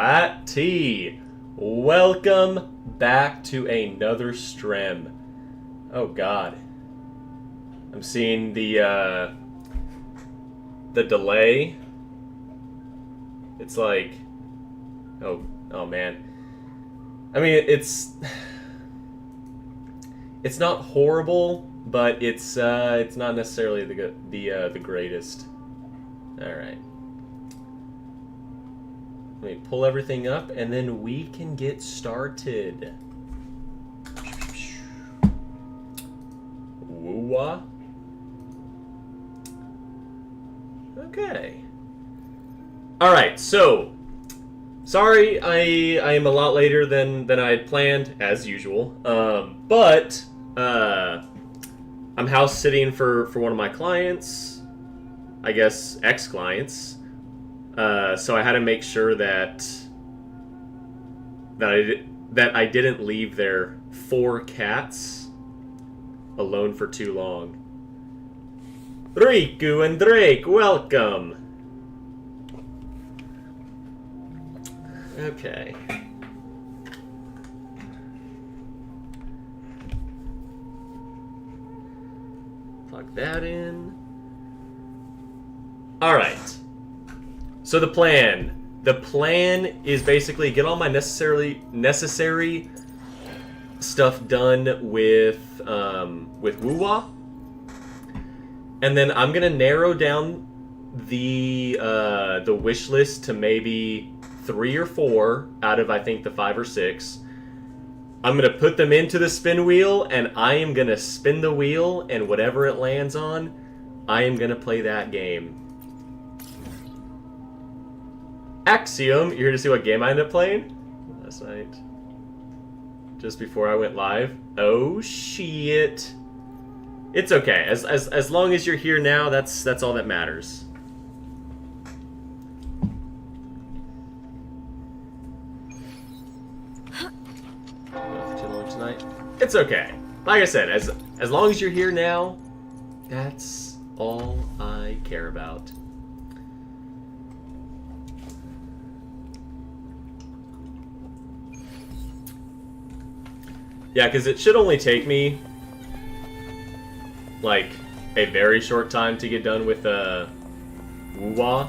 Chatty, welcome back to another stream. Oh God, I'm seeing the delay. It's like, oh man. I mean, it's not horrible, but it's not necessarily the greatest. All right. Let me pull everything up, and then we can get started. Woo-wah. Okay. All right, so sorry I am a lot later than I had planned, as usual. But I'm house sitting for one of my clients, I guess ex-clients. So I had to make sure that I didn't leave their 4 cats alone for too long. Riku and Drake, welcome. Okay. Plug that in. All right. So the plan is basically get all my necessary stuff done with Woo-wah, and then I'm gonna narrow down the wish list to maybe 3 or 4 out of I think the 5 or 6. I'm gonna put them into the spin wheel, and I am gonna spin the wheel, and whatever it lands on, I am gonna play that game. Axiom, you're here to see what game I ended up playing last night, just before I went live. Oh shit! It's okay. As long as you're here now, that's all that matters. Not too long tonight. It's okay. Like I said, as long as you're here now, that's all I care about. Yeah, because it should only take me like a very short time to get done with Woo-wah.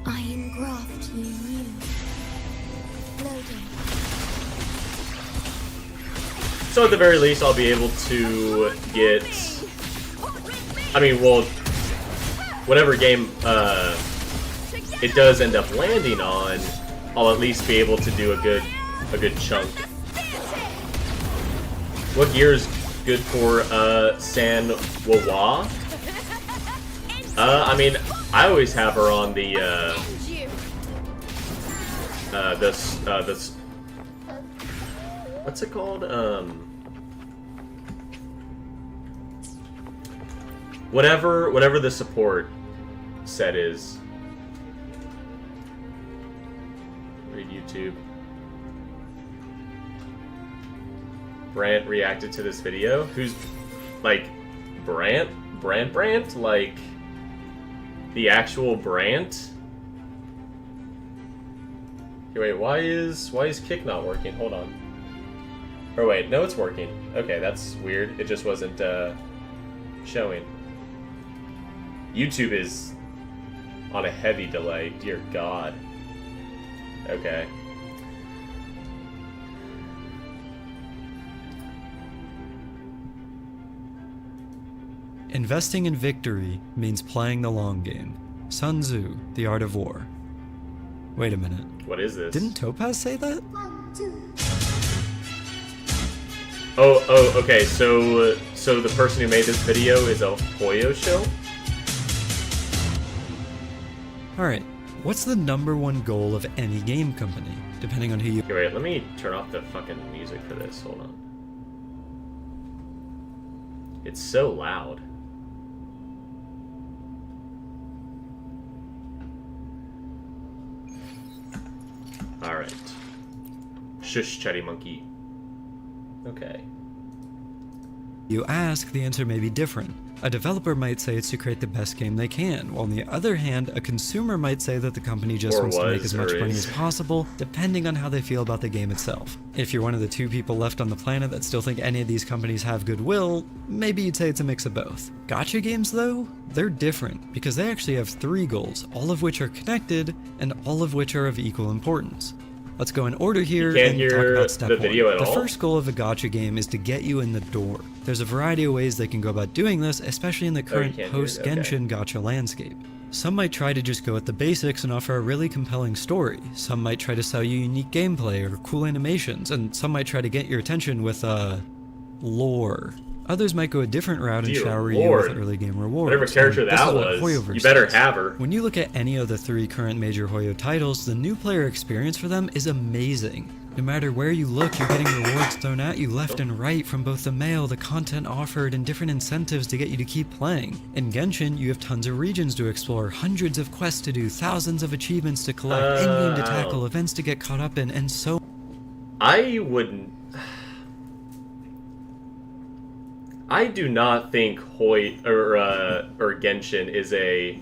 I engraft you new. Loading. So at the very least, I'll be able to get. I mean, well, whatever game it does end up landing on, I'll at least be able to do a good chunk. What gear is good for San Wawa? I mean, I always have her on the this what's it called? Whatever the support set is. Read YouTube. Brant reacted to this video. Who's, like, Brant? Brant? Like, the actual Brant? Okay, wait, why is Kick not working? Hold on. Or wait, no, it's working. Okay, that's weird. It just wasn't, showing. YouTube is on a heavy delay. Dear God. Okay. Investing in victory means playing the long game. Sun Tzu, The Art of War. Wait a minute. What is this? Didn't Topaz say that? Oh, okay, so the person who made this video is a Poyo show? Alright, what's the #1 goal of any game company, depending on who you... Okay, wait, let me turn off the fucking music for this. Hold on. It's so loud. Alright. Shush, chatty monkey. Okay. You ask, the answer may be different. A developer might say it's to create the best game they can, while on the other hand, a consumer might say that the company just Or wants to make was, as much or money is. as possible, depending on how they feel about the game itself. If you're one of the 2 people left on the planet that still think any of these companies have goodwill, maybe you'd say it's a mix of both. Gacha games, though? They're different, because they actually have 3 goals, all of which are connected, and all of which are of equal importance. Let's go in order here You can't and hear talk about step the 1. video at The all? first goal of a gacha game is to get you in the door. There's a variety of ways they can go about doing this, especially in the current can't hear it, okay. post-Genshin gacha landscape. Some might try to just go with the basics and offer a really compelling story. Some might try to sell you unique gameplay or cool animations, and some might try to get your attention with, lore. Others might go a different route and Dear shower Lord. you with early game rewards. Whatever character and this that is what was, Hoyoverse you better does. have her. When you look at any of the 3 current major Hoyo titles, the new player experience for them is amazing. No matter where you look, you're getting rewards thrown at you left and right from both the mail, the content offered, and different incentives to get you to keep playing. In Genshin, you have tons of regions to explore, hundreds of quests to do, thousands of achievements to collect, in-game to tackle, events to get caught up in, and so I do not think or Genshin is a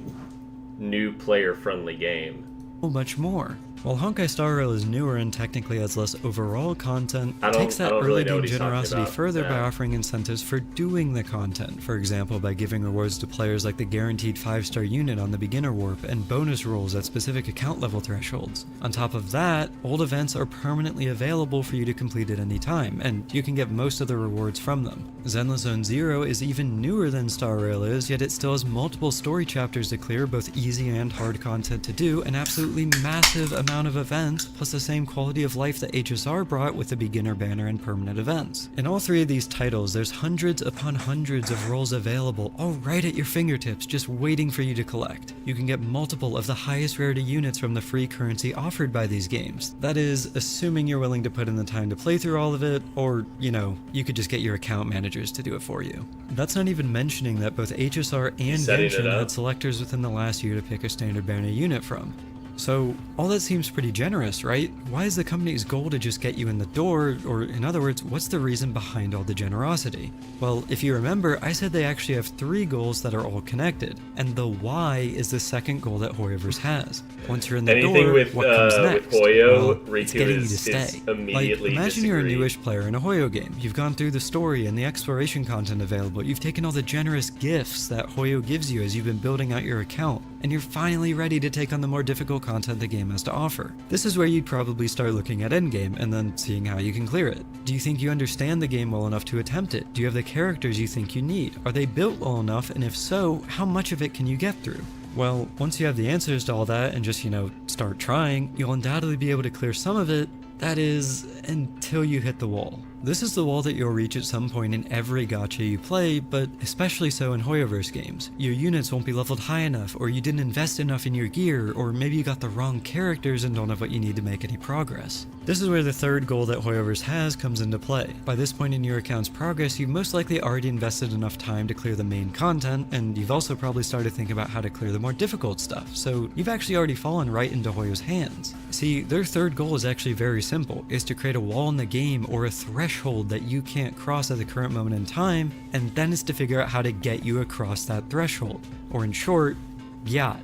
new player-friendly game. much more. While Honkai Star Rail is newer and technically has less overall content, I it don't- takes I that don't early really know game what he's talking generosity about. further by Yeah. offering incentives for doing the content. For example, by giving rewards to players like the guaranteed 5-star unit on the beginner warp and bonus rolls at specific account level thresholds. On top of that, old events are permanently available for you to complete at any time, and you can get most of the rewards from them. Zenless Zone Zero is even newer than Star Rail is, yet it still has multiple story chapters to clear, both easy and hard content to do, an absolutely massive amount of events, plus the same quality of life that HSR brought with the beginner banner and permanent events. In all 3 of these titles, there's hundreds upon hundreds of roles available, all right at your fingertips, just waiting for you to collect. You can get multiple of the highest rarity units from the free currency offered by these games. That is, assuming you're willing to put in the time to play through all of it, or, you could just get your account managers to do it for you. That's not even mentioning that both HSR and Setting it Genshin up. had selectors within the last year to pick a standard banner unit from. So, all that seems pretty generous, right? Why is the company's goal to just get you in the door, or in other words, what's the reason behind all the generosity? Well, if you remember, I said they actually have 3 goals that are all connected, and the why is the second goal that Hoyoverse has. Once you're in the Anything door, with, what comes next? with Hoyo, Well, it's Riku getting you is- to is stay. immediately Like, imagine you're a disagree. newish player in a Hoyo game. You've gone through the story and the exploration content available. You've taken all the generous gifts that Hoyo gives you as you've been building out your account, and you're finally ready to take on the more difficult content the game has to offer. This is where you'd probably start looking at endgame and then seeing how you can clear it. Do you think you understand the game well enough to attempt it? Do you have the characters you think you need? Are they built well enough, and if so, how much of it can you get through? Well, once you have the answers to all that and just, start trying, you'll undoubtedly be able to clear some of it. That is, until you hit the wall. This is the wall that you'll reach at some point in every gacha you play, but especially so in Hoyoverse games. Your units won't be leveled high enough, or you didn't invest enough in your gear, or maybe you got the wrong characters and don't have what you need to make any progress. This is where the third goal that Hoyoverse has comes into play. By this point in your account's progress, you've most likely already invested enough time to clear the main content, and you've also probably started thinking about how to clear the more difficult stuff, so you've actually already fallen right into Hoyo's hands. See, their third goal is actually very simple, is to create a wall in the game or a threshold that you can't cross at the current moment in time, and then it's to figure out how to get you across that threshold. Or in short, Gyat.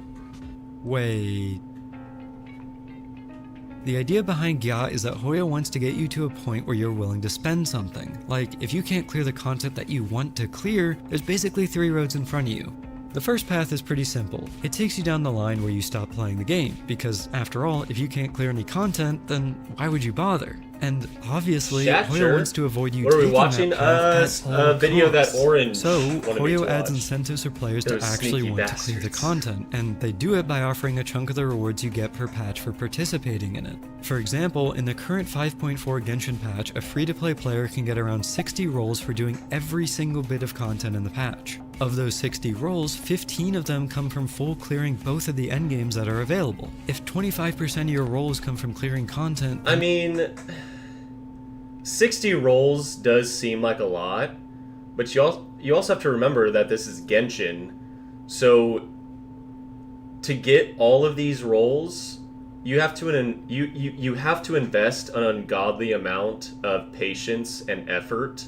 Wait. The idea behind Gyat is that Hoyo wants to get you to a point where you're willing to spend something. Like, if you can't clear the content that you want to clear, there's basically 3 roads in front of you. The first path is pretty simple. It takes you down the line where you stop playing the game, because after all, if you can't clear any content, then why would you bother? And obviously, Yeah, Hoyo sure. wants to avoid you What are we taking watching? that path at all A video that costs. Orange So, wanted me Hoyo to adds watch. incentives for players to Those actually sneaky want to clear the bastards. content, and they do it by offering a chunk of the rewards you get per patch for participating in it. For example, in the current 5.4 Genshin patch, a free-to-play player can get around 60 rolls for doing every single bit of content in the patch. Of those 60 rolls, 15 of them come from full clearing both of the endgames that are available. If 25% of your rolls come from clearing content, I mean, 60 rolls does seem like a lot, but you also have to remember that this is Genshin, so to get all of these rolls, you have to you have to invest an ungodly amount of patience and effort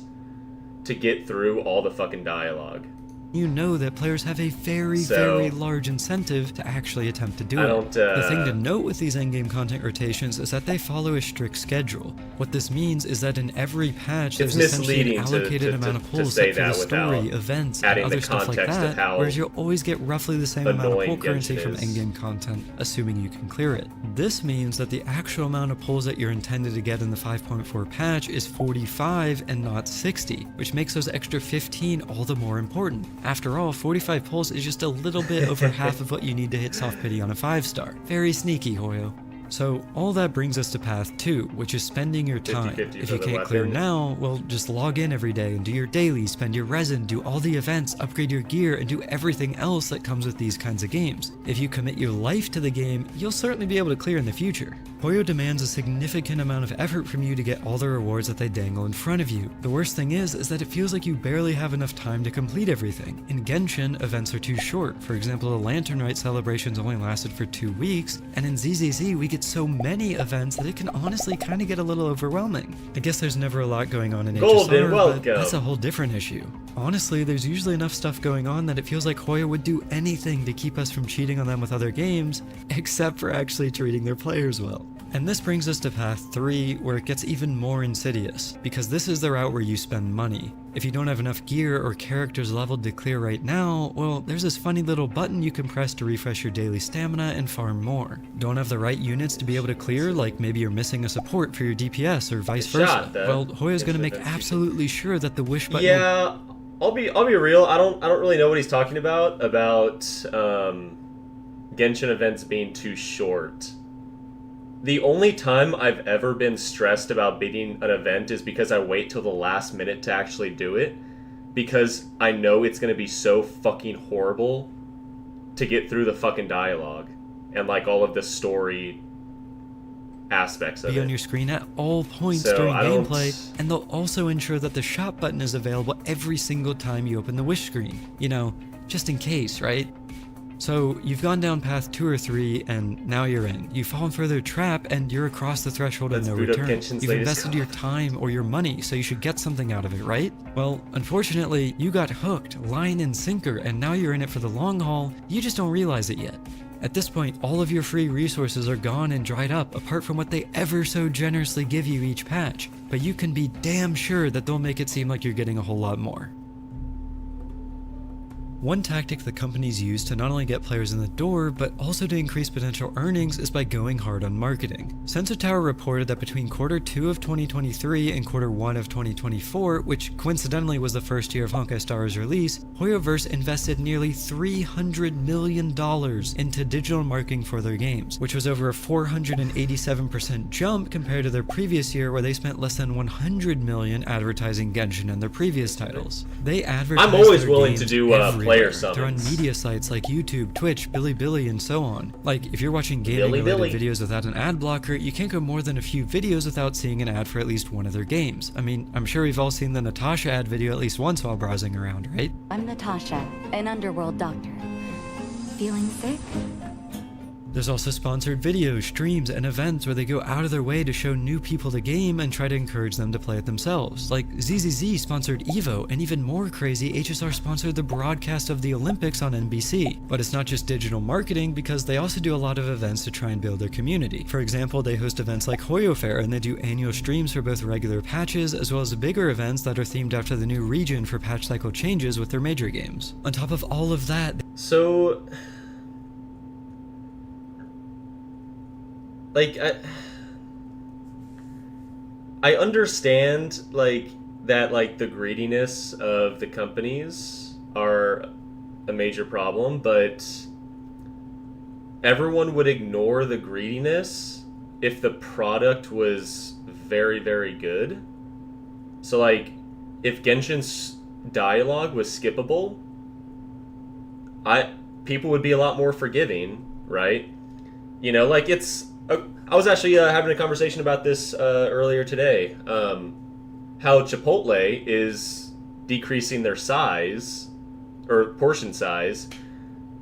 to get through all the fucking dialogue. you know that players have a very, So, very large incentive to actually attempt to do I it. don't, The thing to note with these endgame content rotations is that they follow a strict schedule. What this means is that in every patch, It's there's essentially an misleading to- allocated to- amount of to pulls say set for the that story, without events, and adding the other stuff like context of that, how whereas you'll always get roughly the same amount of annoying pull currency Genshin from is. endgame content, assuming you can clear it. This means that the actual amount of pulls that you're intended to get in the 5.4 patch is 45 and not 60, which makes those extra 15 all the more important. After all, 45 pulls is just a little bit over half of what you need to hit soft pity on a 5-star. Very sneaky, Hoyo. So all that brings us to path 2, which is spending your time. 50-50 If for you the can't clear weapon. now, well, just log in every day and do your dailies, spend your resin, do all the events, upgrade your gear, and do everything else that comes with these kinds of games. If you commit your life to the game, you'll certainly be able to clear in the future. Hoyo demands a significant amount of effort from you to get all the rewards that they dangle in front of you. The worst thing is that it feels like you barely have enough time to complete everything. In Genshin, events are too short. For example, the Lantern Rite celebrations only lasted for 2 weeks, and in ZZZ we get so many events that it can honestly kind of get a little overwhelming. I guess there's never a lot going on in Golden HSR, but welcome. that's a whole different issue. Honestly, there's usually enough stuff going on that it feels like Hoyo would do anything to keep us from cheating on them with other games, except for actually treating their players well. And this brings us to path 3, where it gets even more insidious, because this is the route where you spend money. If you don't have enough gear or characters leveled to clear right now, well, there's this funny little button you can press to refresh your daily stamina and farm more. Don't have the right units to be able to clear, like maybe you're missing a support for your DPS or vice versa. Shot that. Well, Hoyo's gonna make Infinite absolutely sure that the wish button will Yeah, I'll be real. I don't really know what he's talking about Genshin events being too short. The only time I've ever been stressed about beating an event is because I wait till the last minute to actually do it, because I know it's going to be so fucking horrible to get through the fucking dialogue and like all of the story aspects of be it. on your screen at all points So, during I don't- gameplay, and they'll also ensure that the shop button is available every single time you open the wish screen. You know, just in case, right? So, you've gone down path 2 or 3, and now you're in. You've fallen for their trap, and you're across the threshold Let's of no boot up return. Genshin's You've latest invested your time or your money, so you should get something out of it, right? Well, unfortunately, you got hooked, line and sinker, and now you're in it for the long haul. You just don't realize it yet. At this point, all of your free resources are gone and dried up, apart from what they ever so generously give you each patch. But you can be damn sure that they'll make it seem like you're getting a whole lot more. One tactic that companies use to not only get players in the door, but also to increase potential earnings is by going hard on marketing. Sensor Tower reported that between Q2 of 2023 and Q1 of 2024, which coincidentally was the first year of Honkai Star's release, Hoyoverse invested nearly $300 million into digital marketing for their games, which was over a 487% jump compared to their previous year where they spent less than $100 million advertising Genshin and their previous titles. They advertise I'm always their willing to games do everywhere. player They're on summons. media sites like YouTube, Twitch, Bilibili, and so on. Like, if you're watching gaming-related videos without an ad blocker, you can't go more than a few videos without seeing an ad for at least one of their games. I mean, I'm sure we've all seen the Natasha ad video at least once while browsing around, right? I'm Natasha, an underworld doctor. Feeling sick? There's also sponsored videos, streams, and events where they go out of their way to show new people the game and try to encourage them to play it themselves. Like ZZZ sponsored EVO, and even more crazy, HSR sponsored the broadcast of the Olympics on NBC. But it's not just digital marketing, because they also do a lot of events to try and build their community. For example, they host events like Hoyo Fair, and they do annual streams for both regular patches as well as bigger events that are themed after the new region for patch cycle changes with their major games. On top of all of that, So, like, I understand, like, that, like, the greediness of the companies are a major problem, but everyone would ignore the greediness if the product was very, very good. So, like, if Genshin's dialogue was skippable, people would be a lot more forgiving, right? You know, like, I was actually having a conversation about this earlier today. How Chipotle is decreasing their size, or portion size,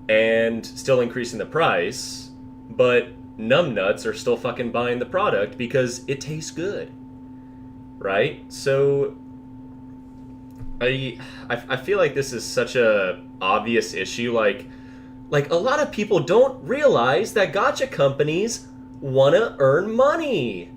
and still increasing the price, but numbnuts are still fucking buying the product because it tastes good, right? So I feel like this is such a obvious issue. Like a lot of people don't realize that gacha companies want to earn money.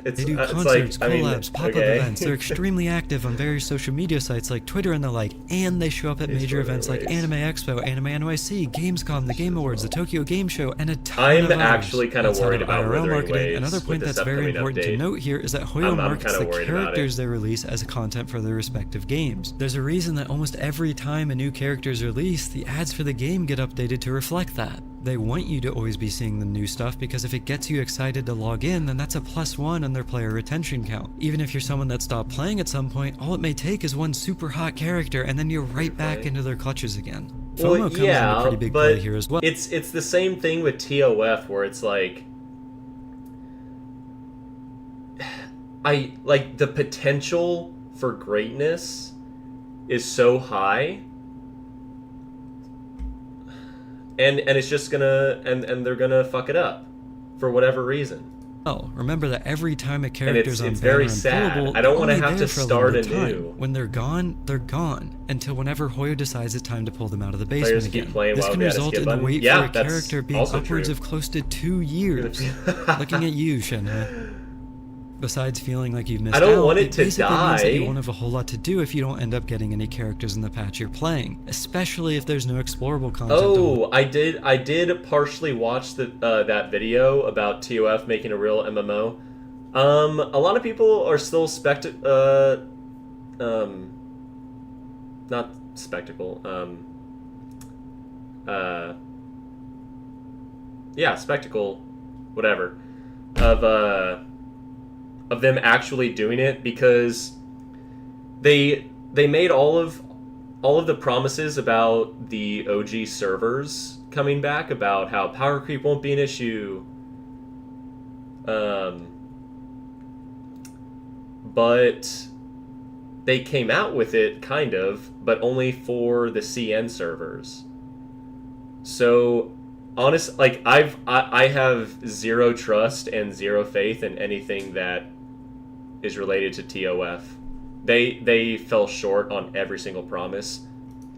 They do concerts, collabs, pop-up events. They're extremely active on various social media sites like Twitter and the like, and they show up at major events like Anime Expo, Anime NYC, Gamescom, the Game Awards, the Tokyo Game Show, and a ton of others. I'm actually kind of worried about IRL Withering marketing. Waves. Another point that's very important to note here is that Hoyo markets the characters they release as content for their respective games. There's a reason that almost every time a new character is released, the ads for the game get updated to reflect that. They want you to always be seeing the new stuff because if it gets you excited to log in, then that's a +1 on their player retention count. Even if you're someone that stopped playing at some point, all it may take is one super hot character and then you're right back into their clutches again. FOMO comes into pretty big play here as well. It's the same thing with TOF where it's like the potential for greatness is so high. And it's just gonna and they're gonna fuck it up for whatever reason. Oh, remember that every time a character's on it's banner very and sad. playable, I don't want to they're have only to there for a start limited time. anew. When they're gone until whenever Hoyo decides it's time to pull them out of the basement Players again. keep playing This while can they had a result skip in the button. wait Yeah, for a that's character being also upwards true. of close to 2 years. Looking at you, Shenhe. Besides feeling like you've missed out, I don't want it to basically means that you die. won't have a whole lot to do if you don't end up getting any characters in the patch you're playing, especially if there's no explorable content. Oh, I did partially watch that video about TOF making a real MMO. A lot of people are still not spectacle. Yeah, spectacle, whatever, of them actually doing it because they made all of the promises about the OG servers coming back, about how power creep won't be an issue. But they came out with it kind of, but only for the CN servers. So honest, like I have zero trust and zero faith in anything that is related to TOF. They fell short on every single promise.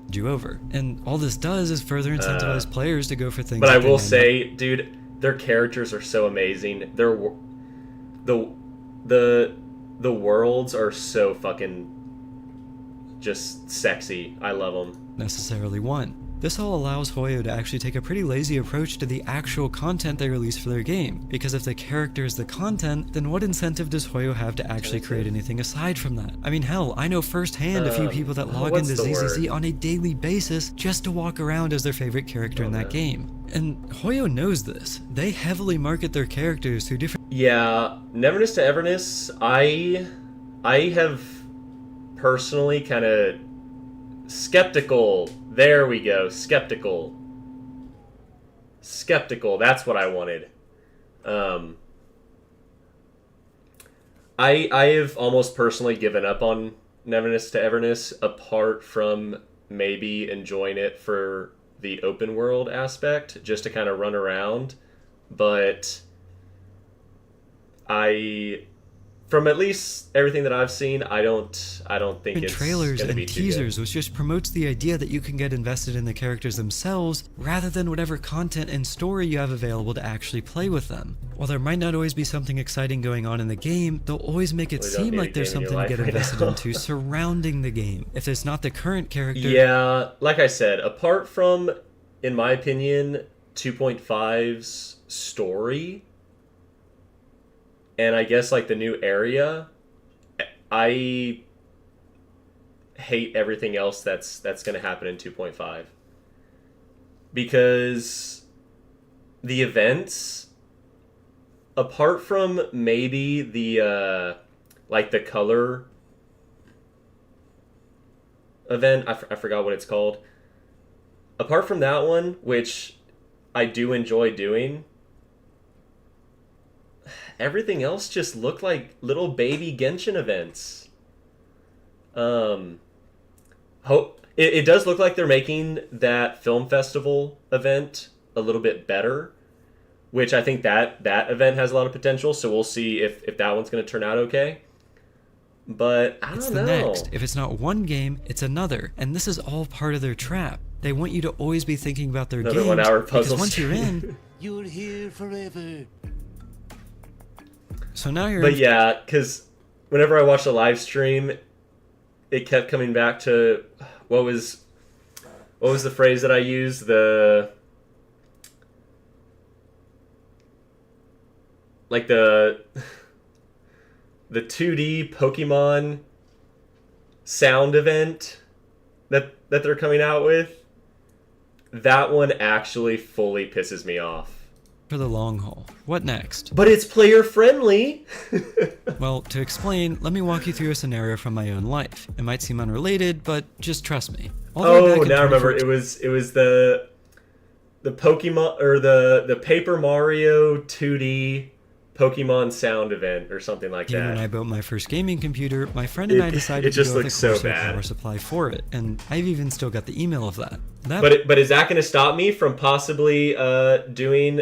You over, and all this does is further incentivize players to go for things. But I will say, dude, their characters are so amazing. The worlds are so fucking just sexy. I love them. Necessarily want. This all allows Hoyo to actually take a pretty lazy approach to the actual content they release for their game, because if the character is the content, then what incentive does Hoyo have to actually create anything aside from that? I mean, hell, I know firsthand a few people that log into ZZZ on a daily basis just to walk around as their favorite character in that game. And Hoyo knows this. They heavily market their characters through different... Yeah, Neverness to Everness, I have personally kind of skeptical. There we go, skeptical. Skeptical, that's what I wanted. I have almost personally given up on Neverness to Everness, apart from maybe enjoying it for the open world aspect, just to kind of run around. But from at least everything that I've seen, I don't think it's trailers gonna be and too teasers, good. which just promotes the idea that you can get invested in the characters themselves rather than whatever content and story you have available to actually play with them. While there might not always be something exciting going on in the game, they'll always make it seem like there's something to get invested into surrounding the game. If it's not the current character... Yeah, like I said, apart from, in my opinion, 2.5's story, and I guess like the new area, I hate everything else that's going to happen in 2.5. Because the events, apart from maybe the like the color event, I forgot what it's called. Apart from that one, which I do enjoy doing, everything else just looked like little baby Genshin events. It does look like they're making that film festival event a little bit better, which I think that event has a lot of potential, so we'll see if that one's going to turn out okay. but I It's don't the know. next. If it's not one game, it's another. And this is all part of their trap. They want you to always be thinking about their Another games, 1 hour because puzzle once you're stream. in, You're here forever. so now you're But in. yeah, because whenever I watched the live stream, it kept coming back to what was the phrase that I used? The 2D Pokemon sound event that they're coming out with. That one actually fully pisses me off. For the long haul. What next? But it's player friendly. Well, to explain, let me walk you through a scenario from my own life. It might seem unrelated, but just trust me. All the way Oh, back in now I remember. 2014 It was the Pokemon or the Paper Mario 2D Pokemon sound event or something like When I that. built my first gaming computer, my friend and I It decided just to go with a looks so Corsair bad. power supply for it, and I've even still got the email of that. But is that going to stop me from possibly doing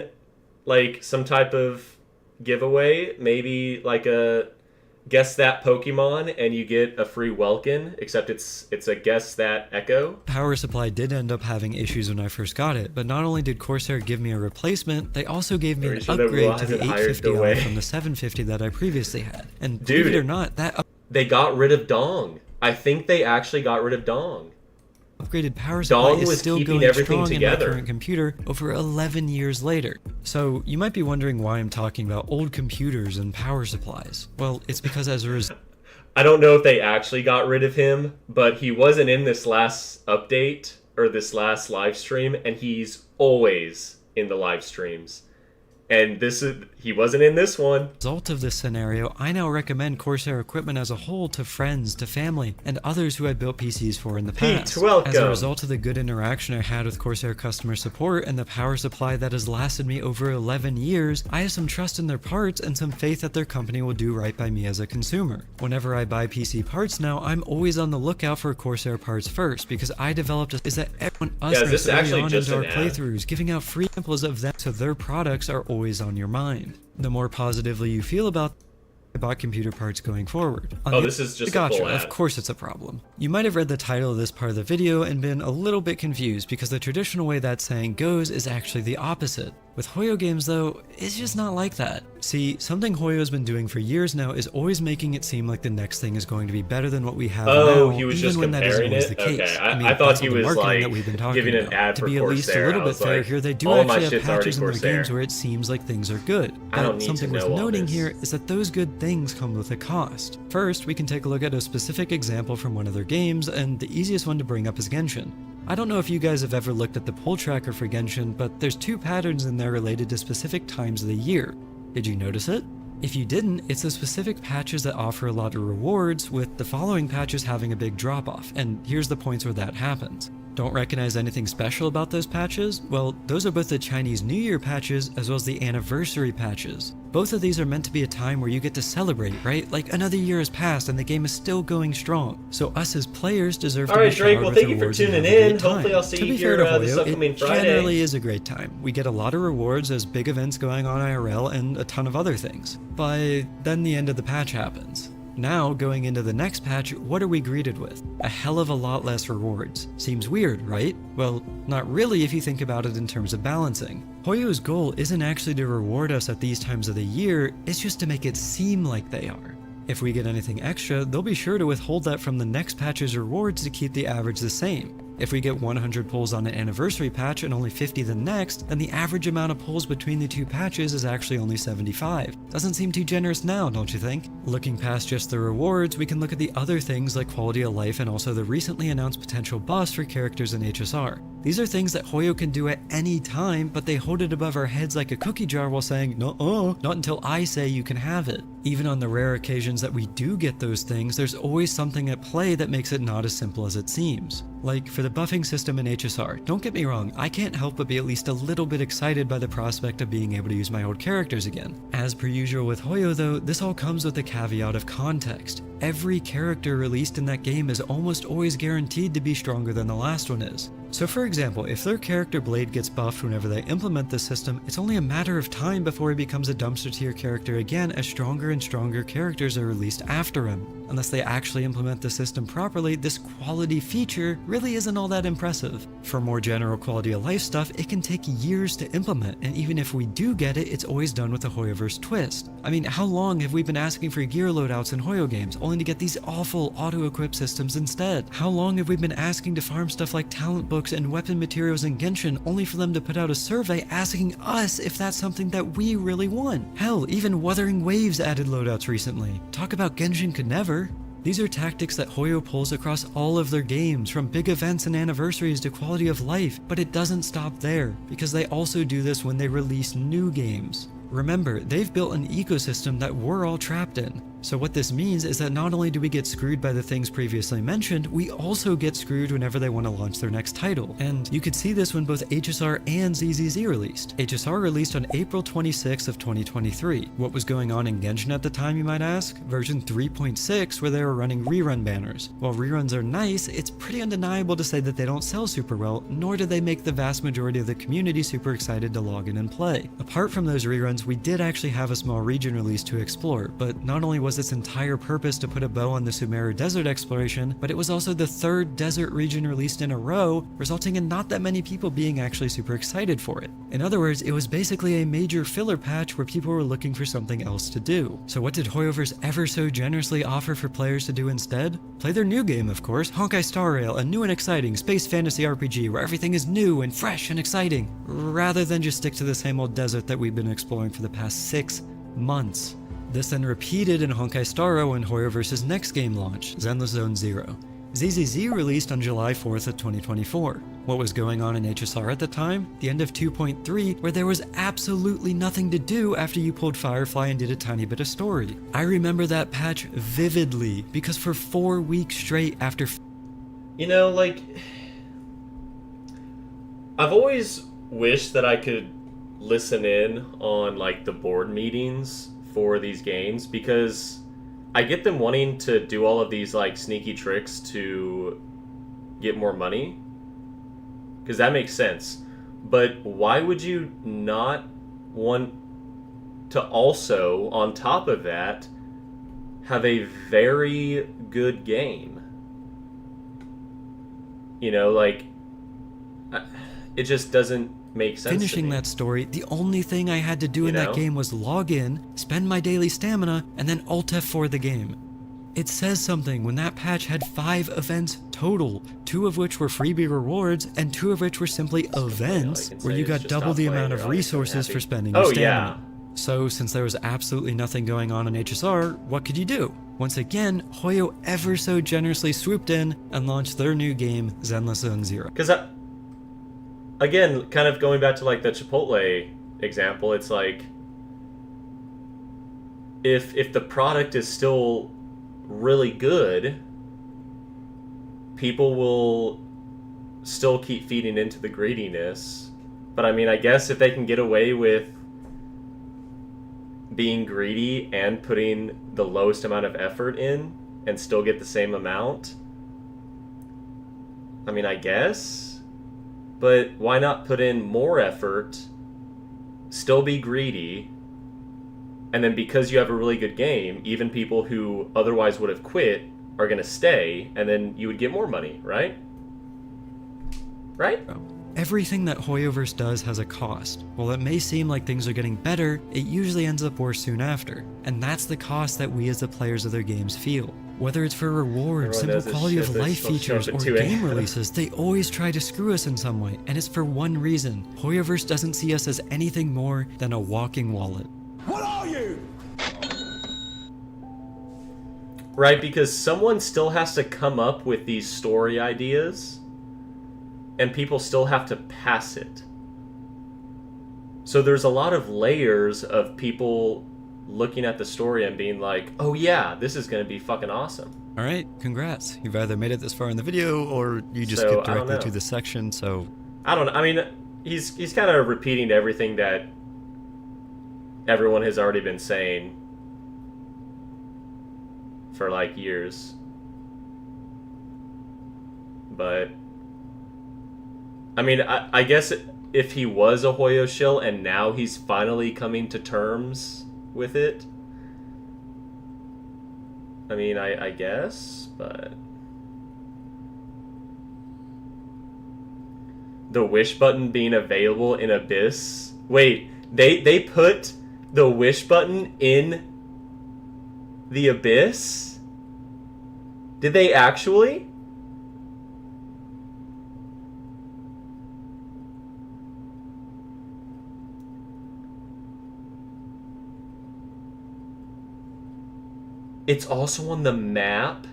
like some type of giveaway? Maybe like a guess that Pokemon and you get a free Welkin, except it's a guess that Echo. Power supply did end up having issues when I first got it, but not only did Corsair give me a replacement, they also gave me Are you an sure that upgrade to Verizon the hired 850 Dwayne? from the 750 that I previously had. And Dude. believe it or not, that They got rid of Dong. I think they actually got rid of Dong. upgraded power supply Dong is was still keeping going everything strong together. in my current computer over 11 years later. So you might be wondering why I'm talking about old computers and power supplies. Well, it's because as a result, I don't know if they actually got rid of him, but he wasn't in this last update or this last live stream, and he's always in the live streams. And he wasn't in this one. of this scenario, I now recommend Corsair equipment as a whole to friends, to family, and others who I built PCs for in the Pete, past. welcome. As a result of the good interaction I had with Corsair customer support and the power supply that has lasted me over 11 years, I have some trust in their parts and some faith that their company will do right by me as a consumer. Whenever I buy PC parts now, I'm always on the lookout for Corsair parts first, because I developed is that everyone Yeah, is this early actually on just into our an ad? playthroughs, giving out free samples of them so their products are always on your mind. The more positively you feel about computer parts going forward. Oh, this is just a Gotcha, full ad. of course it's a problem. You might have read the title of this part of the video and been a little bit confused because the traditional way that saying goes is actually the opposite. With Hoyo games though, it's just not like that. See, something Hoyo's been doing for years now is always making it seem like the next thing is going to be better than what we have Oh, now, he was even just when that isn't comparing always it? the case. Okay, I mean, thought that's he all the was, marketing like, that we've been talking giving an about. ad To for be at least a Corsair, little I bit was fair like, here, they do all my actually have shit's already patches in their Corsair. games where it seems like things are good. I don't But need something to worth know all noting this. here is that those good things come with a cost. First, we can take a look at a specific example from one of their games, and the easiest one to bring up is Genshin. I don't know if you guys have ever looked at the pull tracker for Genshin, but there's two patterns in there related to specific times of the year. Did you notice it? If you didn't, it's the specific patches that offer a lot of rewards, with the following patches having a big drop-off, and here's the points where that happens. Don't recognize anything special about those patches? Well, those are both the Chinese New Year patches as well as the anniversary patches. Both of these are meant to be a time where you get to celebrate, right? Like another year has passed and the game is still going strong. So us as players deserve to All right, be Drake, showered well, with thank you for rewards and tuning have a great in. Hopefully time. I'll see To you be fair here, to this Hoyo, upcoming it Friday. generally is a great time. We get a lot of rewards as big events going on IRL and a ton of other things. But then the end of the patch happens. Now, going into the next patch, what are we greeted with? A hell of a lot less rewards. Seems weird, right? Well, not really if you think about it in terms of balancing. Hoyo's goal isn't actually to reward us at these times of the year, it's just to make it seem like they are. If we get anything extra, they'll be sure to withhold that from the next patch's rewards to keep the average the same. If we get 100 pulls on an anniversary patch and only 50 the next, then the average amount of pulls between the two patches is actually only 75. Doesn't seem too generous now, don't you think? Looking past just the rewards, we can look at the other things like quality of life and also the recently announced potential buffs for characters in HSR. These are things that Hoyo can do at any time, but they hold it above our heads like a cookie jar while saying, "No, not until I say you can have it." Even on the rare occasions that we do get those things, there's always something at play that makes it not as simple as it seems. Like for the buffing system in HSR, don't get me wrong, I can't help but be at least a little bit excited by the prospect of being able to use my old characters again. As per usual with Hoyo though, this all comes with a caveat of context. Every character released in that game is almost always guaranteed to be stronger than the last one is. So for example, if their character Blade gets buffed whenever they implement this system, it's only a matter of time before he becomes a dumpster tier character again as stronger and stronger characters are released after him. Unless they actually implement the system properly, this quality feature really isn't all that impressive. For more general quality of life stuff, it can take years to implement, and even if we do get it, it's always done with a Hoyoverse twist. I mean, how long have we been asking for gear loadouts in Hoyo games, only to get these awful auto-equip systems instead? How long have we been asking to farm stuff like talent books and weapon materials in Genshin, only for them to put out a survey asking us if that's something that we really want? Hell, even Wuthering Waves added loadouts recently. Talk about Genshin could never. These are tactics that Hoyo pulls across all of their games, from big events and anniversaries to quality of life, but it doesn't stop there, because they also do this when they release new games. Remember, they've built an ecosystem that we're all trapped in. So what this means is that not only do we get screwed by the things previously mentioned, we also get screwed whenever they want to launch their next title. And you could see this when both HSR and ZZZ released. HSR released on April 26th of 2023. What was going on in Genshin at the time, you might ask? Version 3.6, where they were running rerun banners. While reruns are nice, it's pretty undeniable to say that they don't sell super well, nor do they make the vast majority of the community super excited to log in and play. Apart from those reruns, we did actually have a small region release to explore, but not only was its entire purpose to put a bow on the Sumeru Desert exploration, but it was also the third desert region released in a row, resulting in not that many people being actually super excited for it. In other words, it was basically a major filler patch where people were looking for something else to do. So what did Hoyoverse ever so generously offer for players to do instead? Play their new game, of course, Honkai Star Rail, a new and exciting space fantasy RPG where everything is new and fresh and exciting, rather than just stick to the same old desert that we've been exploring for the past 6 months. This then repeated in Honkai Star Rail when Hoyoverse's next game launched, Zenless Zone Zero. ZZZ released on July 4th of 2024. What was going on in HSR at the time? The end of 2.3, where there was absolutely nothing to do after you pulled Firefly and did a tiny bit of story. I remember that patch vividly, because for 4 weeks straight after... You know, like... I've always wished that I could listen in on, like, the board meetings for these games, because I get them wanting to do all of these like sneaky tricks to get more money, because that makes sense. But why would you not want to also, on top of that, have a very good game? You know, like, it just doesn't make sense. Finishing that story, the only thing I had to do in that game was log in, spend my daily stamina, and then Alt F4 the game. It says something when that patch had 5 events total, 2 of which were freebie rewards, and 2 of which were simply events where you got double the amount of resources for spending your stamina. So since there was absolutely nothing going on in HSR, what could you do? Once again, Hoyo ever so generously swooped in and launched their new game, Zenless Zone Zero. Because again, kind of going back to like the Chipotle example, it's like if the product is still really good, people will still keep feeding into the greediness. But I mean, I guess if they can get away with being greedy and putting the lowest amount of effort in and still get the same amount, I mean, I guess. But why not put in more effort, still be greedy, and then because you have a really good game, even people who otherwise would have quit are going to stay, and then you would get more money, right? Right? Everything that Hoyoverse does has a cost. While it may seem like things are getting better, it usually ends up worse soon after. And that's the cost that we as the players of their games feel. Whether it's for rewards, simple quality of life features, or game releases, they always try to screw us in some way, and it's for one reason. Hoyoverse doesn't see us as anything more than a walking wallet. What are you? Right, because someone still has to come up with these story ideas, and people still have to pass it. So there's a lot of layers of people looking at the story and being like, oh yeah, this is going to be fucking awesome. Alright, congrats. You've either made it this far in the video, or you just skipped directly to the section, so... I mean, he's kind of repeating everything that everyone has already been saying for, like, years. But... I mean, I guess if he was a Hoyo shill and now he's finally coming to terms with it, I mean, I guess, but... The wish button being available in Abyss. Wait, they put the wish button in the Abyss? Did they actually? It's also on the map?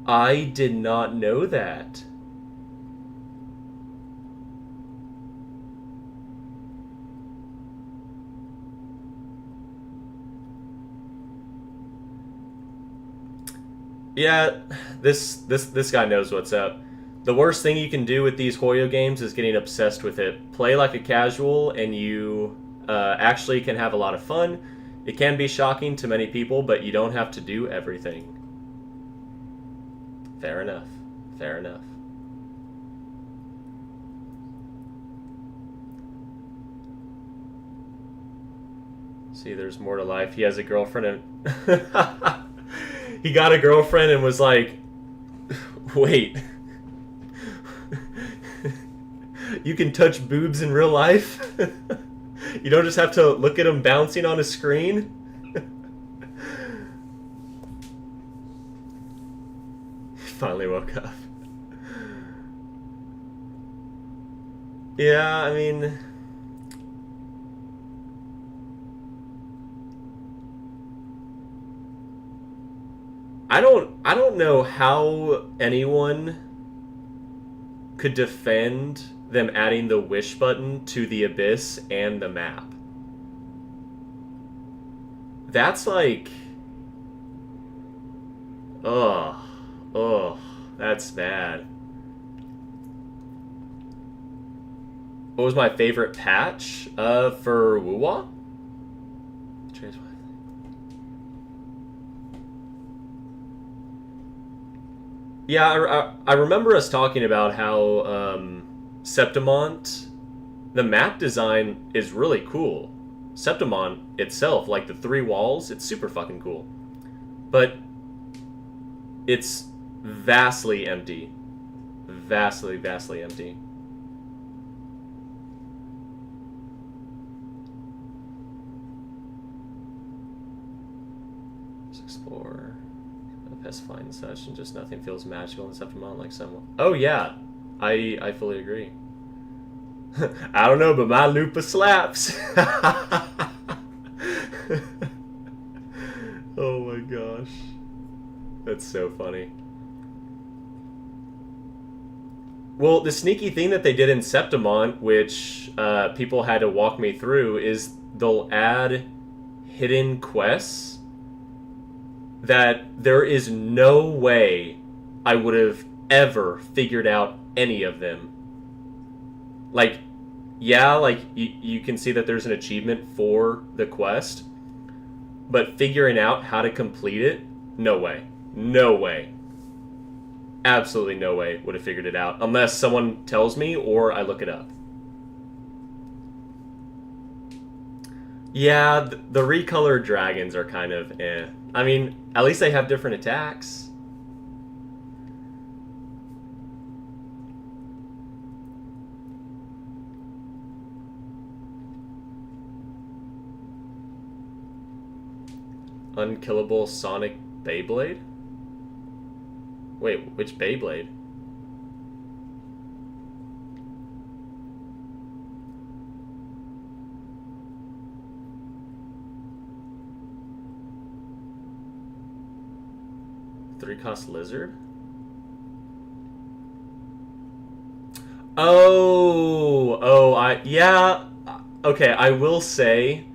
I did not know that. Yeah, this guy knows what's up. The worst thing you can do with these Hoyo games is getting obsessed with it. Play like a casual, and you actually can have a lot of fun. It can be shocking to many people, but you don't have to do everything. Fair enough. Fair enough. See, there's more to life. He has a girlfriend and... He got a girlfriend and was like, wait. You can touch boobs in real life? You don't just have to look at them bouncing on a screen? Finally woke up. Yeah, I mean... I don't know how anyone could defend them adding the wish button to the Abyss and the map. That's like... Ugh, that's bad. What was my favorite patch for Wuwa? Yeah, I remember us talking about how Septimont, the map design is really cool. Septimont itself, like the 3 walls, it's super fucking cool. But it's vastly empty. Vastly, vastly empty. Let's explore. Pacifying and such, and just nothing feels magical in Septimont like someone. Oh yeah, I fully agree. I don't know, but my Lupa slaps. Oh my gosh, that's so funny. Well, the sneaky thing that they did in Septimont, which people had to walk me through, is they'll add hidden quests that there is no way I would have ever figured out any of them. Like, yeah, like, you can see that there's an achievement for the quest, but figuring out how to complete it, no way. No way. Absolutely no way would have figured it out, unless someone tells me or I look it up. Yeah, the recolored dragons are kind of eh. I mean, at least they have different attacks. Unkillable Sonic Beyblade? Wait, which Beyblade? Three-cost lizard? Yeah, okay, I will say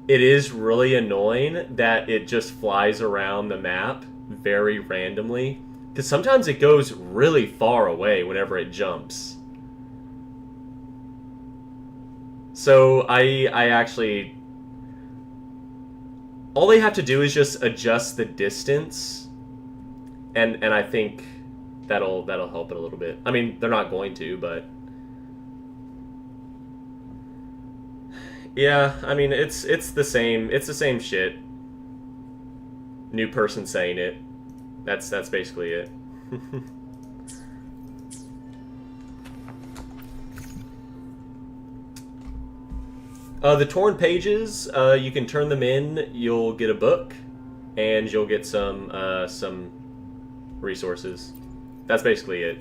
it is really annoying that it just flies around the map very randomly, because sometimes it goes really far away whenever it jumps. So I actually... all they have to do is just adjust the distance, and I think that'll help it a little bit. I mean, they're not going to, but Yeah, I mean it's the same shit. New person saying it. That's basically it. The torn pages, you can turn them in. You'll get a book, and you'll get some resources. That's basically it.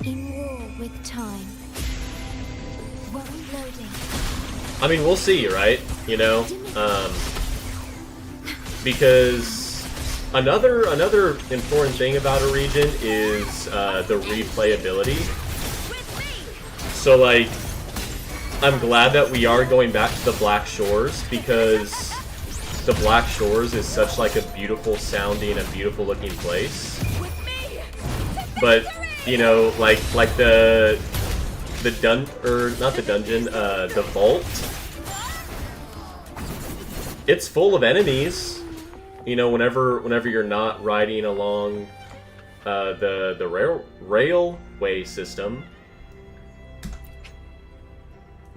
In war with time. Loading. I mean, we'll see, right? You know, because another important thing about a region is the replayability. So, like, I'm glad that we are going back to the Black Shores, because the Black Shores is such like a beautiful sounding and beautiful looking place. But you know, like the vault. It's full of enemies. You know, whenever you're not riding along the railway system.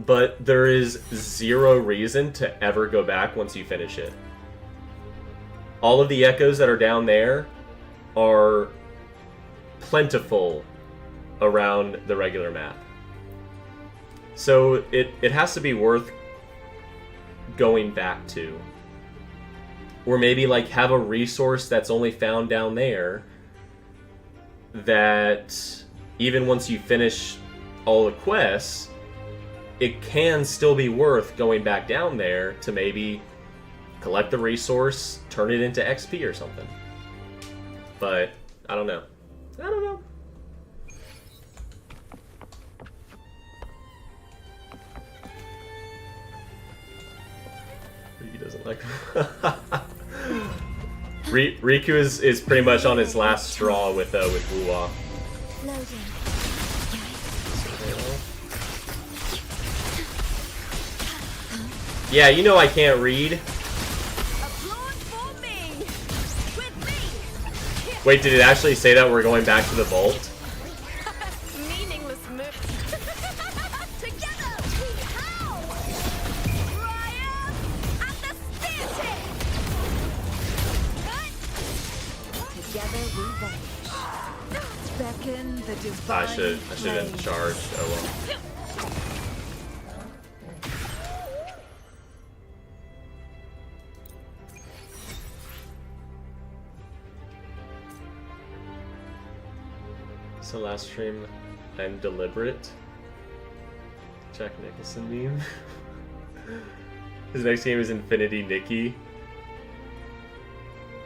But there is zero reason to ever go back once you finish it. All of the echoes that are down there are plentiful around the regular map. So it has to be worth going back to. Or maybe like have a resource that's only found down there that even once you finish all the quests, it can still be worth going back down there to maybe collect the resource, turn it into XP or something. But I don't know. Riku doesn't like Riku is pretty much on his last straw with Wuwa. Loading. Yeah, you know I can't read. Wait, did it actually say that we're going back to the vault? Meaningless move. Together we howl. Triumph at the stairtip. Together we vanish. Beckon the divine. I should have charged. Oh well. So last stream, I'm deliberate. Jack Nicholson meme. His next game is Infinity Nikki.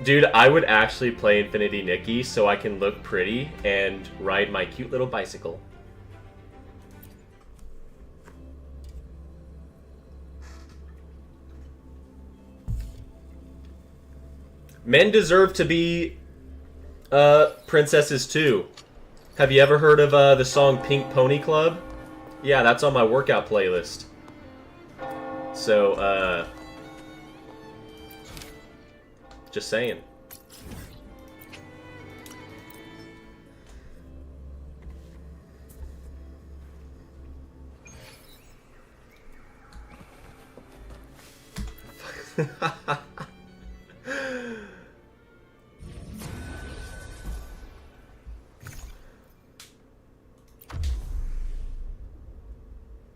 Dude, I would actually play Infinity Nikki so I can look pretty and ride my cute little bicycle. Men deserve to be princesses too. Have you ever heard of the song Pink Pony Club? Yeah, that's on my workout playlist. So, just saying.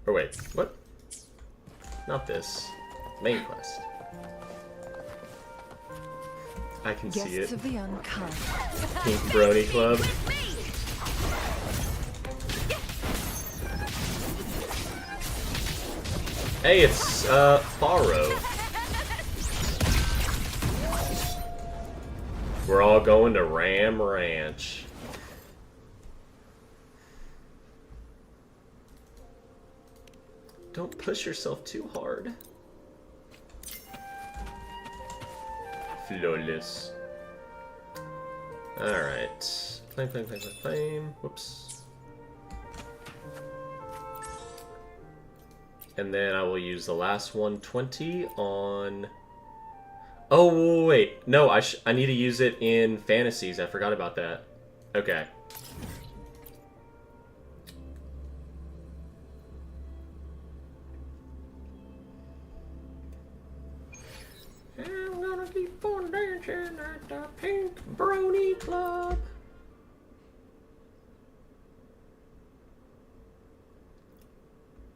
Or wait, what? Not this. Main quest. I can see it. Of the unkind. Pink Brony Club. Hey, it's Faro. We're all going to Ram Ranch. Don't push yourself too hard. Flawless. Alright. Claim. Whoops. And then I will use the last 120 on... Oh, wait. No, I need to use it in fantasies. I forgot about that. Okay. I'm gonna keep on dancing at the Pink Brony Club.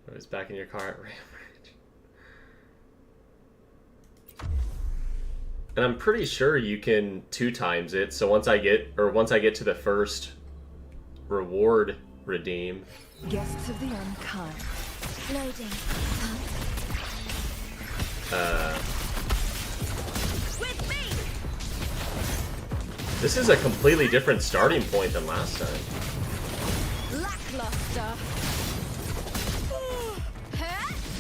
I was back in your car at Ramridge. And I'm pretty sure you can 2 times it. So once I get to the first reward redeem. Guests of the unkind. Loading. With me! This is a completely different starting point than last time. Lackluster.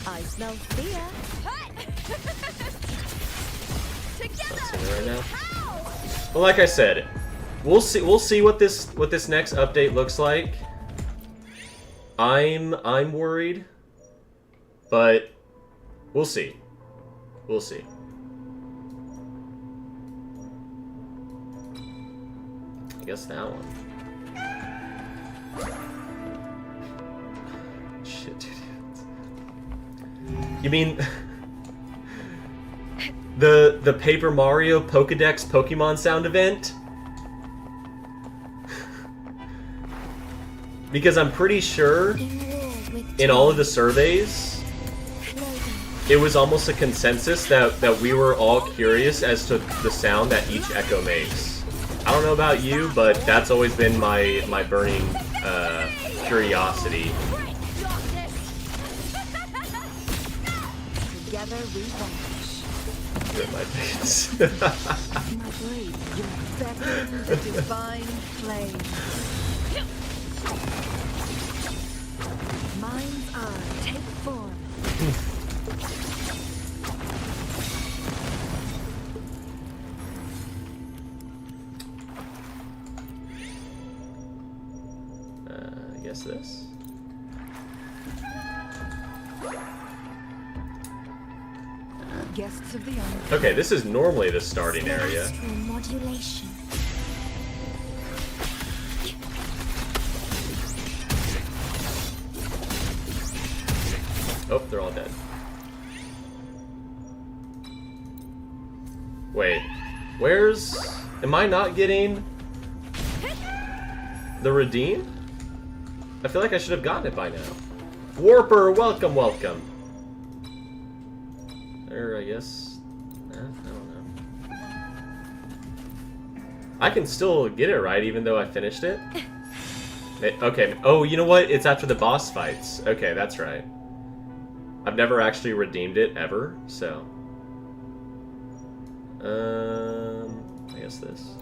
I smell fear. Together. Not seeing it right now. Well, like I said, we'll see what this next update looks like. I'm worried, but we'll see. We'll see. I guess that one. Shit, dude. You mean the Paper Mario Pokédex Pokemon sound event? Because I'm pretty sure in all of the surveys it was almost a consensus that we were all curious as to the sound that each echo makes. I don't know about you, but that's always been my burning curiosity. Together we vanish. Rip my face. My blade, you beckon the divine flame. Mind's eye, take form. I guess this. Guests of the unkind. Okay, this is normally the starting area. Celestial modulation. Oh, they're all dead. Wait, where's... Am I not getting the redeem? I feel like I should have gotten it by now. Warper, welcome, welcome. Or I guess... I don't know. I can still get it right even though I finished it. Okay, oh, you know what? It's after the boss fights. Okay, that's right. I've never actually redeemed it ever, so... I guess this.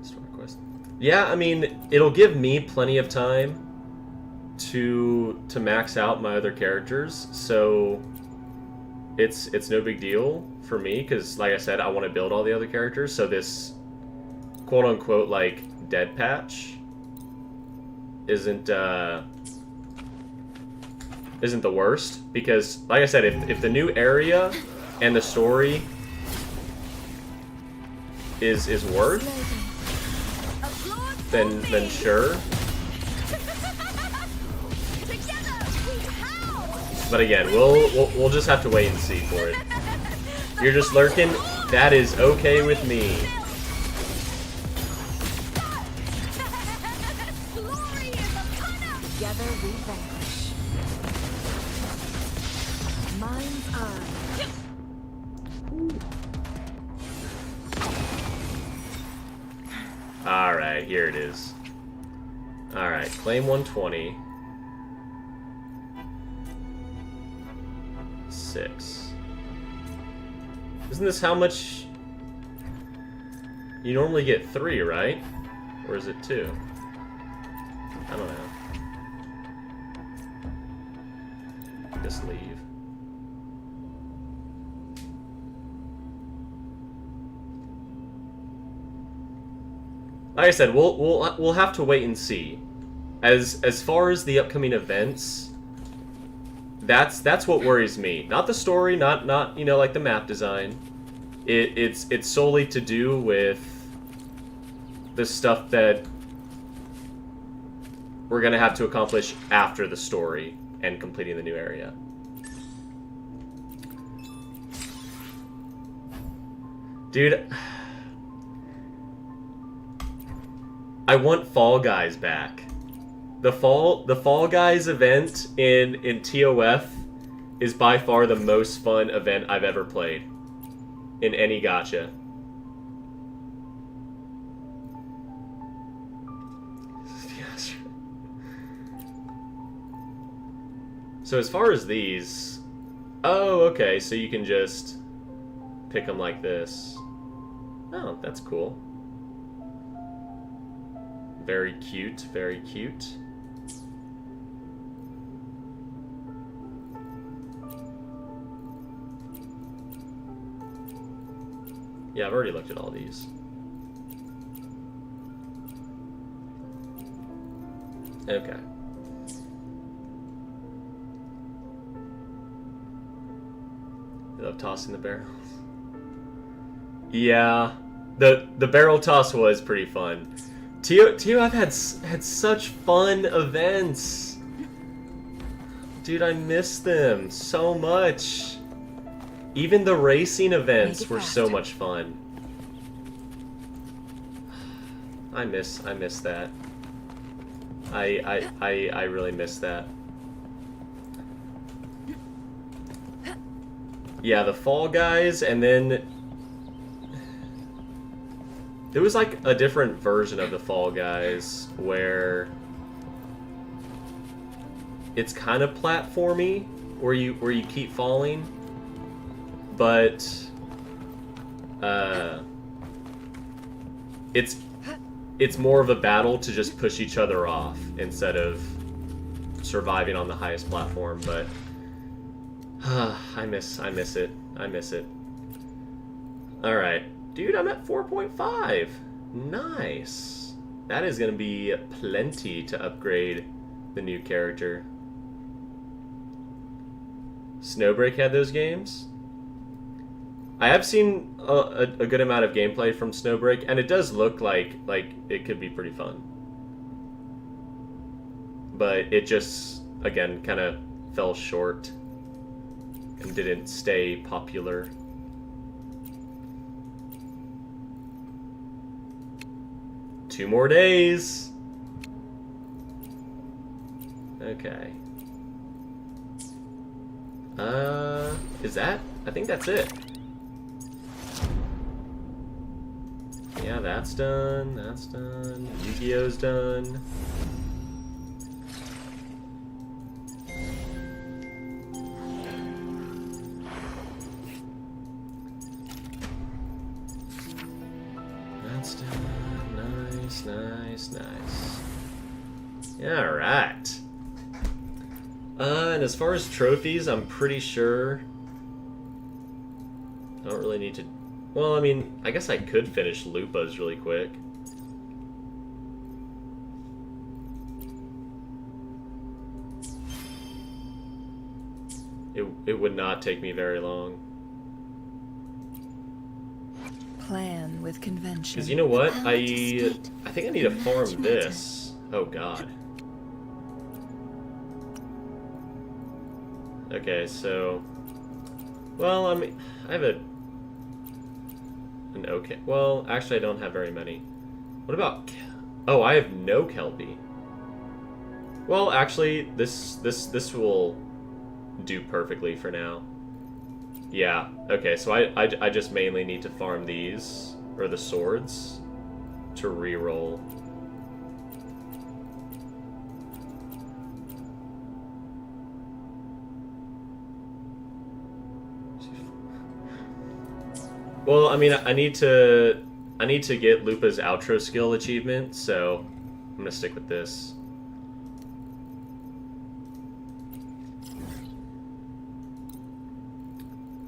Story quest. Yeah, I mean, it'll give me plenty of time to max out my other characters, so it's no big deal for me, because like I said, I want to build all the other characters, so this quote-unquote, like, dead patch isn't the worst, because, like I said, if the new area and the story is worth, then sure. But again, we'll just have to wait and see for it. You're just lurking? That is okay with me. Together we vanish. Mind's eye. Alright, here it is. Alright, claim 120. 6. Isn't this how much... You normally get 3, right? Or is it 2? I don't know. Just leave. like I said, we'll have to wait and see. As far as the upcoming events, that's what worries me. Not the story, not you know, like the map design. It's solely to do with the stuff that we're gonna have to accomplish after the story and completing the new area. Dude, I want Fall Guys back. The Fall Guys event in TOF is by far the most fun event I've ever played in any gacha. So as far as these, oh, okay, so you can just pick them like this. Oh, that's cool. Very cute, very cute. Yeah, I've already looked at all these. Okay. I love tossing the barrels. Yeah, the barrel toss was pretty fun. TOF had such fun events. Dude, I miss them so much. Even the racing events were so much fun. I miss that. I really miss that. Yeah, the Fall Guys, and then there was like a different version of the Fall Guys where it's kind of platformy, where you keep falling, but it's more of a battle to just push each other off instead of surviving on the highest platform. But I miss it. I miss it. All right, dude, I'm at 4.5. Nice. That is gonna be plenty to upgrade the new character. Snowbreak had those games. I have seen a good amount of gameplay from Snowbreak, and it does look like it could be pretty fun. But it just, again, kind of fell short and didn't stay popular. Two more days. Okay. Is that? I think that's it. Yeah, that's done. That's done. Yu-Gi-Oh's done. That's done. Nice, nice, nice. All right. And as far as trophies, I'm pretty sure I don't really need to. Well, I mean, I guess I could finish Lupa's really quick. It would not take me very long. Plan with convention. Because you know what? Power to state I think I need to and farm merge this. Oh god. Okay, so... Well, I mean, I have an okay... Well, actually I don't have very many. What about... Oh, I have no Kelpie. Well, actually, this will do perfectly for now. Yeah, okay, so I just mainly need to farm these, or the swords, to reroll. Well, I mean, I need to get Lupa's outro skill achievement, so I'm gonna stick with this.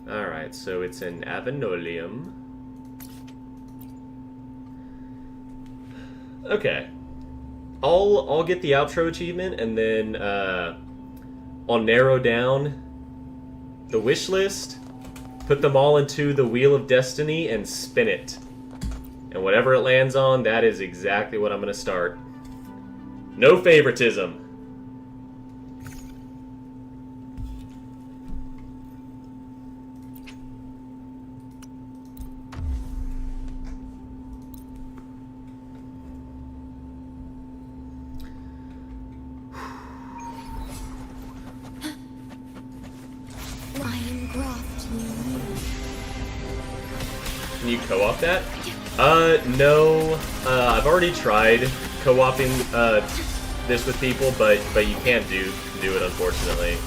Alright, so it's in Avenolium. Okay. I'll get the outro achievement, and then I'll narrow down the wish list, put them all into the Wheel of Destiny, and spin it. And whatever it lands on, that is exactly what I'm going to start. No favoritism. I am graft you. Can you co-op that? No. I've already tried co-oping this with people, but you can't do it, unfortunately.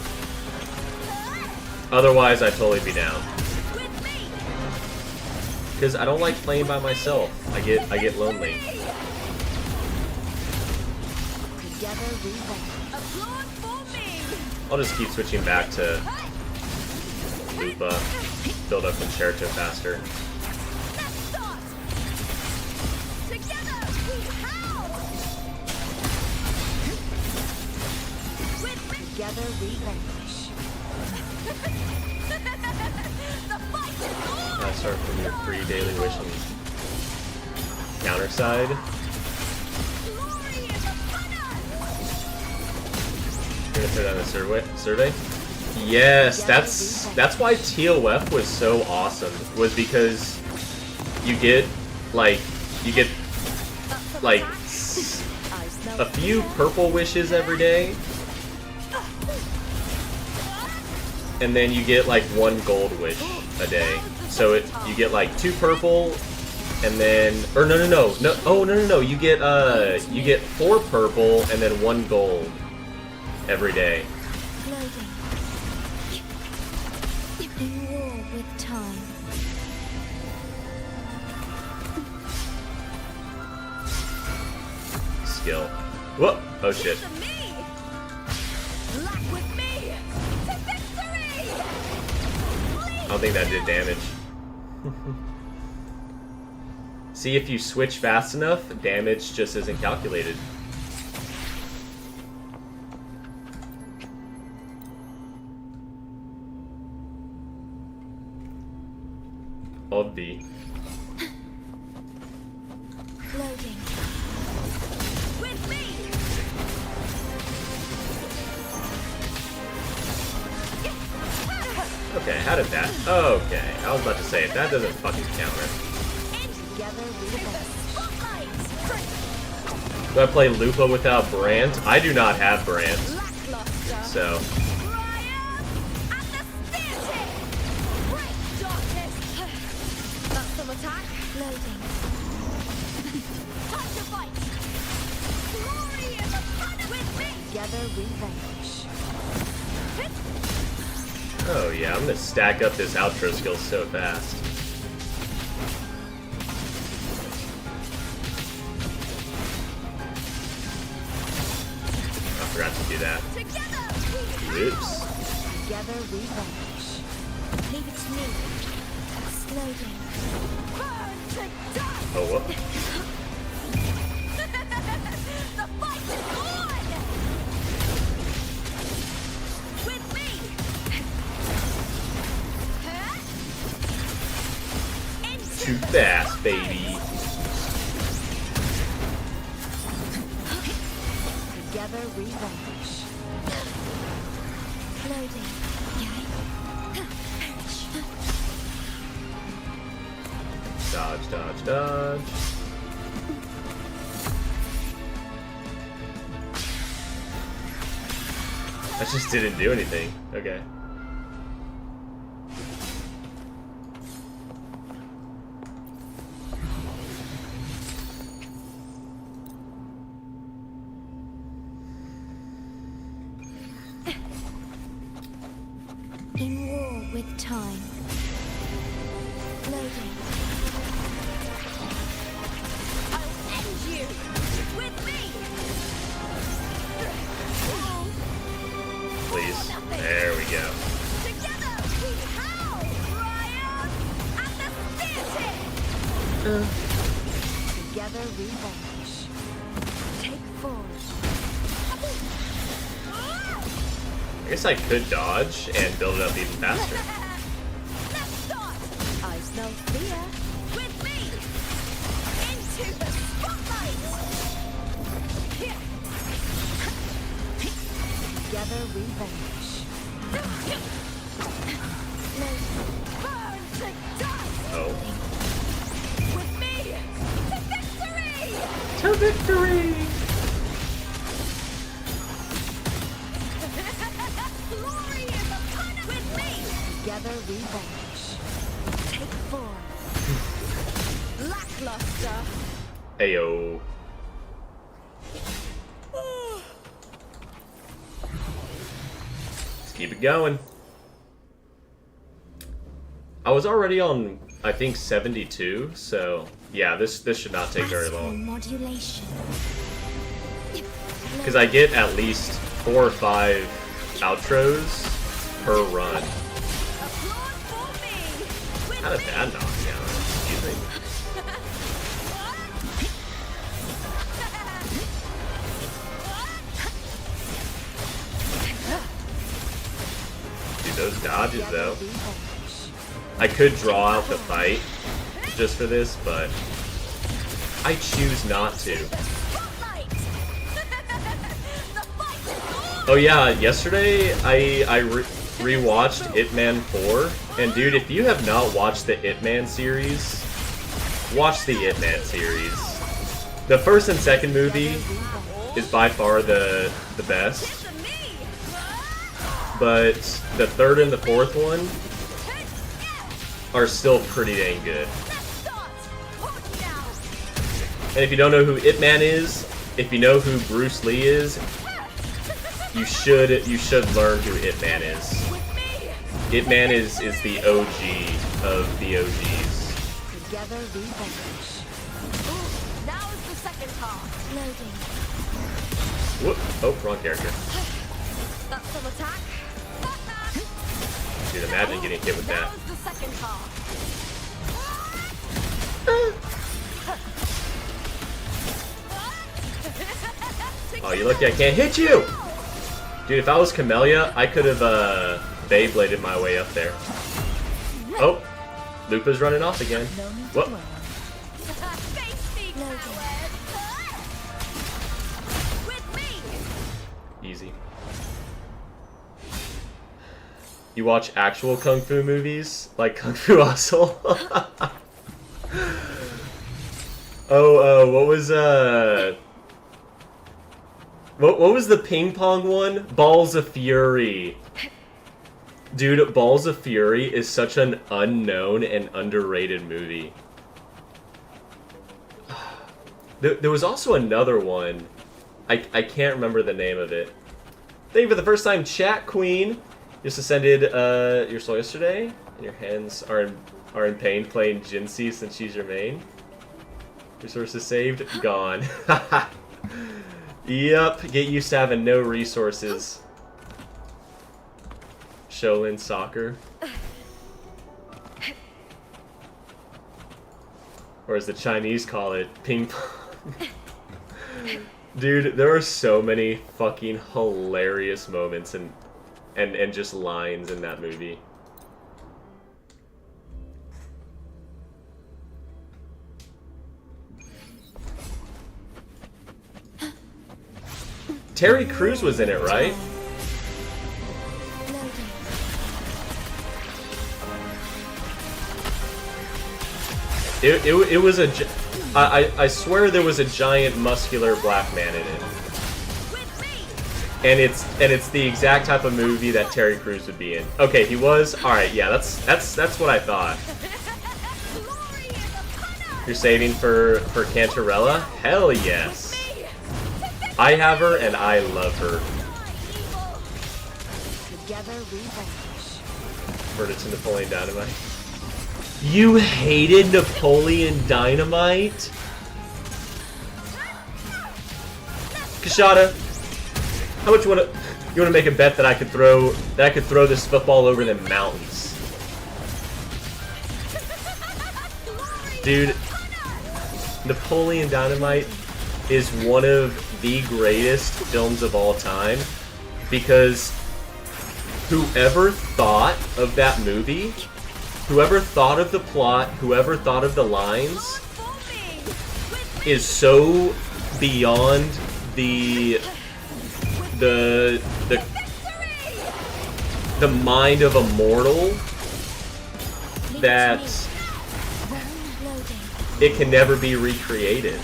Otherwise, I'd totally be down. Because I don't like playing by myself. I get lonely. Together we win. I'll just keep switching back to Lupa, build up Concerto faster. Together we vanquish. I start from your free daily wishing counter side. You're gonna put that in the survey? Yes, that's why TOF was so awesome. Was because you get like a few purple wishes every day, and then you get like one gold wish a day. So you get like 2 purple, and then no, you get 4 purple and then 1 gold every day. Loading. In war with time. Skill. Whoop! Oh shit. I don't think that did damage. See, if you switch fast enough, damage just isn't calculated. Obvi. Loading. With me. Okay, how did that? Okay, I was about to say, that doesn't fucking counter. Together we win. Do I play Lupa without Brant? I do not have Brant, so... Loading. Together we vanquish. Oh yeah, I'm gonna stack up this outro skill so fast. I forgot to do that. Oops. Together we vanquish. Leave it to me. Loading. Oh, whoop. The fight is on! With me! Too fast, baby. Together we vanquish. Loading. Dodge, dodge, dodge. That just didn't do anything. Okay. In war with time. Loading. I'll end you! With me! Please. There we go. Together we howl! Ryan! At the theater! Together we vanquish. guess I could dodge and build it up even faster. Let's start. I smell fear. With me. Into the spotlight. Together we vanish. Burn to dust. Oh. With me. To victory. To victory! Glory is upon us. With me. Together we vanish. Take form. Lackluster. Ayo. Let's keep it going. I was already on, I think, 72, so yeah, this should not take very Astral long. modulation. Because I get at least 4 or 5 outros per run. Applaud for me. With Not a bad knockdown, excuse me. Dude, those dodges though. we vanish. I could draw out the fight just for this, but I choose not to. Spotlight. The fight is on. Oh yeah, yesterday I rewatched Ip Man 4, and dude, if you have not watched the Ip Man series, watch the Ip Man series. The first and second movie is by far the best, To me. but the third and the fourth one are still pretty dang good. Let's start. Hold down. And if you don't know who Ip Man is, if you know who Bruce Lee is, you should learn who Ip Man is. With me. Ip Man is the OG of the OGs. Together we vanish. Ooh, now is the second half. Loading. Whoop! Oh, wrong character. That's some attack. Dude, imagine getting hit with Now that. is the second half. Oh, you lucky I can't hit you! Dude, if I was Camellia, I could have Beybladed my way up there. Oh, Lupa's running off again. No need to Whoop. dwell. Face me, coward. With me. Easy. You watch actual Kung Fu movies? Like Kung Fu Hustle? What was, What was the ping pong one? Balls of Fury. Dude, Balls of Fury is such an unknown and underrated movie. There was also another one. I can't remember the name of it. Thank you for the first time, Chat Queen. Just ascended your soul yesterday, and your hands are in pain playing Jinsei since she's your main. Resources saved, gone. Yep, get used to having no resources. Shaolin soccer. Or as the Chinese call it, ping pong. Dude, there are so many fucking hilarious moments and just lines in that movie. Terry Crews was in it, right? Loading. It was I swear there was a giant muscular black man in it. And it's the exact type of movie that Terry Crews would be in. Okay, he was. All right, yeah, that's what I thought. You're saving for Cantarella? Hell yes. I have her and I love her. Together we vanish. Heard it's Napoleon Dynamite. You hated Napoleon Dynamite? Kashada, how much you wanna make a bet that I could throw this football over the mountains? Dude, Napoleon Dynamite is one of the greatest films of all time because whoever thought of that movie, whoever thought of the plot, whoever thought of the lines, is so beyond the mind of a mortal that it can never be recreated.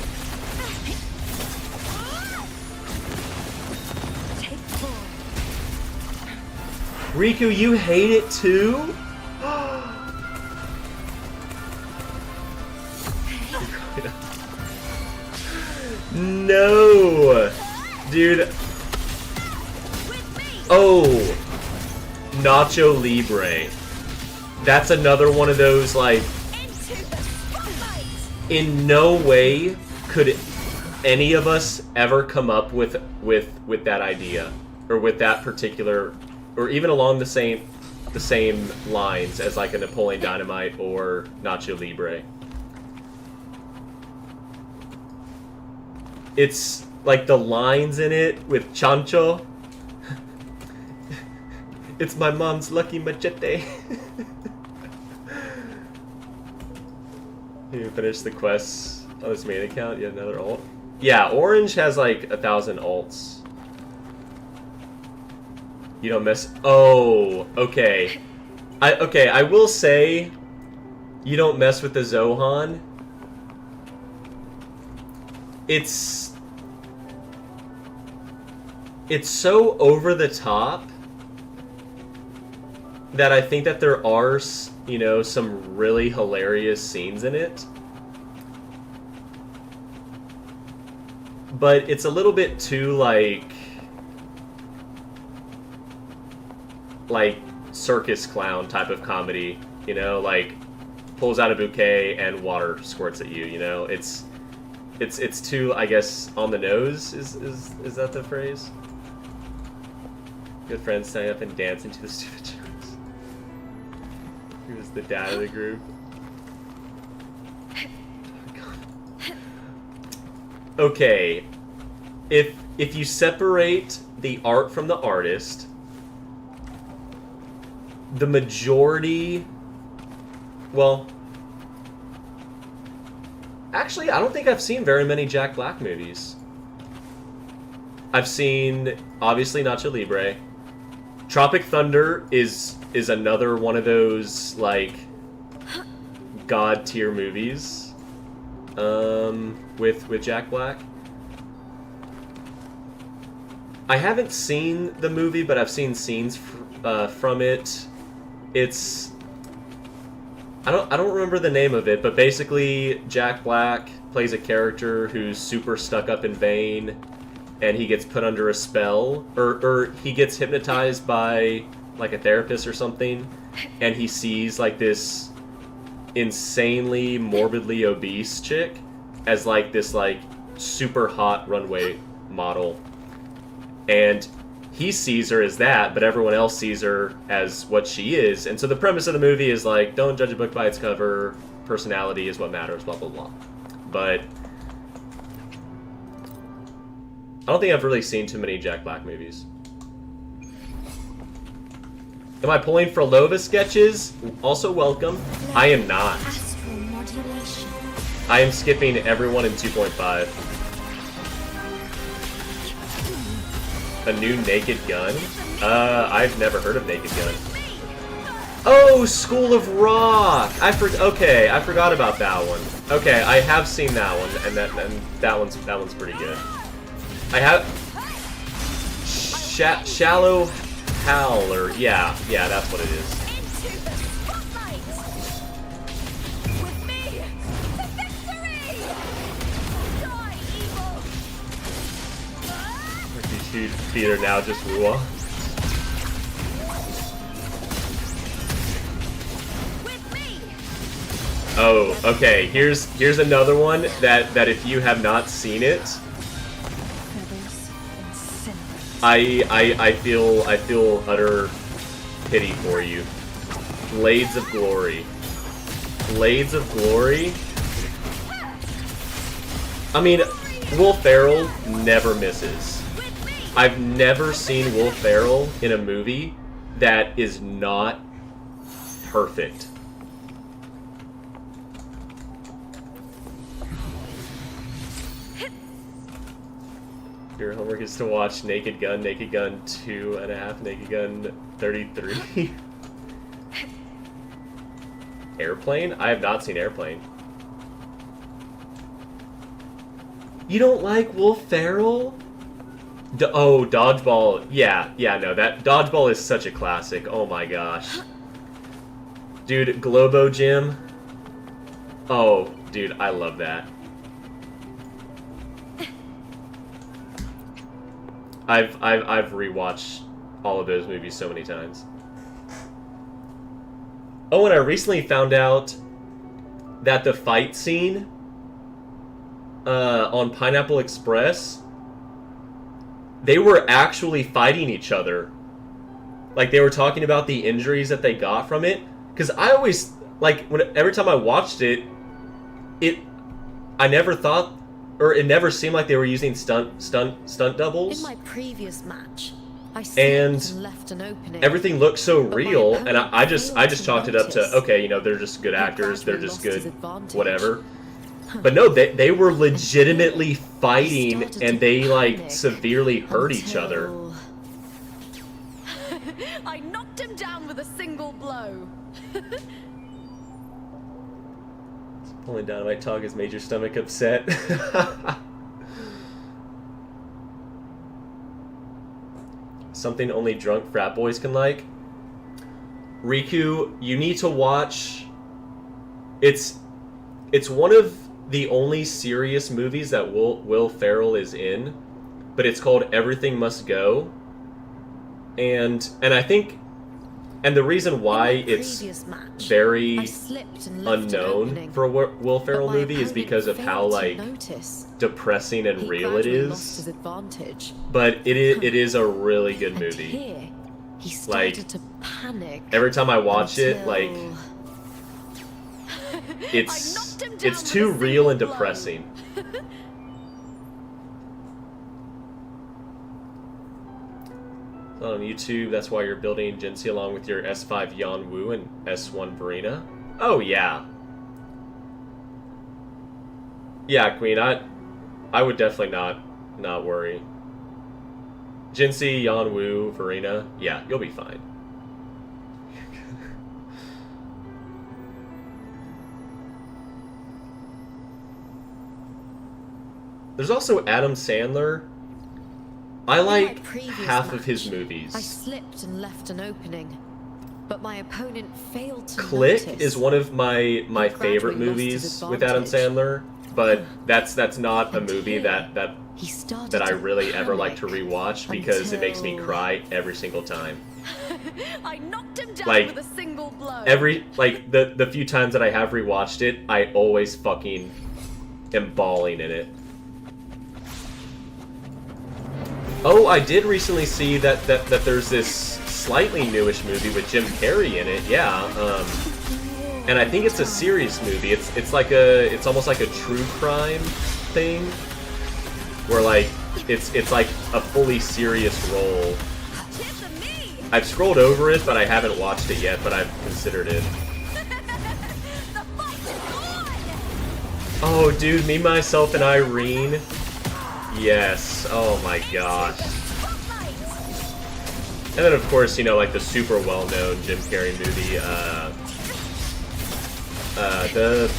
Riku, you hate it too? No! Dude. Oh! Nacho Libre. That's another one of those, like... In no way could any of us ever come up with that idea. Or with that particular... Or even along the same lines as like a Napoleon Dynamite or Nacho Libre. It's like the lines in it with Chancho. It's my mom's lucky machete. You finish the quests on this main account, yet another alt. Yeah, Orange has like 1,000 alts. You don't miss. Oh, okay. I will say, you don't mess with the Zohan. It's so over the top that I think that there are, you know, some really hilarious scenes in it. But it's a little bit too, like circus clown type of comedy, you know, like pulls out a bouquet and water squirts at you, you know. It's too, I guess, on the nose. Is that the phrase? Good friends standing up and dancing to the stupid jokes. He was the dad of the group. Okay, if you separate the art from the artist, the majority, well, actually, I don't think I've seen very many Jack Black movies. I've seen, obviously, Nacho Libre. Tropic Thunder is another one of those, like, god-tier movies, with Jack Black. I haven't seen the movie, but I've seen scenes from it. It's... I don't remember the name of it, but basically Jack Black plays a character who's super stuck up in vain, and he gets put under a spell, or he gets hypnotized by like a therapist or something, and he sees like this insanely morbidly obese chick as like this like super hot runway model, and he sees her as that, but everyone else sees her as what she is. And so the premise of the movie is like, don't judge a book by its cover, personality is what matters, blah, blah, blah. But I don't think I've really seen too many Jack Black movies. Am I pulling for Lova sketches? Also welcome. I am not. I am skipping everyone in 2.5. A new Naked Gun? I've never heard of Naked Gun. Oh, School of Rock! Okay, I forgot about that one. Okay, I have seen that one, and that one's pretty good. I have Shallow Hal, or yeah, that's what it is. These feet are now just Ruwa. Oh, okay. Here's another one that if you have not seen it, I feel utter pity for you. Blades of Glory. Blades of Glory. I mean, Will Ferrell never misses. I've never seen Will Ferrell in a movie that is not perfect. Your homework is to watch Naked Gun, Naked Gun 2.5, Naked Gun 33. Airplane? I have not seen Airplane. You don't like Will Ferrell? Oh, Dodgeball. Yeah, no, that Dodgeball is such a classic. Oh my gosh. Dude, Globo Gym. Oh, dude, I love that. I've rewatched all of those movies so many times. Oh, and I recently found out that the fight scene on Pineapple Express, they were actually fighting each other. Like, they were talking about the injuries that they got from it. Because I always, like, every time I watched it, I never thought, or it never seemed like they were using stunt doubles. In my previous match, I And slipped and left an opening. everything looked so But my real, and opponent I just failed to chalked it up to, notice. okay, you know, they're just good He actors, they're gradually just lost his good, advantage. whatever. But no, they were legitimately fighting, started and to they, like, panic severely hurt each other. until- I knocked him down with a single blow. Pulling Dynamite talk has made your stomach upset. Something only drunk frat boys can like. Riku, you need to watch. It's one of the only serious movies that Will Ferrell is in, but it's called Everything Must Go. And I think, and the reason why In my it's previous match, very I slipped and left an unknown opening, for a Will but Ferrell my movie is opponent because of how, failed to like, notice. depressing and He real it gradually lost is. his advantage. But it is a really good And movie. here, he Like, started to panic. Every time I watch it, until- like, I it's knocked him down with too a real and single blow. depressing. On YouTube, that's why you're building Jinxie along with your S5 Yan Wu and S1 Verena. Oh yeah. Yeah, Queen, I would definitely not worry. Jinxie, Yan Wu, Verena, yeah, you'll be fine. There's also Adam Sandler. I In my like previous half of his match, movies. I slipped and left an opening, but my opponent failed to Click notice. is one of my gradually favorite lost movies his with Adam advantage. Sandler, but that's not a And movie here, that He started that I to really ever like to panic rewatch because it makes me until- cry every single time. I knocked him down Like, with a single blow. The few times that I have rewatched it, I always fucking am bawling in it. Oh, I did recently see that there's this slightly newish movie with Jim Carrey in it. Yeah, and I think it's a serious movie. It's almost like a true crime thing, where like it's like a fully serious role. Tip to me. I've scrolled over it, but I haven't watched it yet. But I've considered it. The fight's on. Oh, dude, Me, Myself, and Irene. Yes. Oh my gosh. Spotlight. And then, of course, you know, like the super well-known Jim Carrey movie, the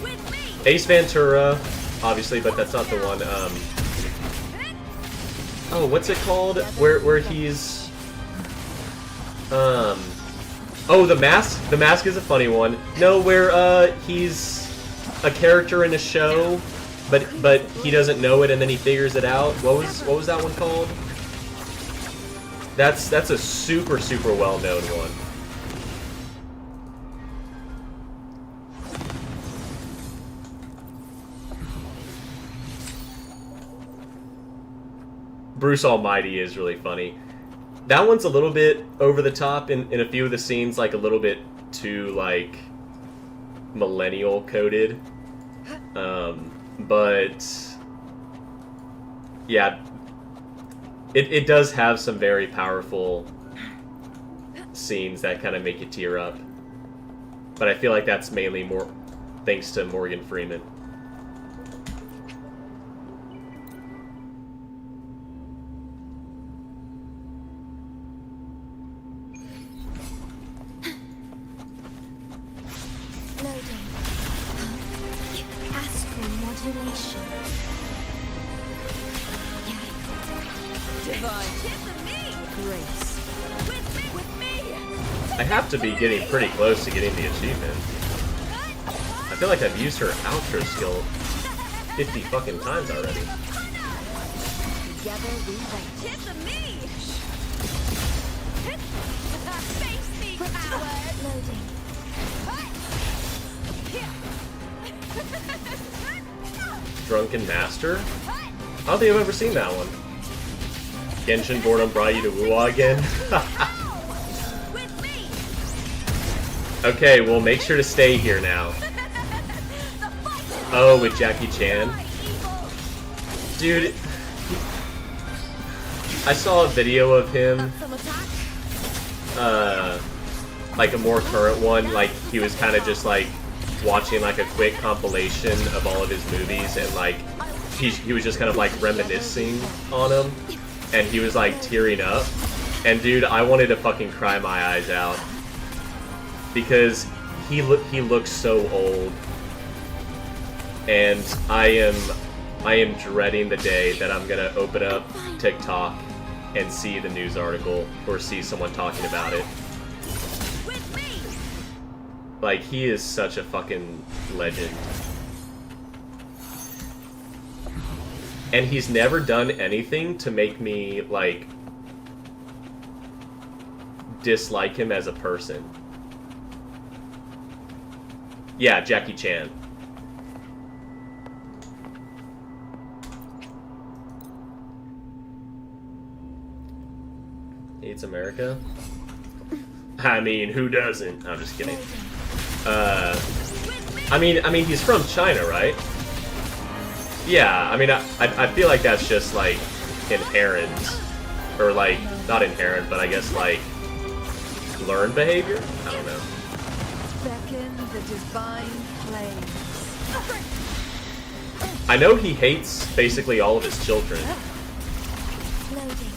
With me. Ace Ventura, obviously, but that's not the one. Oh, what's it called? Where he's, oh, The Mask. The Mask is a funny one. No, where he's a character in a show, but he doesn't know it, and then he figures it out. What was that one called? That's a super well-known one. Bruce Almighty is really funny. That one's a little bit over the top in a few of the scenes, like a little bit too like millennial coded. But yeah, it does have some very powerful scenes that kind of make you tear up. But I feel like that's mainly more thanks to Morgan Freeman. Loading. Astral modulation. Divine. Grace. With me. I have to be getting pretty close to getting the achievement. I feel like I've used her outro skill 50 fucking times already. Together we reign. Tip of me. Face me, coward. Loading. Drunken Master? I don't think I've ever seen that one. Genshin Boredom brought you to Wuwa again? With me. Okay, well make sure to stay here now. Oh, with Jackie Chan? Dude, I saw a video of him, Some attack. like a more current one, like he was kind of just like watching like a quick compilation of all of his movies, and like he was just kind of like reminiscing on them, and he was like tearing up, and dude, I wanted to fucking cry my eyes out because he looks so old, and I am dreading the day that I'm gonna open up TikTok and see the news article or see someone talking about it. With me. Like, he is such a fucking legend. And he's never done anything to make me, like, dislike him as a person. Yeah, Jackie Chan. Hates America? I mean, who doesn't? I'm just kidding. I mean, he's from China, right? Yeah, I mean, I feel like that's just, like, inherent. Or, like, not inherent, but I guess, like, learned behavior? I don't know. Beckon the divine flames. I know he hates basically all of his children. Loading.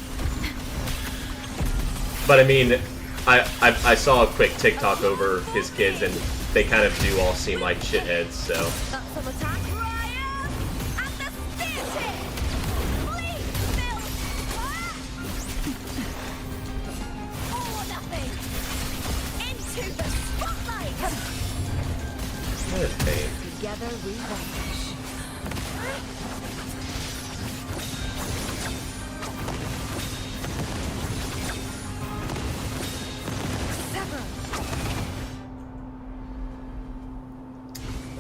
But, I mean, I saw a quick TikTok over his kids, and they kind of do all seem like shitheads, so... Some attack. Ryan! At the theater! Please, Bill! All or nothing! Into the spotlight! What a pain. Together we vanish. Sever.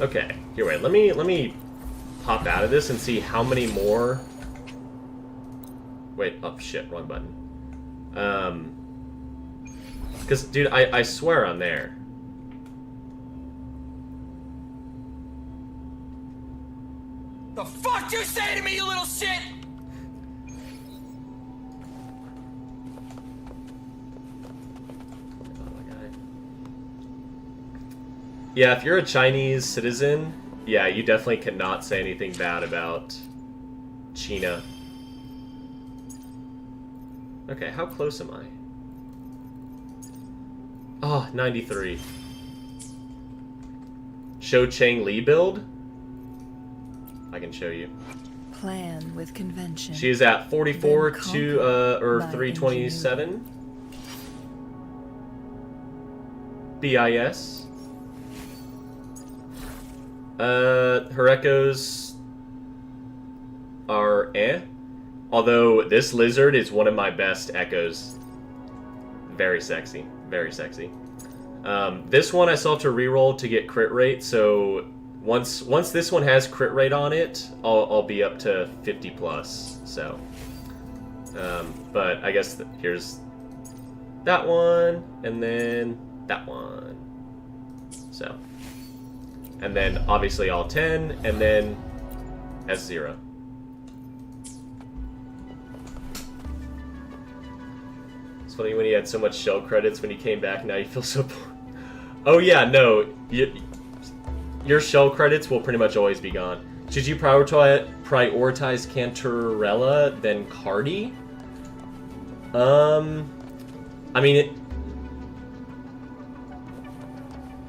Okay, here, wait, let me pop out of this and see how many more... Wait, oh shit, wrong button. Because, dude, I swear I'm there. The fuck you say to me, you little shit? Yeah, if you're a Chinese citizen, yeah, you definitely cannot say anything bad about China. Okay, how close am I? Oh, 93. Show Chang Li build? I can show you. Plan with convention. She is at 44 Then to, or by 327. BIS. Her echoes are eh. Although this lizard is one of my best echoes. Very sexy. Very sexy. This one I still have to reroll to get crit rate, so once this one has crit rate on it, I'll be up to 50 plus. So, but I guess here's that one, and then that one. So, and then obviously all 10, and then S0. It's funny when he had so much shell credits when he came back, now you feel so poor. Oh yeah, no. Your shell credits will pretty much always be gone. Should you prioritize Cantarella than Cardi? I mean,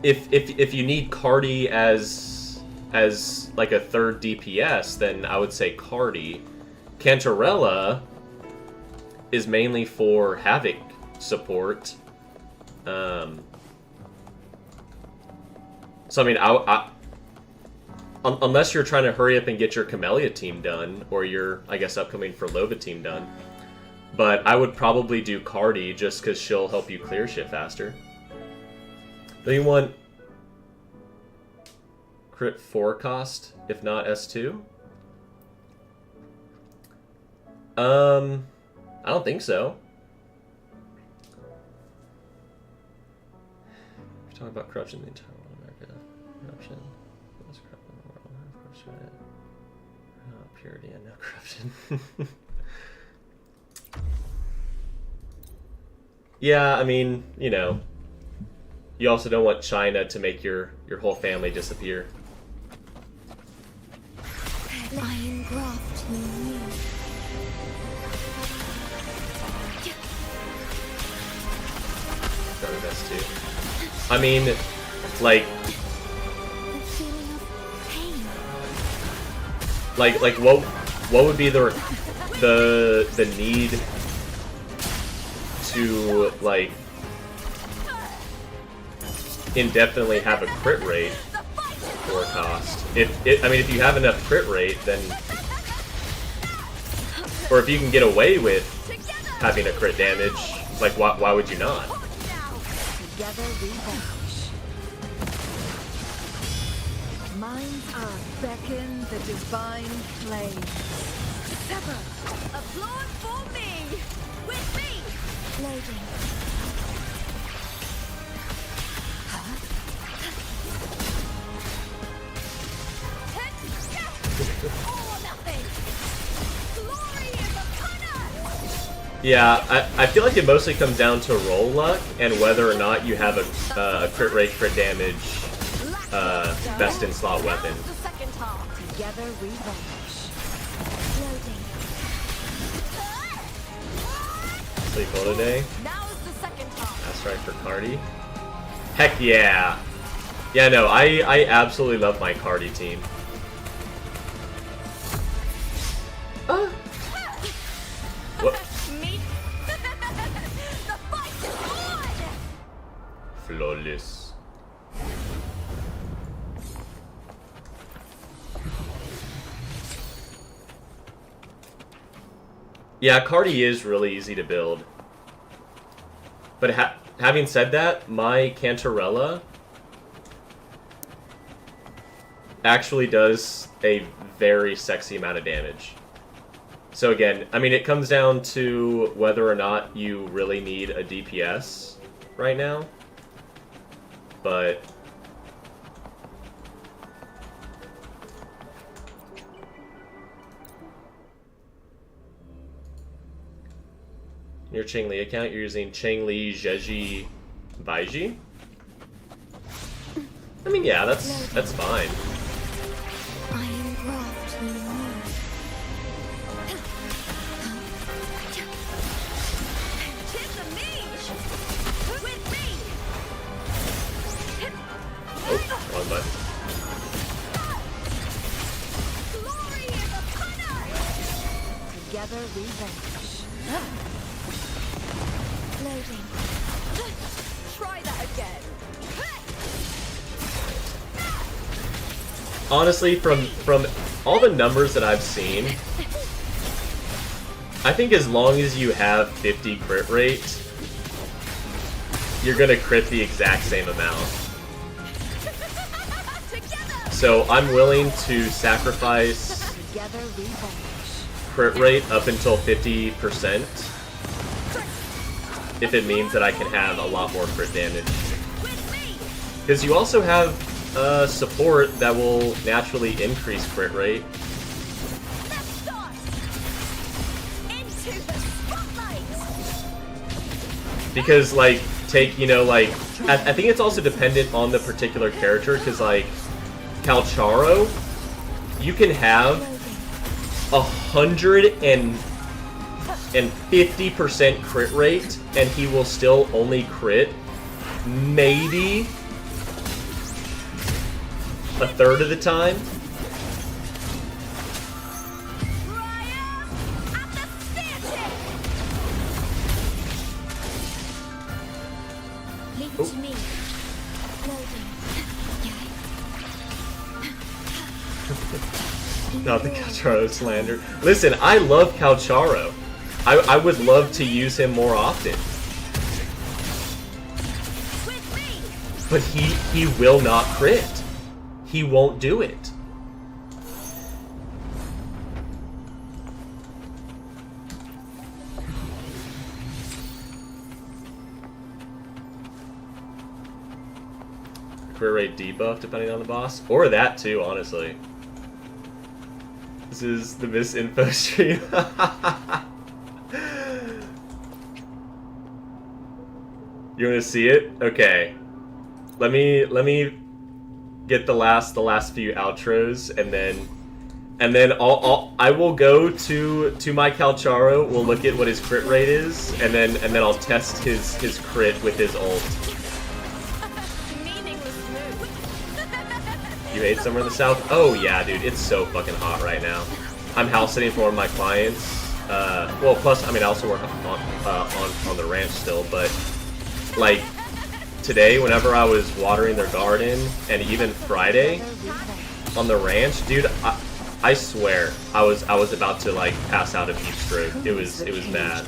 if you need Cardi as like a third DPS, then I would say Cardi. Cantarella is mainly for Havoc support. So I mean, unless you're trying to hurry up and get your Camellia team done, or your, I guess, upcoming for Lova team done. But I would probably do Cardi just because she'll help you clear shit faster. Do you want crit 4 cost, if not S2? I don't think so. We're talking about corruption in the entire world of America. Corruption. What's corrupt in the world? Of course, right. Purity and no corruption. Yeah, I mean, you know, you also don't want China to make your whole family disappear. Iron graft in you. That was S2. I mean, like, The feeling of pain. like what would be the need to, like, indefinitely have a crit rate for cost? I mean, if you have enough crit rate, then, or if you can get away with having a crit damage, like, why would you not? Together we vanish. Mind's eye beckon the divine flame. Sever! Applaud for me! With me! Loading. All or nothing! Glory is upon us! Yeah, I feel like it mostly comes down to roll luck and whether or not you have a crit rate, crit damage, best in slot weapon. The second half. Together we vanish. Loading. Sleep all today. Now is the second half. That's right for Cardi. Heck yeah! Yeah, no, I absolutely love my Cardi team. What? Me? The fight is on! Flawless. Yeah, Cardi is really easy to build. But having said that, my Cantarella actually does a very sexy amount of damage. So again, I mean, it comes down to whether or not you really need a DPS right now. But your Cheng Li account, you're using Cheng Li Zheji Baiji? I mean, yeah, that's fine. Iron graft in you. Tis the me! With me! Oh, wrong button. Glory is upon us! Together we vanish. Loading. Try that again. Honestly, from all the numbers that I've seen, I think as long as you have 50 crit rate, you're gonna crit the exact same amount. So I'm willing to sacrifice Together we vanish. crit rate up until 50% if it means that I can have a lot more crit damage. With me! Because you also have support that will naturally increase crit rate. Let's start! Into the spotlight! Because, like, take, you know, like, I think it's also dependent on the particular character, because, like, Calcharo, you can have 150% crit rate, and he will still only crit maybe a third of the time. Leave it to me. Loading. Not the Calcharo slander. Listen, I love Calcharo. I would love to use him more often. But he will not crit. He won't do it. Crit rate debuff depending on the boss. Or that too, honestly. This is the misinfo stream. You want to see it? Okay. Let me get the last few outros, and then I will go to my Calcharo. We'll look at what his crit rate is, and then I'll test his crit with his ult. You hate summer in the south? Oh yeah, dude, it's so fucking hot right now. I'm house sitting for one of my clients. Well, plus I mean I also work on the ranch still, but like today, whenever I was watering their garden, and even Friday on the ranch, dude, I swear I was about to like pass out of heat stroke. It was mad.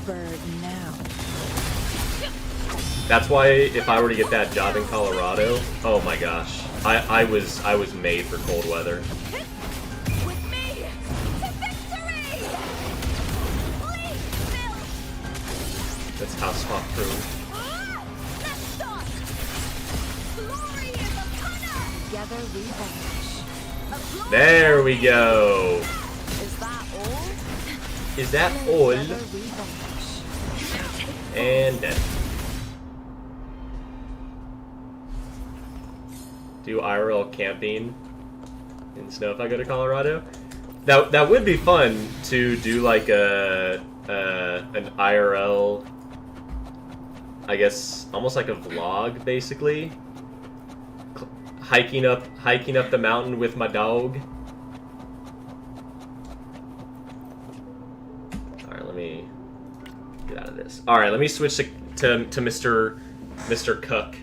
That's why if I were to get that job in Colorado, oh my gosh, I was made for cold weather. That's house swap crew. There we go. Is that all? And dead. Do IRL camping in snow if I go to Colorado? That would be fun to do like an IRL, I guess almost like a vlog basically. Hiking up the mountain with my dog. Alright, let me get out of this. Alright, let me switch to Mr. Cook.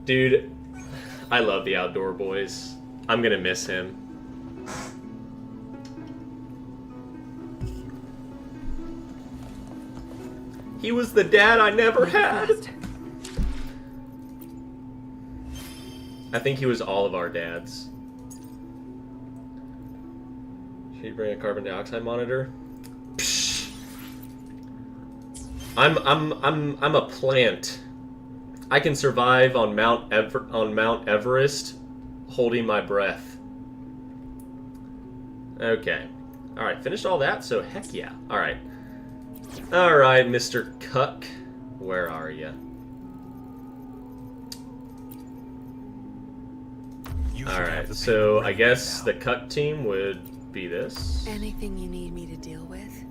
Dude, I love the Outdoor Boys. I'm gonna miss him. He was the dad I never had. I think he was all of our dads. Should you bring a carbon dioxide monitor? Psh. I'm a plant. I can survive on Mount Everest holding my breath. Okay. Alright, finished all that, so heck yeah. Alright. Alright, Mr. Cuck. Where are you? Alright, so I guess the Cuck team would be this. Anything you need me to deal with?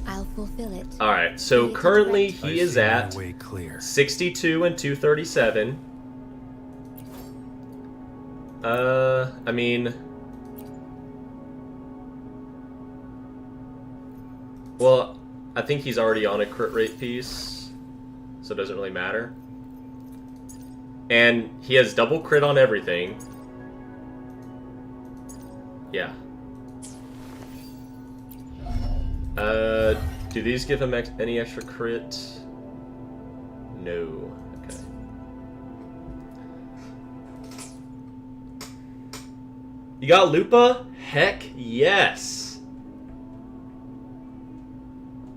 I'll fulfill it. Alright, so currently he is at 62 and 237. I mean... Well, I think he's already on a crit rate piece, so it doesn't really matter. And he has double crit on everything. Yeah. Do these give him any extra crit? No. Okay. You got Lupa? Heck yes.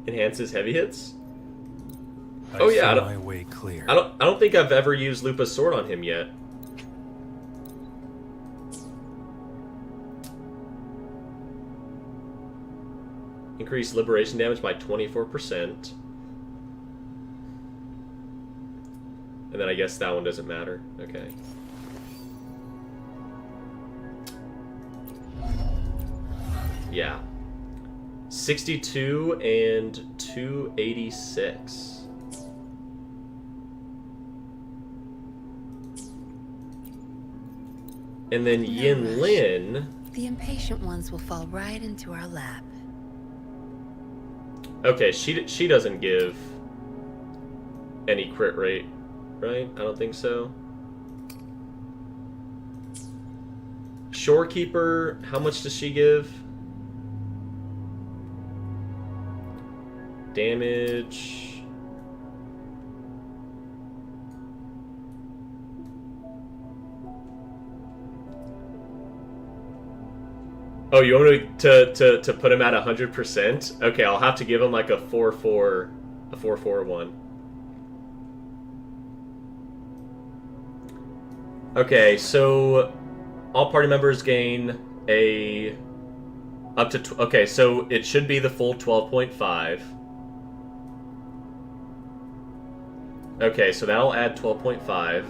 Enhances heavy hits? Oh yeah, I don't think I've ever used Lupa's sword on him yet. Increase liberation damage by 24%. And then I guess that one doesn't matter. Okay. Yeah. 62 and 286. And then Yin Lin. The impatient ones will fall right into our lap. Okay, she doesn't give any crit rate, right? I don't think so. Shorekeeper, how much does she give? Damage. Oh, you want me to put him at 100%? Okay, I'll have to give him like a 4-4-1. Okay, so all party members gain a up to okay, so it should be the full 12.5. Okay, so that'll add 12.5.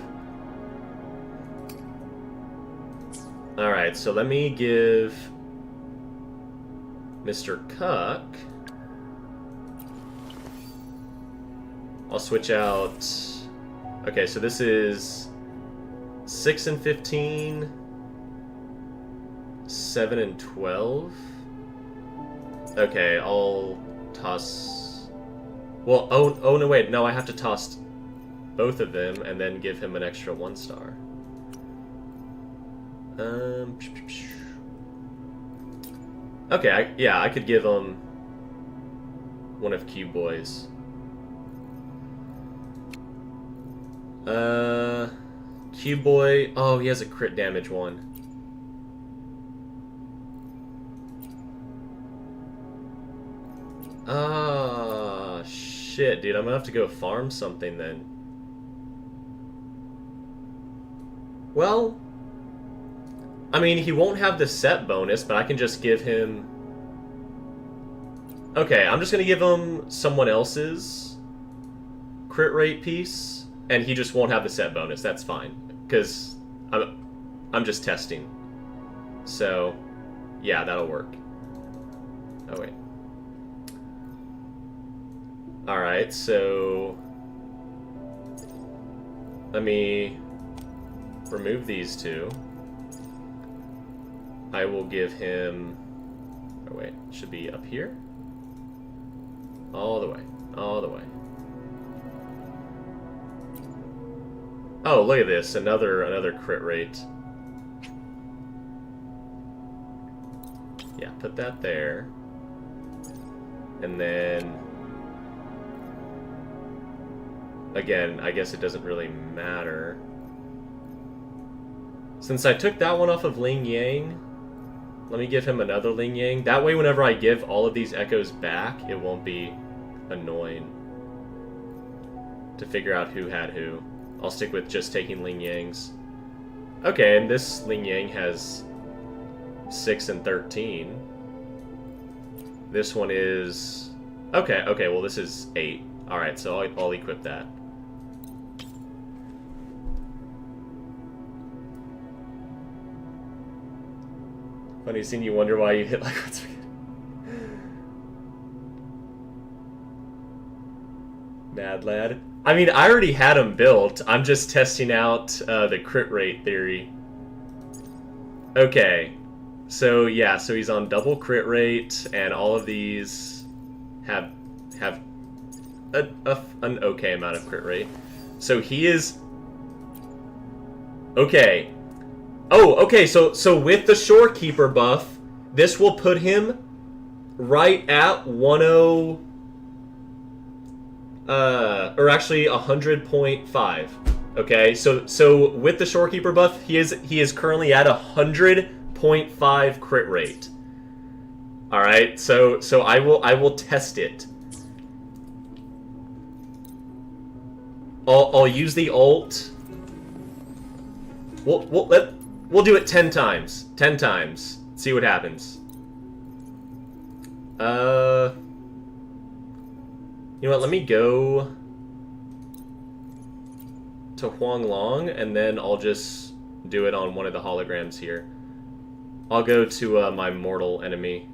All right, so let me give Mr. Cuck. I'll switch out. Okay, so this is 6 and 15, 7 and 12. Okay, I'll toss. Well, oh no, wait, no, I have to toss both of them and then give him an extra 1 star. Okay, yeah, I could give him one of Q Boys. Q Boy. Oh, he has a crit damage one. Ah, shit, dude. I'm gonna have to go farm something then. Well, I mean, he won't have the set bonus, but I can just give him... Okay, I'm just gonna give him someone else's crit rate piece, and he just won't have the set bonus. That's fine, because I'm just testing. So, yeah, that'll work. Oh, wait. Alright, so... Let me remove these two. I will give him... Oh, wait. Should be up here? All the way. All the way. Oh, look at this. Another crit rate. Yeah, put that there. And then... Again, I guess it doesn't really matter. Since I took that one off of Ling Yang, let me give him another Ling Yang. That way, whenever I give all of these echoes back, it won't be annoying to figure out who had who. I'll stick with just taking Ling Yangs. Okay, and this Ling Yang has 6 and 13. This one is... Okay, well this is 8. Alright, so I'll equip that. Funny seeing you wonder why you hit like what's Mad Lad. I mean, I already had him built. I'm just testing out the crit rate theory. Okay. So, yeah, so he's on double crit rate, and all of these have an okay amount of crit rate. So he is... Okay. Oh, okay, so with the Shorekeeper buff, this will put him right at 10... or actually 100.5. Okay, so with the Shorekeeper buff, he is currently at 100.5 crit rate. All right, so I will test it. I'll use the ult. We'll do it 10 times. 10 times. See what happens. You know what? Let me go to Huanglong, and then I'll just do it on one of the holograms here. I'll go to my mortal enemy.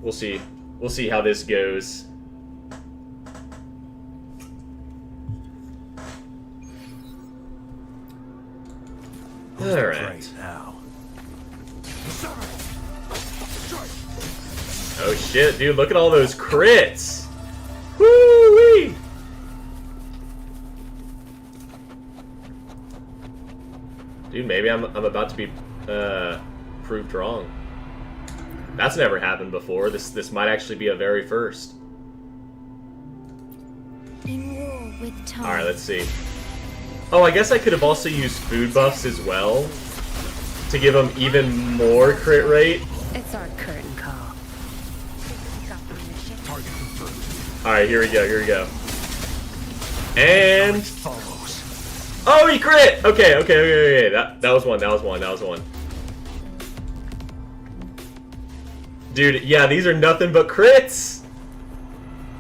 We'll see. We'll see how this goes. All right. Now. Oh shit, dude! Look at all those crits. Woo-wee! Dude, maybe I'm about to be proved wrong. That's never happened before. This might actually be a very first. In war with time. All right, let's see. Oh, I guess I could have also used food buffs as well to give them even more crit rate. It's our curtain call. Target confirmed. All right, here we go. Here we go. And Follows. oh, he crit. Okay. That was one. That was one. Dude, yeah, these are nothing but crits.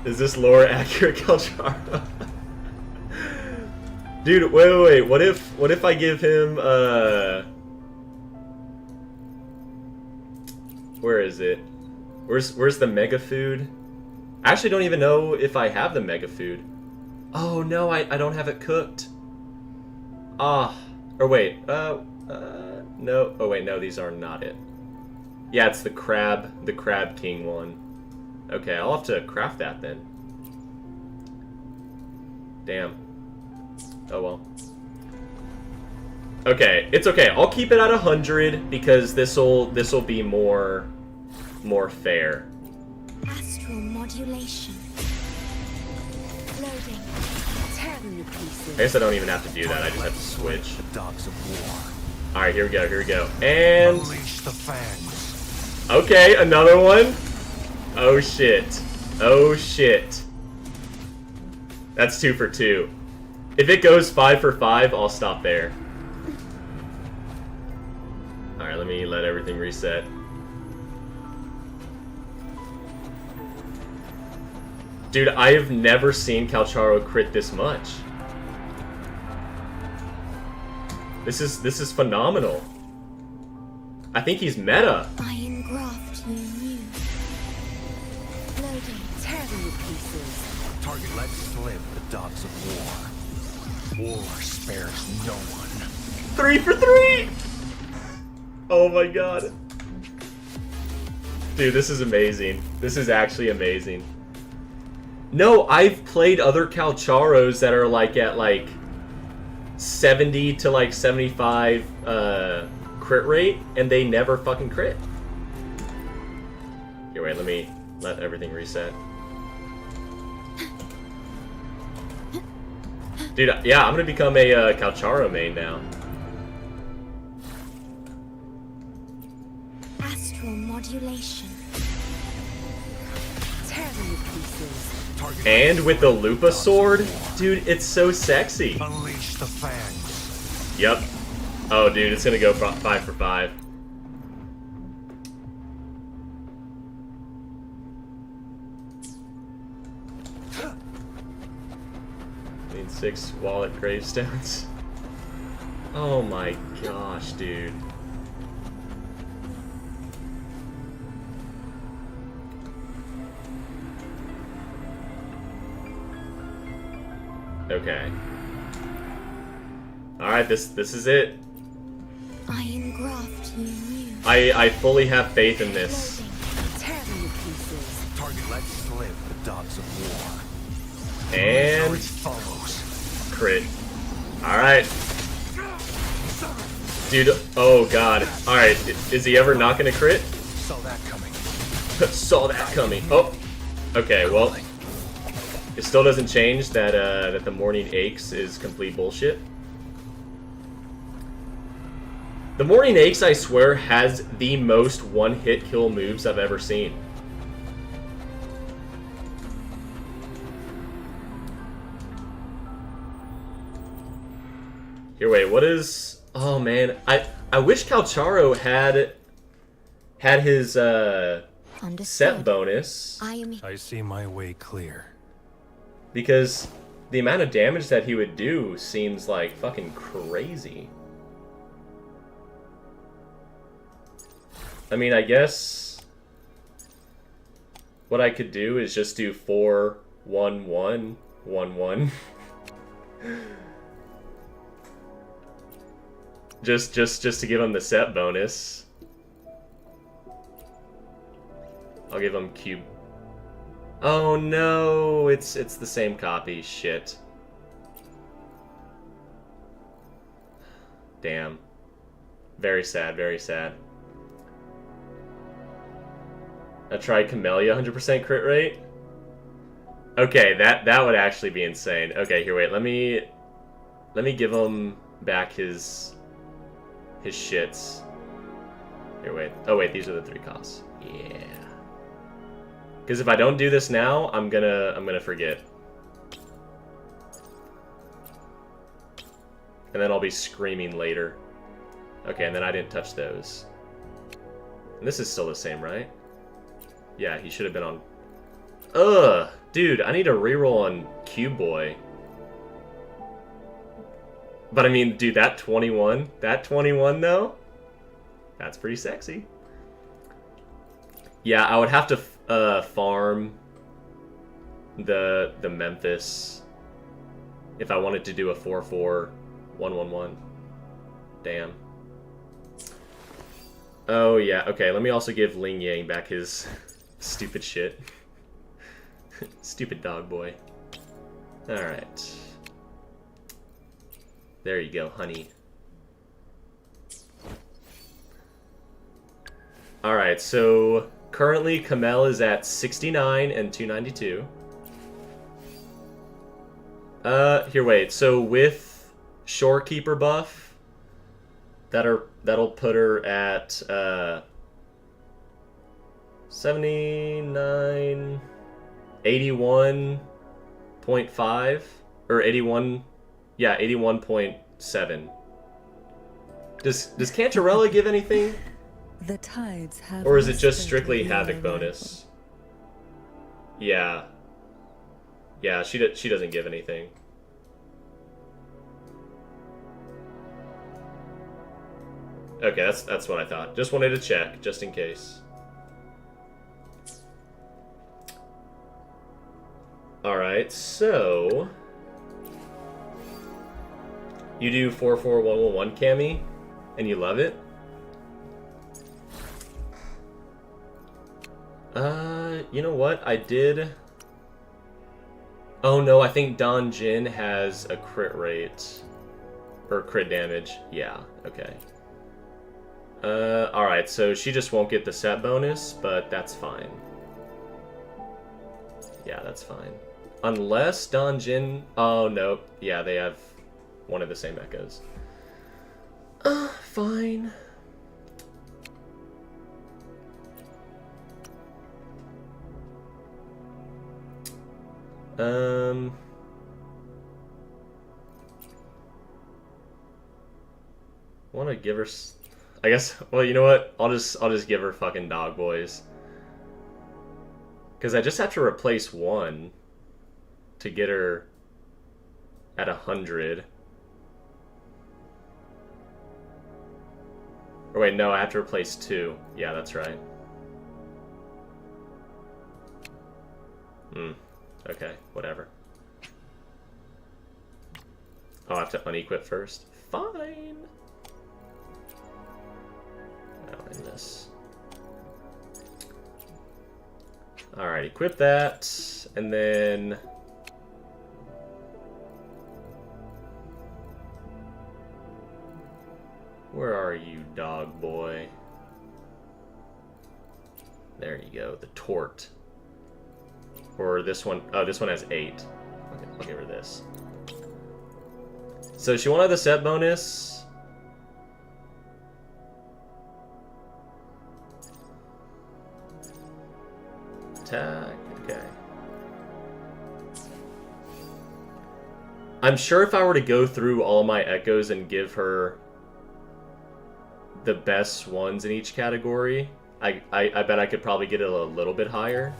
Is this lore accurate, Kalcharo? Dude, wait. What if I give him where is it? Where's the mega food? I actually don't even know if I have the mega food. Oh no, I don't have it cooked. Ah, or wait, no. Oh wait, no, these are not it. Yeah, it's the crab king one. Okay, I'll have to craft that then. Damn. Oh well. Okay, it's okay. I'll keep it at 100 because this'll be more fair. Astral modulation. Loading. Tear them to pieces. I guess I don't even have to do that. I just have to switch. The dogs of war. All right, here we go. And Unleash the fangs. okay, another one. Oh shit. That's 2 for 2. If it goes 5 for 5, I'll stop there. All right, let me let everything reset. Dude, I have never seen Kalcharo crit this much. This is phenomenal. I think he's meta. Iron graft you knew. Loading. Tear them to pieces. Target let slip the dogs of war. War spares no one. 3 for 3! Oh my god. Dude, this is amazing. This is actually amazing. No, I've played other Kalcharos that are like at like 70 to like 75 crit rate, and they never fucking crit. Here, wait, let me let everything reset. Dude, yeah, I'm gonna become a Kalcharo main now. Astral modulation. Tear them to pieces. Target And with the Lupa sword, dude, it's so sexy. unleash the fangs. Yep. Oh, dude, it's gonna go 5 for 5. Need 6 wallet gravestones. Oh my gosh, dude. Okay. Alright, this is it. Iron graft you knew. I fully have faith in this. Loading. Tear them to pieces. Target let slip the dogs of war. And Glory follows. crit. Alright. Dude, oh god. Alright, is he ever not gonna crit? Saw that coming. Saw that coming. Oh. Okay, well. It still doesn't change that that the Morning Aches is complete bullshit. The Morning Aches, I swear, has the most one-hit kill moves I've ever seen. Here, wait, what is... Oh, man. I wish Kalcharo had his Understood. set bonus. I am I see my way clear. Because the amount of damage that he would do seems like fucking crazy. I mean, I guess what I could do is just do 4, 1, 1, 1, 1. just to give him the set bonus. I'll give him cube. Oh no, it's the same copy. Shit. Damn. Very sad, very sad. I tried Camellia 100% crit rate. Okay, that would actually be insane. Okay, here, wait. Let me give him back his shits. Here, wait. Oh wait, these are the 3 costs. Yeah. Because if I don't do this now, I'm gonna forget. And then I'll be screaming later. Okay, and then I didn't touch those. And this is still the same, right? Yeah, he should have been on... Ugh! Dude, I need a reroll on Cube Boy. But I mean, dude, that 21 though? That's pretty sexy. Yeah, I would have to farm the Memphis if I wanted to do a 4-4 1-1-1. Damn. Oh yeah, okay, let me also give Ling Yang back his stupid shit. Stupid dog boy. Alright. There you go, honey. Alright, so currently Kamel is at 69 and 292. Here, wait, so with Shorekeeper buff, that'll put her at 79, 81.5 or 81, yeah, 81.7. Does Cantarella give anything, The tides have or is it just whispered strictly your Havoc arrival. bonus? Yeah, she doesn't give anything. Okay, that's what I thought. Just wanted to check, just in case. Alright, so... You do 4-4-1-1-1 Cammy, and you love it? You know what? I did... Oh no, I think Don Jin has a crit rate. Or crit damage. Yeah, okay. Alright, so she just won't get the set bonus, but that's fine. Yeah, that's fine. Unless Don Jin... Oh, no. Yeah, they have one of the same echoes. Fine. Want to give her... I guess... Well, you know what? I'll just give her fucking Dog Boys. Because I just have to replace one to get her at 100. Or wait, no, I have to replace 2. Yeah, that's right. Okay, whatever. I'll have to unequip first. Fine. Now in this. Alright, equip that, and then... Where are you, dog boy? There you go, the Tort. Or this one, oh, this one has 8. Okay, I'll give her this. So she won't have the set bonus. Attack, okay. I'm sure if I were to go through all my echoes and give her the best ones in each category, I bet I could probably get it a little bit higher.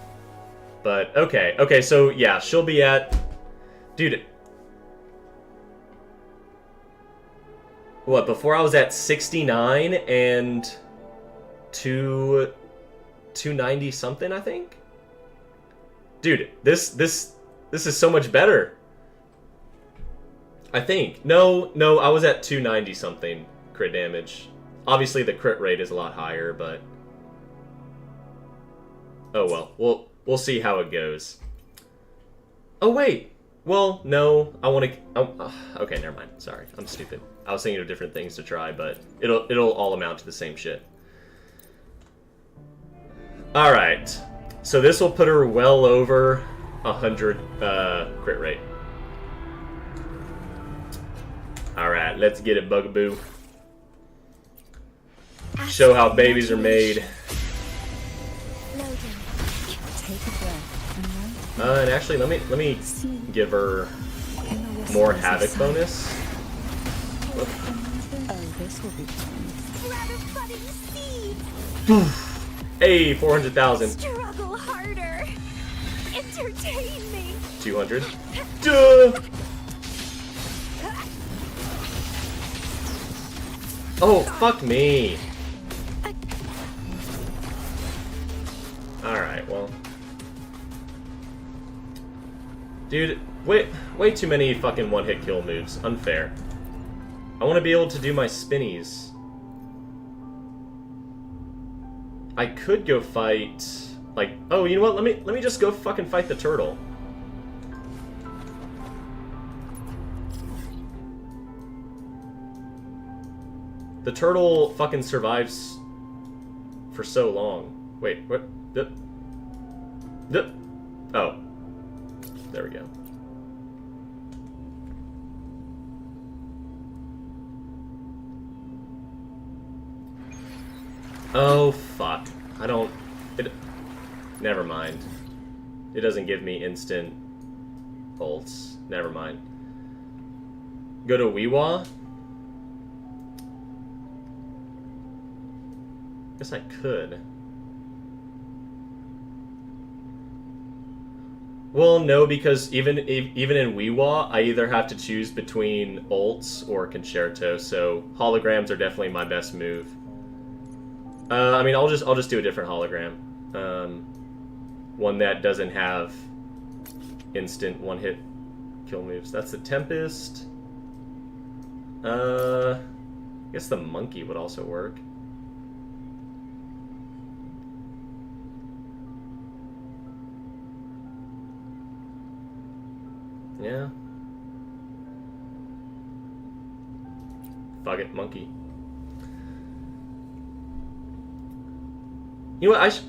But, okay, so yeah, she'll be at... Dude. What, before I was at 69 and 290 something, I think? Dude, this is so much better. I think. No, I was at 290 something crit damage. Obviously the crit rate is a lot higher, but... Oh well, we'll see how it goes. Oh wait! Well, no, I want to... Oh, okay, never mind. Sorry, I'm stupid. I was thinking of different things to try, but it'll all amount to the same shit. Alright. So this will put her well over 100 crit rate. Alright, let's get it, Bugaboo. Show how babies are made. Take a breath. And actually, let me give her more havoc bonus. Oh, this will be fun. Rather budding seeds. Hey, 400,000. Struggle harder. Entertain me. 200. Duh! Oh, fuck me. Alright, well. Dude, way too many fucking one-hit kill moves. Unfair. I want to be able to do my spinnies. I could go fight... Like, oh, you know what? Let me just go fucking fight the turtle. The turtle fucking survives for so long. Wait, what? Oh. There we go. Oh, fuck. I don't... Never mind. It doesn't give me instant ults. Never mind. Go to Weewa? Guess I could. Well, no, because even in Weewa, I either have to choose between ults or Concerto, so holograms are definitely my best move. I mean, I'll just do a different hologram. One that doesn't have instant one-hit kill moves. That's the Tempest. I guess the Monkey would also work. Yeah. Fuck it, Monkey. You know what,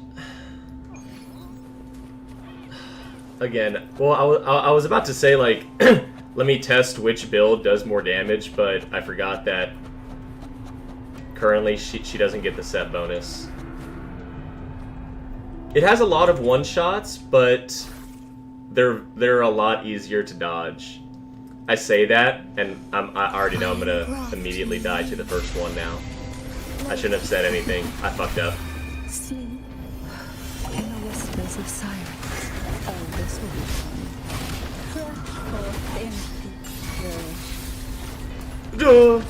Again, well, I was about to say, like, let me test which build does more damage, but I forgot that currently she doesn't get the set bonus. It has a lot of one-shots, but they're a lot easier to dodge. I say that, and I already know I'm gonna immediately die to the first one now. I shouldn't have said anything. I fucked up. Sleep in the whispers of silence. Oh, this will be fun. Duh.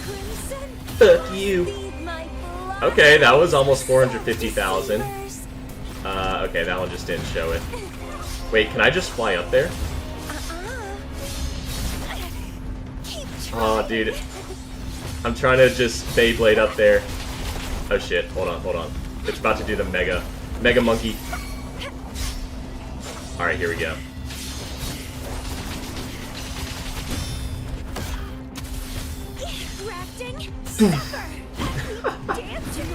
Crimson. Fuck you. Feed my blood. Okay, that was almost 450,000. Okay, that one just didn't show it. Wait, can I just fly up there? Oh, dude. I'm trying to just Beyblade up there. Oh shit, hold on. It's about to do the Mega Monkey. Alright, here we go.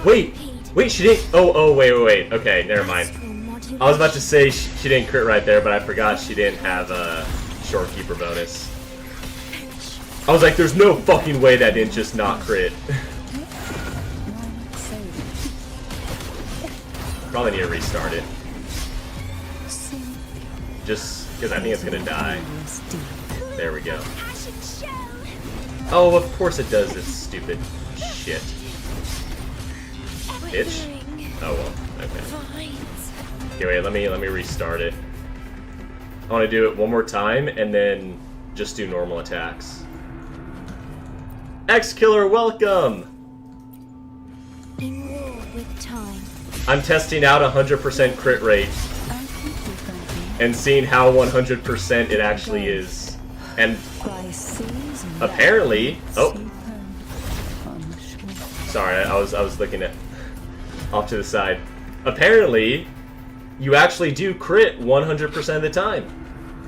Wait, she didn't... Oh, wait. Okay, never mind. I was about to say she didn't crit right there, but I forgot she didn't have a Shorekeeper bonus. I was like, there's no fucking way that didn't just not crit. Probably need to restart it. Just because I think it's gonna die. There we go. Oh, of course it does, this stupid shit. Bitch. Oh well. Okay. Vines. Okay, wait. Let me restart it. I want to do it one more time and then just do normal attacks. X-Killer, welcome. In war with time. I'm testing out 100% crit rate I think we're going to be and seeing how 100% it actually is. And by seas and apparently, oh, sea on the shore. sorry, I was looking at off to the side. Apparently, you actually do crit 100% of the time.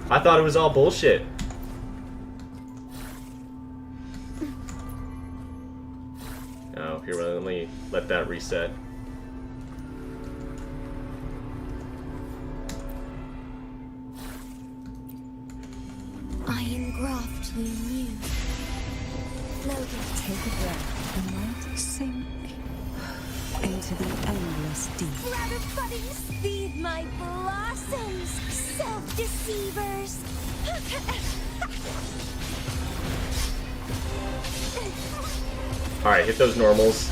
I thought it was all bullshit. Oh, here, let me let that reset. I engraft you new. Floating. Take a breath and let it sink into the endless deep. Rabbit buttons, feed my blossoms, self-deceivers. Alright, hit those normals.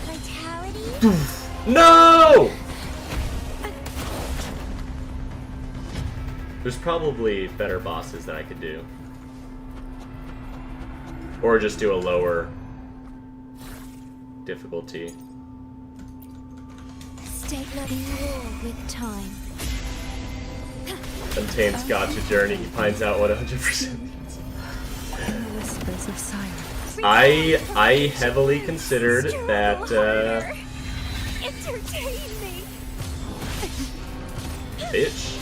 Vitality. No! There's probably better bosses that I could do. Or just do a lower difficulty. Stay in war with time. Untames Gotcha Journey, he finds out 100%. In the whispers of silence. I heavily considered that, Entertain me. bitch.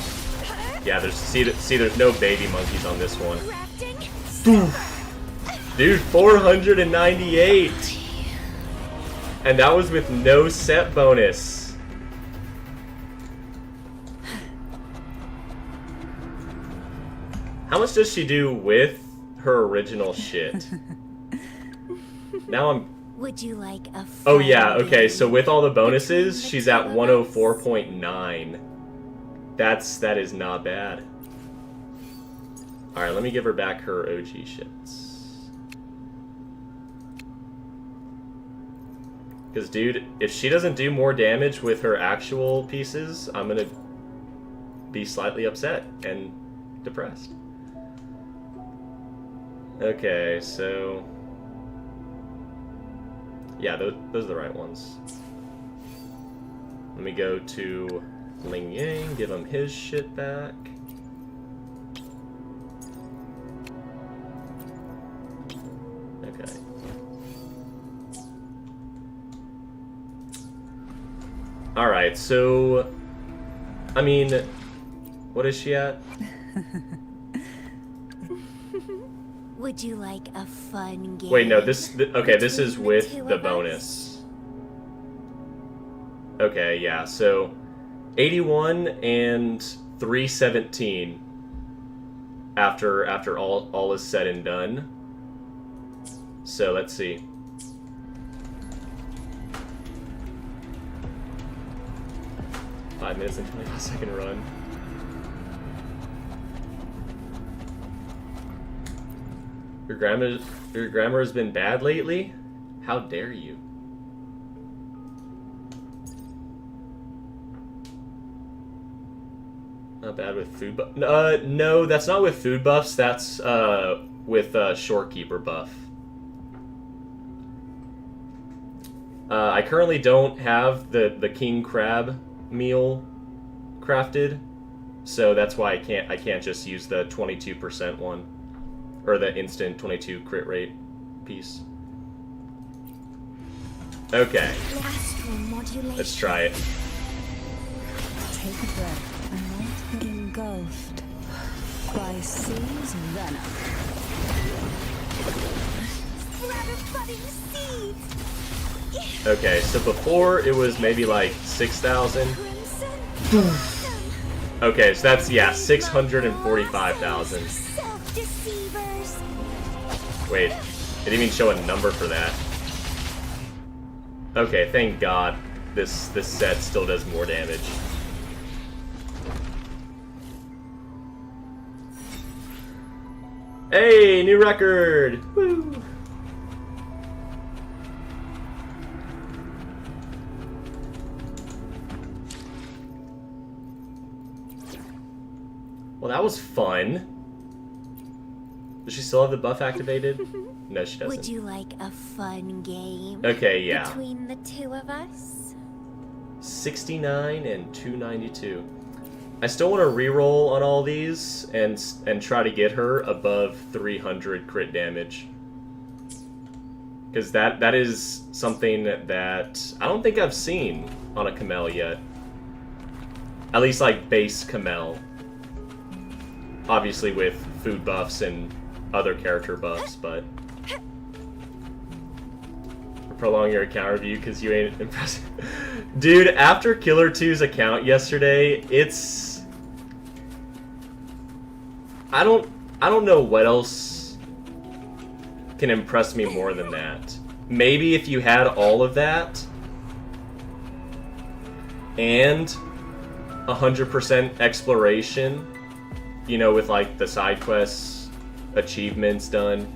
Yeah, there's no baby monkeys on this one. Crafting. Dude, 498! And that was with no set bonus. How much does she do with her original shit? Now I'm... Would you like a Oh yeah, fun okay, game? so with all the bonuses, she's at 104.9. That is not bad. Alright, let me give her back her OG shits. Because, dude, if she doesn't do more damage with her actual pieces, I'm gonna be slightly upset and depressed. Okay, so... yeah, those are the right ones. Let me go to Ling Yang, give him his shit back. Okay. Alright, so... I mean... what is she at? Would you like a fun game? Wait, no, okay, this is between with two the of us? bonus. Okay, yeah, so 81 and 317 after all is said and done. So let's see. Five minutes and 25-second run. Your grammar has been bad lately? How dare you? Not bad with food buff. No, that's not with food buffs. That's with Shorekeeper buff. I currently don't have the king crab meal crafted, so that's why I can't just use the 22% one, or the instant 22 crit rate piece. Okay, Astral modulation. let's try it. Take a breath and let it engulfed by seas venom. Rabbit budding seeds. Okay, so before it was maybe like 6,000. Crimson. Okay, so that's, yeah, 645,000. Self-deceivers. Wait, it didn't even show a number for that. Okay, thank God this set still does more damage. Hey, new record! Woo! Well, that was fun. Does she still have the buff activated? No, she doesn't. Would you like a fun game? Okay, yeah. Between the two of us? 69 and 292. I still want to reroll on all these and try to get her above 300 crit damage. Because that is something that I don't think I've seen on a Kamel yet. At least like base Kamel. Obviously with food buffs and other character buffs, but... Prolong your account review because you ain't impressive. Dude, after Killer 2's account yesterday, it's... I don't know what else can impress me more than that. Maybe if you had all of that and 100% exploration, you know, with like the side quests, achievements done.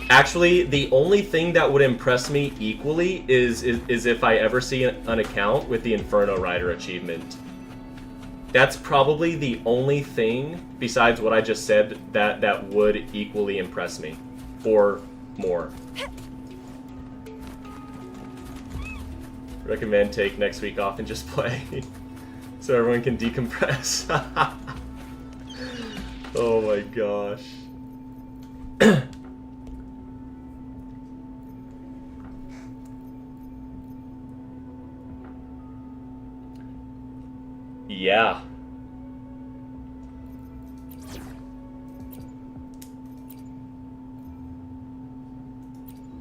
Actually, the only thing that would impress me equally is if I ever see an account with the Inferno Rider achievement. That's probably the only thing, besides what I just said, that would equally impress me. Or more. Recommend take next week off and just play. So everyone can decompress. Oh my gosh. Yeah.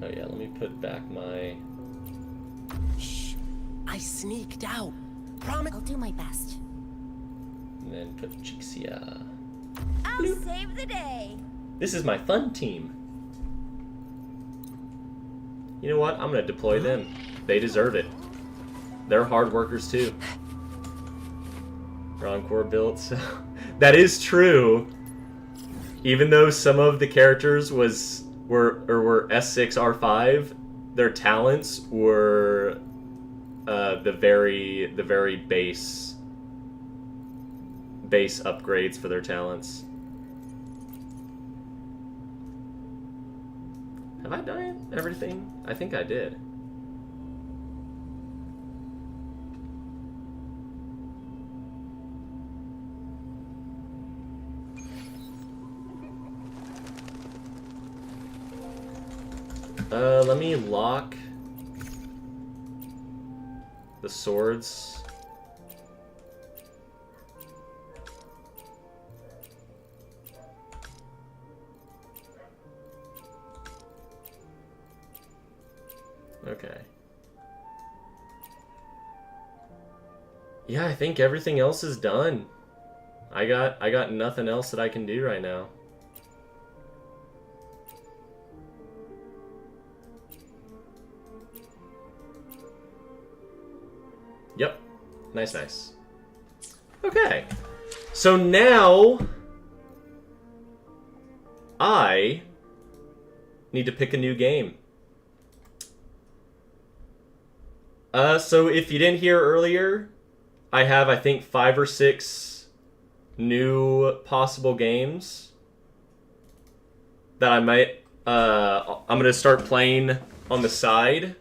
Oh yeah, let me put back my... Shh. I sneaked out. Promise. I'll do my best. And then put Jixia. I'll save the day. This is my fun team. You know what? I'm gonna deploy them. They deserve it. They're hard workers too. Encore built, so that is true. Even though some of the characters were S6 R5, their talents were the very base upgrades for their talents. Have I done everything? I think I did. Let me lock the swords. Okay. Yeah, I think everything else is done. I got nothing else that I can do right now. Yep. Nice. Okay. So now I need to pick a new game. So if you didn't hear earlier, I have, I think, 5 or 6 new possible games that I might, I'm going to start playing on the side.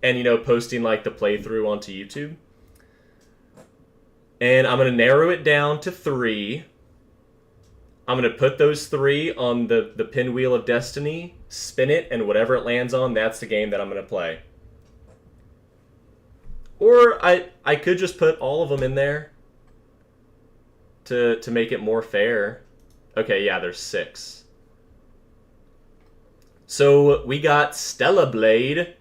And, you know, posting, like, the playthrough onto YouTube. And I'm going to narrow it down to 3. I'm going to put those 3 on the pinwheel of destiny, spin it, and whatever it lands on, that's the game that I'm going to play. Or I could just put all of them in there to make it more fair. Okay, yeah, there's 6. So we got Stella Blade,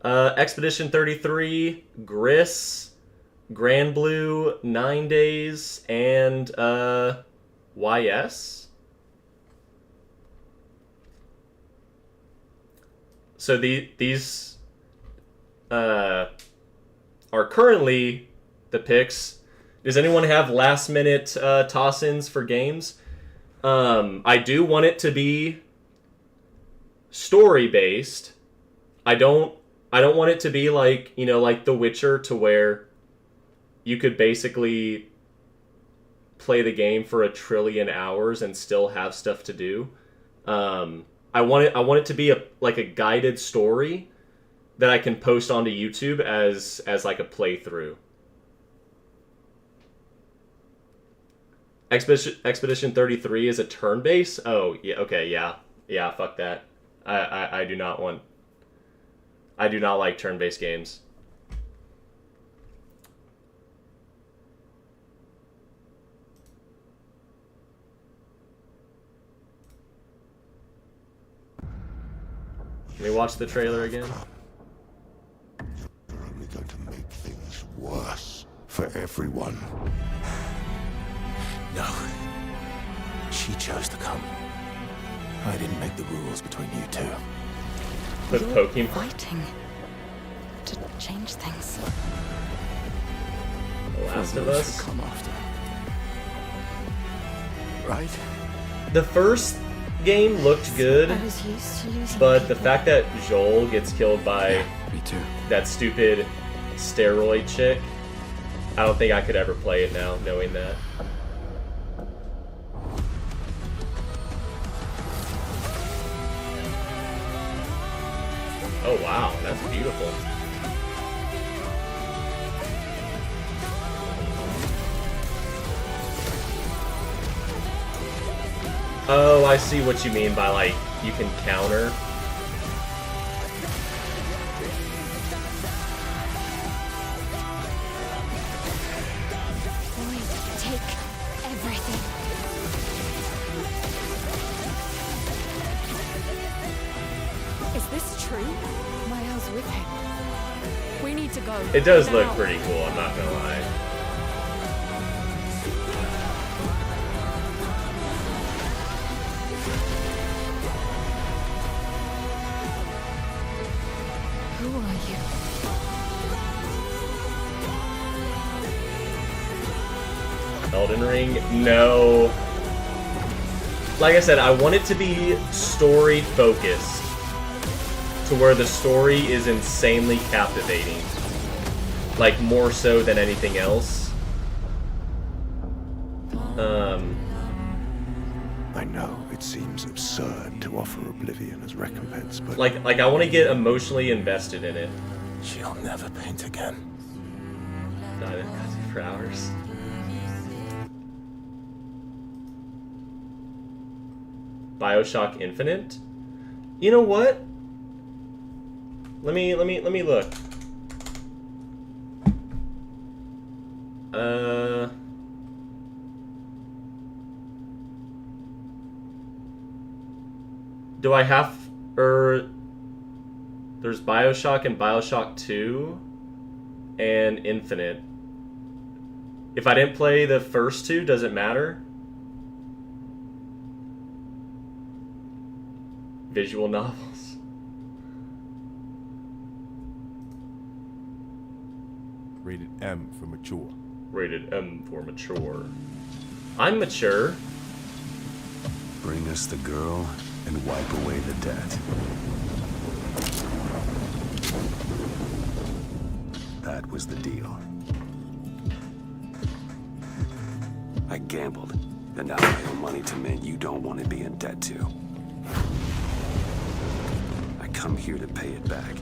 Expedition 33, Gris, Grand Blue, 9 Days, and YS. So these are currently the picks. Does anyone have last minute toss-ins for games? I do want it to be story based. I don't want it to be like, you know, like The Witcher, to where you could basically play the game for 1 trillion hours and still have stuff to do. I want it to be like a guided story that I can post onto YouTube as like a playthrough. Expedition 33 is a turn-based? Oh, yeah, okay, yeah. Yeah, fuck that. I do not like turn-based games. Let me watch the trailer again. You're only going to make things worse for everyone. No. She chose to come. I didn't make the rules between you two. With You're Pokemon. fighting to change things. The Last of Those Us. who come after. Right? The first game looked good, I was used to losing but the people. fact that Joel gets killed by Me too. that stupid steroid chick, I don't think I could ever play it now, knowing that. Oh wow, that's beautiful. Oh, I see what you mean by, like, you can counter. Void, take everything. Is this true? Maya's with him. We need to go. It does Now. look pretty cool, I'm not gonna lie. Who are you? Elden Ring? No. Like I said, I want it to be story focused, to where the story is insanely captivating. Like, more so than anything else. I know it seems absurd to offer oblivion as recompense, but Like I want to get emotionally invested in it. She'll never paint again. Not for hours. BioShock Infinite? You know what? Let me look. Do I have there's BioShock and BioShock 2 and Infinite. If I didn't play the first two, does it matter? Visual novels. rated M for mature. Rated M for mature. I'm mature. Bring us the girl and wipe away the debt. That was the deal. I gambled, and now I owe money to men you don't want to be in debt to. I come here to pay it back.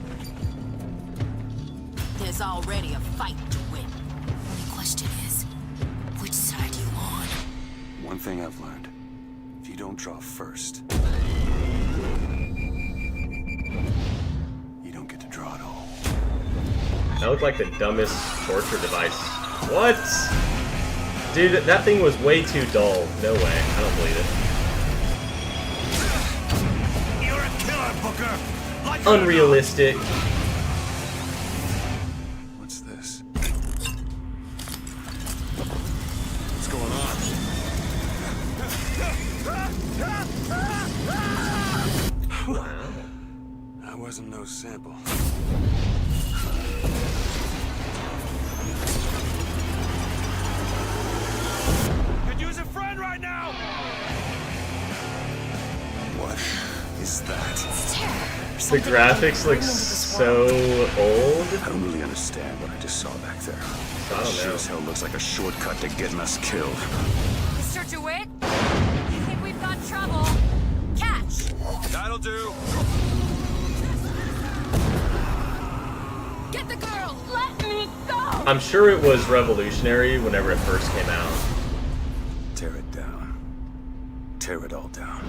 There's already a fight to win. The question is, which side you on? One thing I've learned, if you don't draw first, you don't get to draw at all. That looked like the dumbest torture device. What? Dude, that thing was way too dull. No way. I don't believe it. You're a killer, Booker! Like Unrealistic. What's this? What's going on? Wow. That wasn't no sample. Could use a friend right now! What is that? It's terror. The Something graphics came look into this so old. I don't really understand what I just saw back there. I don't Sure know. as hell looks like a shortcut to getting us killed. Mr. DeWitt? I think we've got trouble. Catch! That'll do. Get the girl! Let me go! I'm sure it was revolutionary whenever it first came out. Tear it down. Tear it all down.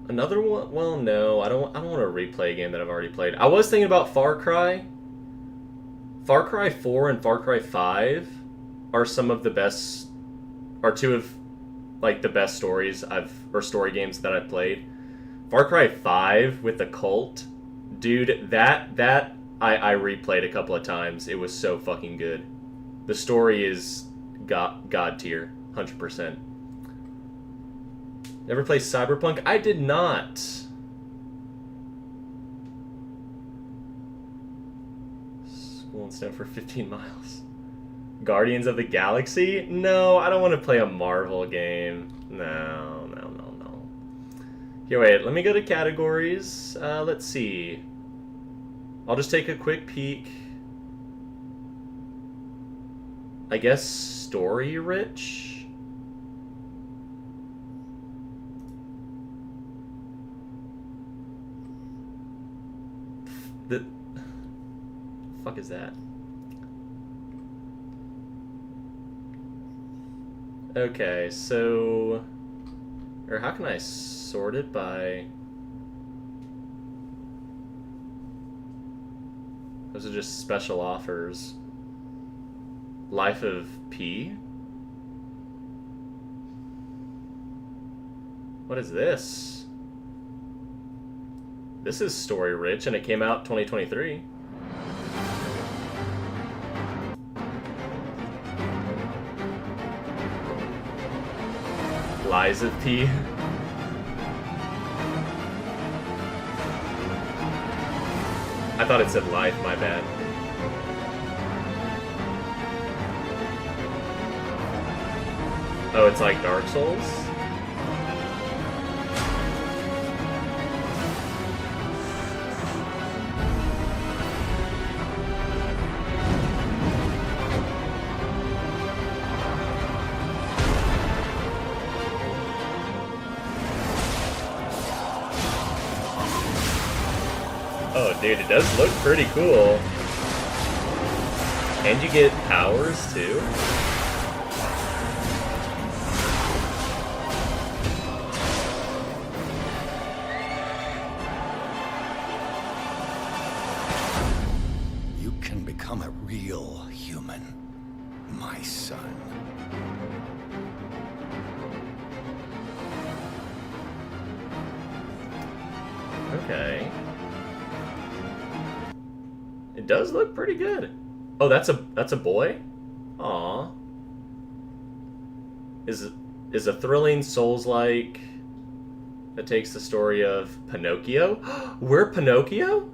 Another one? Well, no, I don't want to replay a game that I've already played. I was thinking about Far Cry. Far Cry 4 and Far Cry 5 are some of the best, are two of like the best story games that I've played. Far Cry 5 with the cult, dude, that I replayed a couple of times. It was so fucking good. The story is god tier, 100%. Never played Cyberpunk? I did not. School and Snow for 15 miles. Guardians of the Galaxy? No, I don't want to play a Marvel game. No. Here, wait, let me go to categories. Let's see. I'll just take a quick peek. I guess story rich? The fuck is that? Okay, so, or how can I sort it by? Those are just special offers. Life of P? What is this? This is story rich, and it came out 2023. Lies of P. I thought it said life, my bad. Oh, it's like Dark Souls? Oh, dude, it does look pretty cool. And you get powers, too? You can become a real human, my son. Okay. It does look pretty good. Oh, that's a boy? Aw. Is a thrilling Souls-like that takes the story of Pinocchio? We're Pinocchio?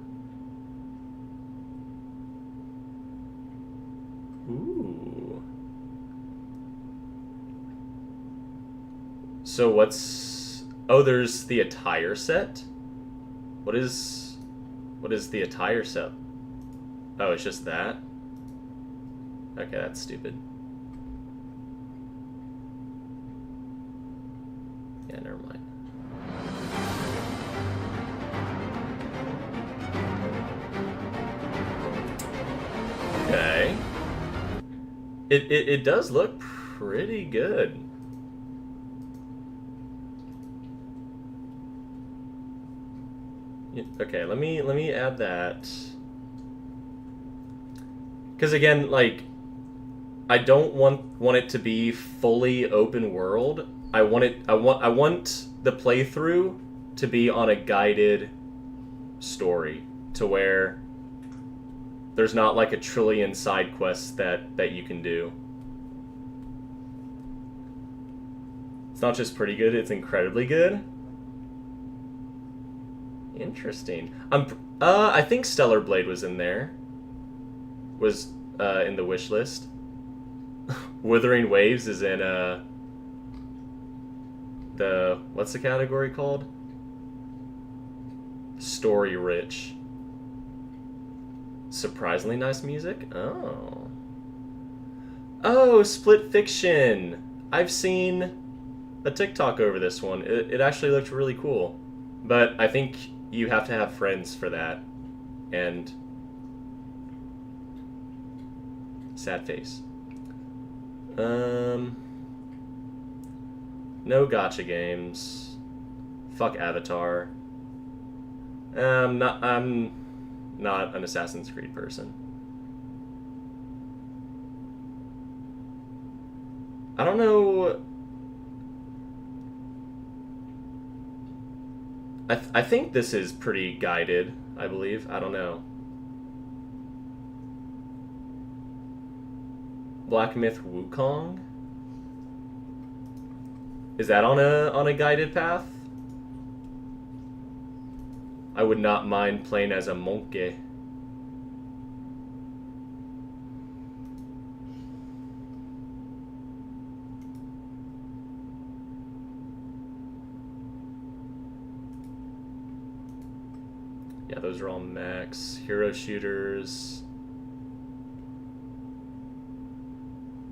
Ooh. So what's... Oh, there's the attire set? What is the attire set? Oh, it's just that? Okay, that's stupid. Yeah, never mind. Okay. It does look pretty good. Okay, let me add that. Because again, like, I don't want it to be fully open world. I want the playthrough to be on a guided story, to where there's not like a trillion side quests that you can do. It's not just pretty good, it's incredibly good. Interesting. I think Stellar Blade was in there. Was in the wish list. Wuthering Waves is in the what's the category called? Story Rich. Surprisingly nice music? Oh. Oh, Split Fiction! I've seen a TikTok over this one. It actually looked really cool. But I think you have to have friends for that. And... sad face. No gacha games. Fuck Avatar. I'm not an Assassin's Creed person. I don't know. I think this is pretty guided, I believe. I don't know. Black Myth Wukong? Is that on a guided path? I would not mind playing as a monkey. Yeah, those are all max. Hero shooters.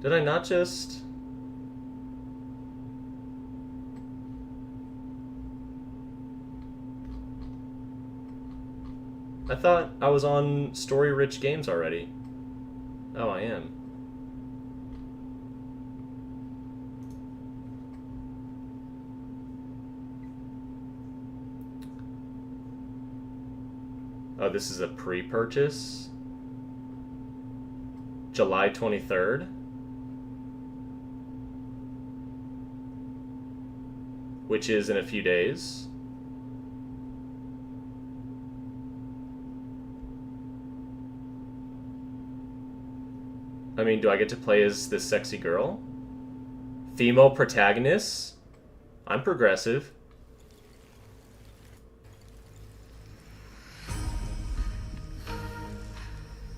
Did I not just... I thought I was on story-rich games already. Oh, I am. Oh, this is a pre-purchase? July 23rd? Which is in a few days. I mean, do I get to play as this sexy girl? Female protagonists? I'm progressive.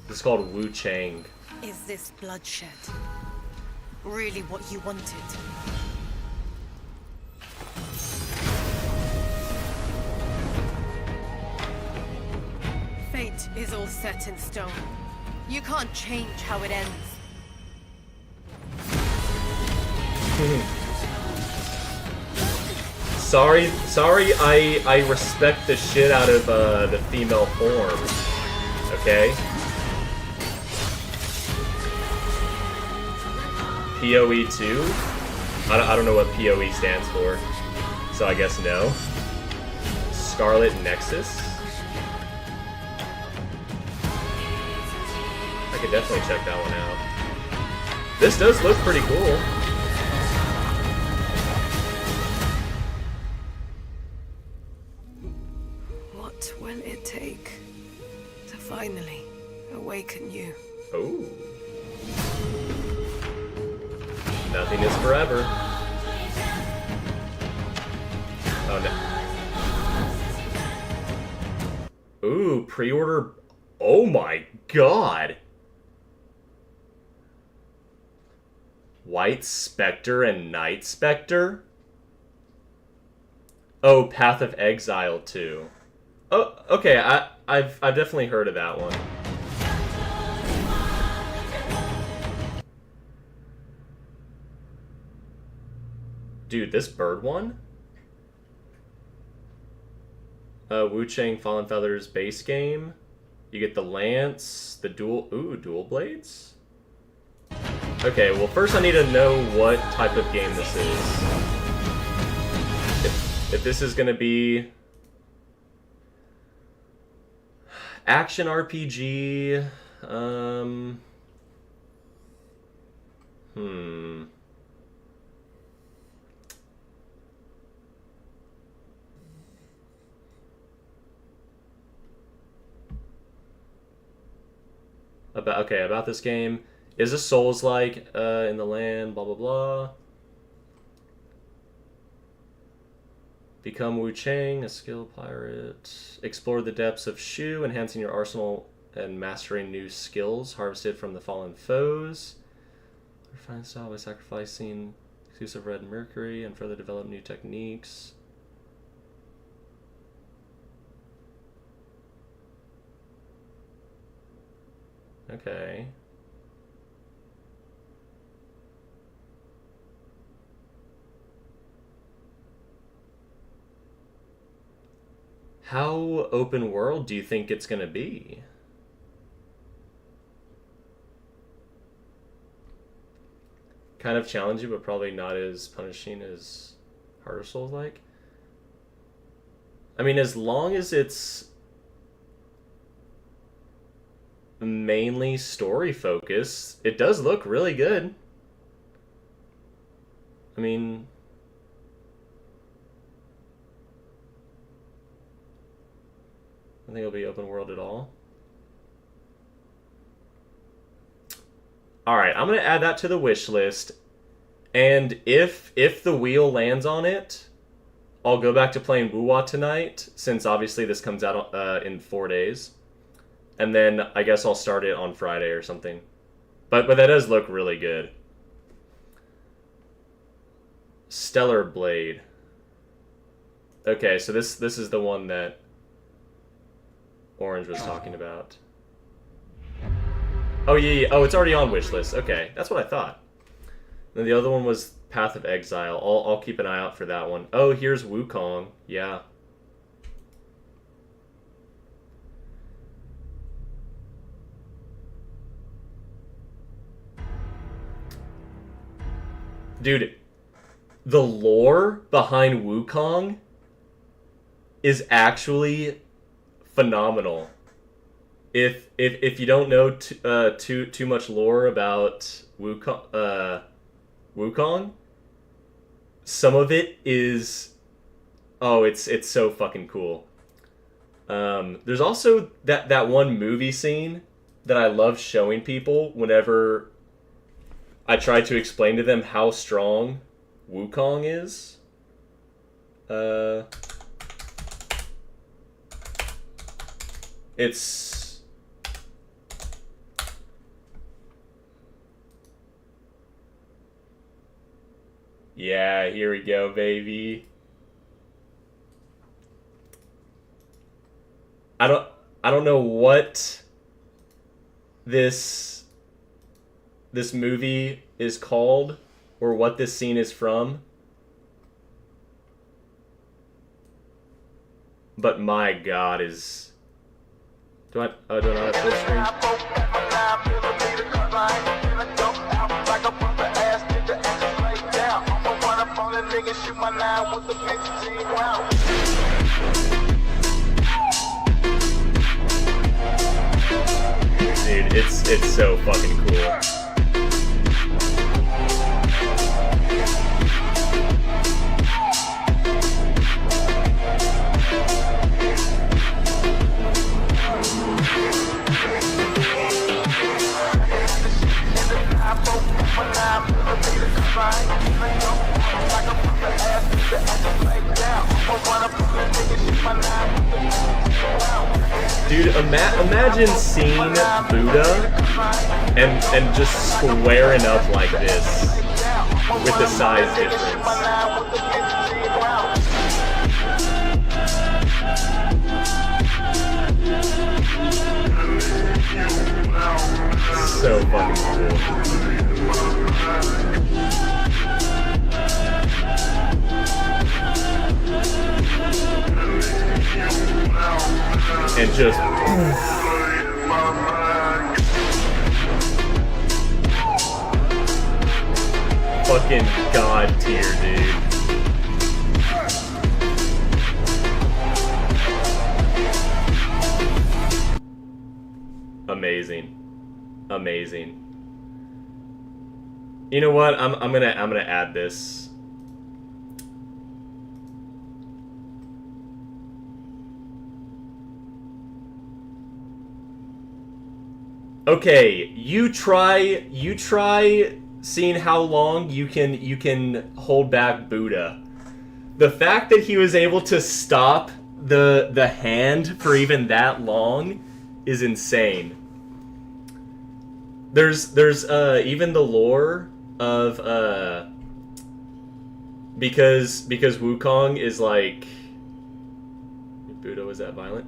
This is called Wu Chang. Is this bloodshed really what you wanted? Fate is all set in stone. You can't change how it ends. Sorry, I respect the shit out of the female form. Okay? PoE 2? I don't know what PoE stands for, so I guess no. Scarlet Nexus? I could definitely check that one out. This does look pretty cool. What will it take to finally awaken you? Oh. Nothing is forever. Oh no. Ooh, pre-order. Oh my god. White Spectre and Night Spectre? Oh, Path of Exile 2. Oh, okay, I've definitely heard of that one. Dude, this bird one? Wu Chang Fallen Feathers base game. You get the lance, the dual blades? Okay, well first I need to know what type of game this is. If this is gonna be action RPG, About this game. Is this Souls-like in the land, blah blah blah. Become Wu Chang, a skilled pirate. Explore the depths of Shu, enhancing your arsenal and mastering new skills harvested from the fallen foes. Refine style by sacrificing exclusive red mercury and further develop new techniques. Okay. How open world do you think it's going to be? Kind of challenging, but probably not as punishing as Heart of Souls like. I mean, as long as it's mainly story focused, it does look really good. I mean, I think it'll be open world at all. Alright, I'm going to add that to the wish list. And if the wheel lands on it, I'll go back to playing Wuwa tonight, since obviously this comes out in 4 days. And then I guess I'll start it on Friday or something. But that does look really good. Stellar Blade. Okay, so this is the one that Orange was talking about. Oh, yeah. Oh, it's already on wishlist. Okay, that's what I thought. Then the other one was Path of Exile. I'll keep an eye out for that one. Oh, here's Wukong. Yeah. Dude, the lore behind Wukong is actually phenomenal. If you don't know too much lore about Wukong, some of it is, oh, it's so fucking cool. There's also that one movie scene that I love showing people whenever I try to explain to them how strong Wukong is. It's yeah, here we go, baby. I don't know what this movie is called or what this scene is from, but my God, is do I not have full screen? Dude, it's so fucking cool. Dude, imagine seeing Buddha and just squaring up like this with the size difference. So fucking cool. And just fucking god tier, dude. Amazing. Amazing. You know what? I'm gonna add this. Okay, you try seeing how long you can hold back Buddha the fact that he was able to stop the hand for even that long is insane. There's even the lore of because Wukong is like, Buddha was that violent?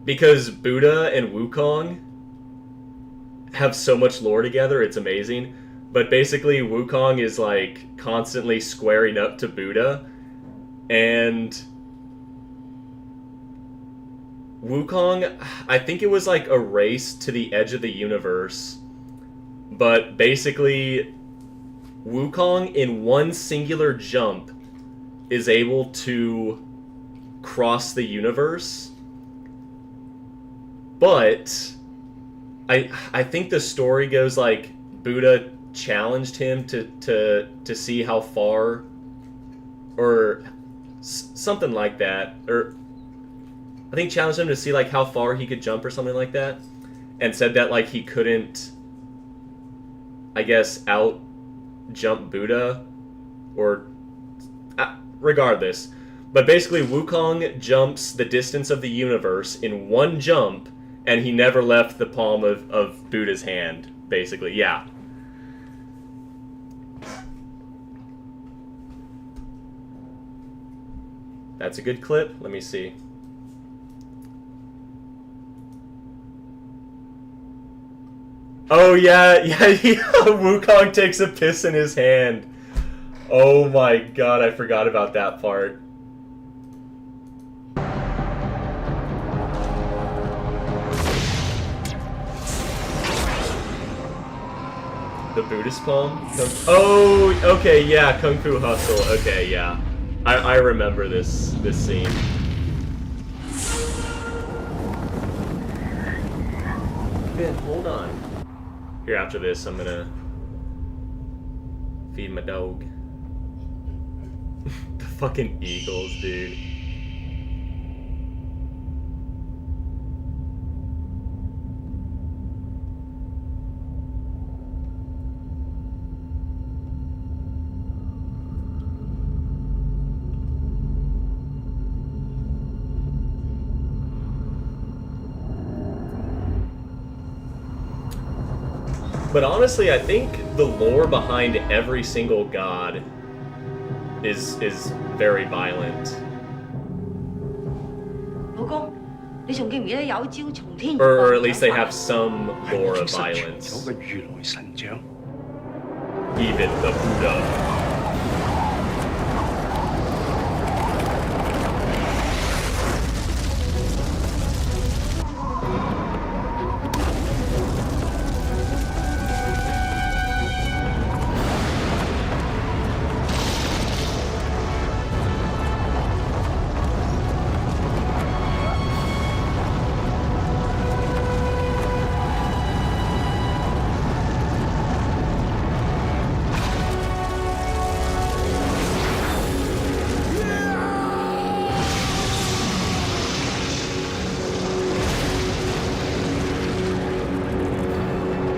Because Buddha and Wukong have so much lore together, it's amazing. But basically Wukong is like constantly squaring up to Buddha, and Wukong, I think it was like a race to the edge of the universe, but basically Wukong in one singular jump is able to cross the universe, but I think the story goes like Buddha challenged him to see how far, or something like that, or I think challenged him to see like how far he could jump or something like that, and said that like he couldn't, I guess, out jump Buddha, or regardless. But basically Wukong jumps the distance of the universe in one jump, and he never left the palm of Buddha's hand, basically. Yeah. That's a good clip. Let me see. Oh yeah, Wukong takes a piss in his hand. Oh my god, I forgot about that part. The Buddhist palm? Oh, okay, yeah, Kung Fu Hustle. Okay, yeah. I remember this scene. Ben, hold on. Here, after this, I'm gonna feed my dog. The fucking eagles, dude. But honestly, I think the lore behind every single god is very violent. Or at least they have some lore of violence. Even the Buddha.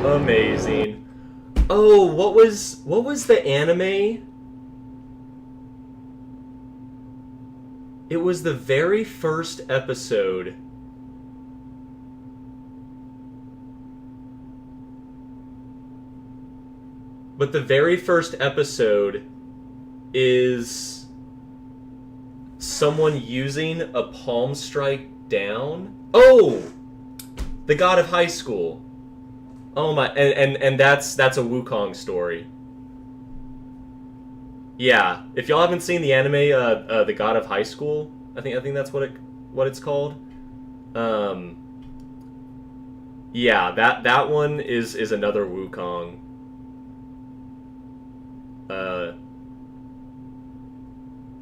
Amazing. Oh, what was the anime? It was the very first episode. But the very first episode is someone using a palm strike down. Oh! The God of High School. Oh my, and that's a Wukong story. Yeah, if y'all haven't seen the anime, The God of High School, I think that's what it's called. Yeah, that one is another Wukong.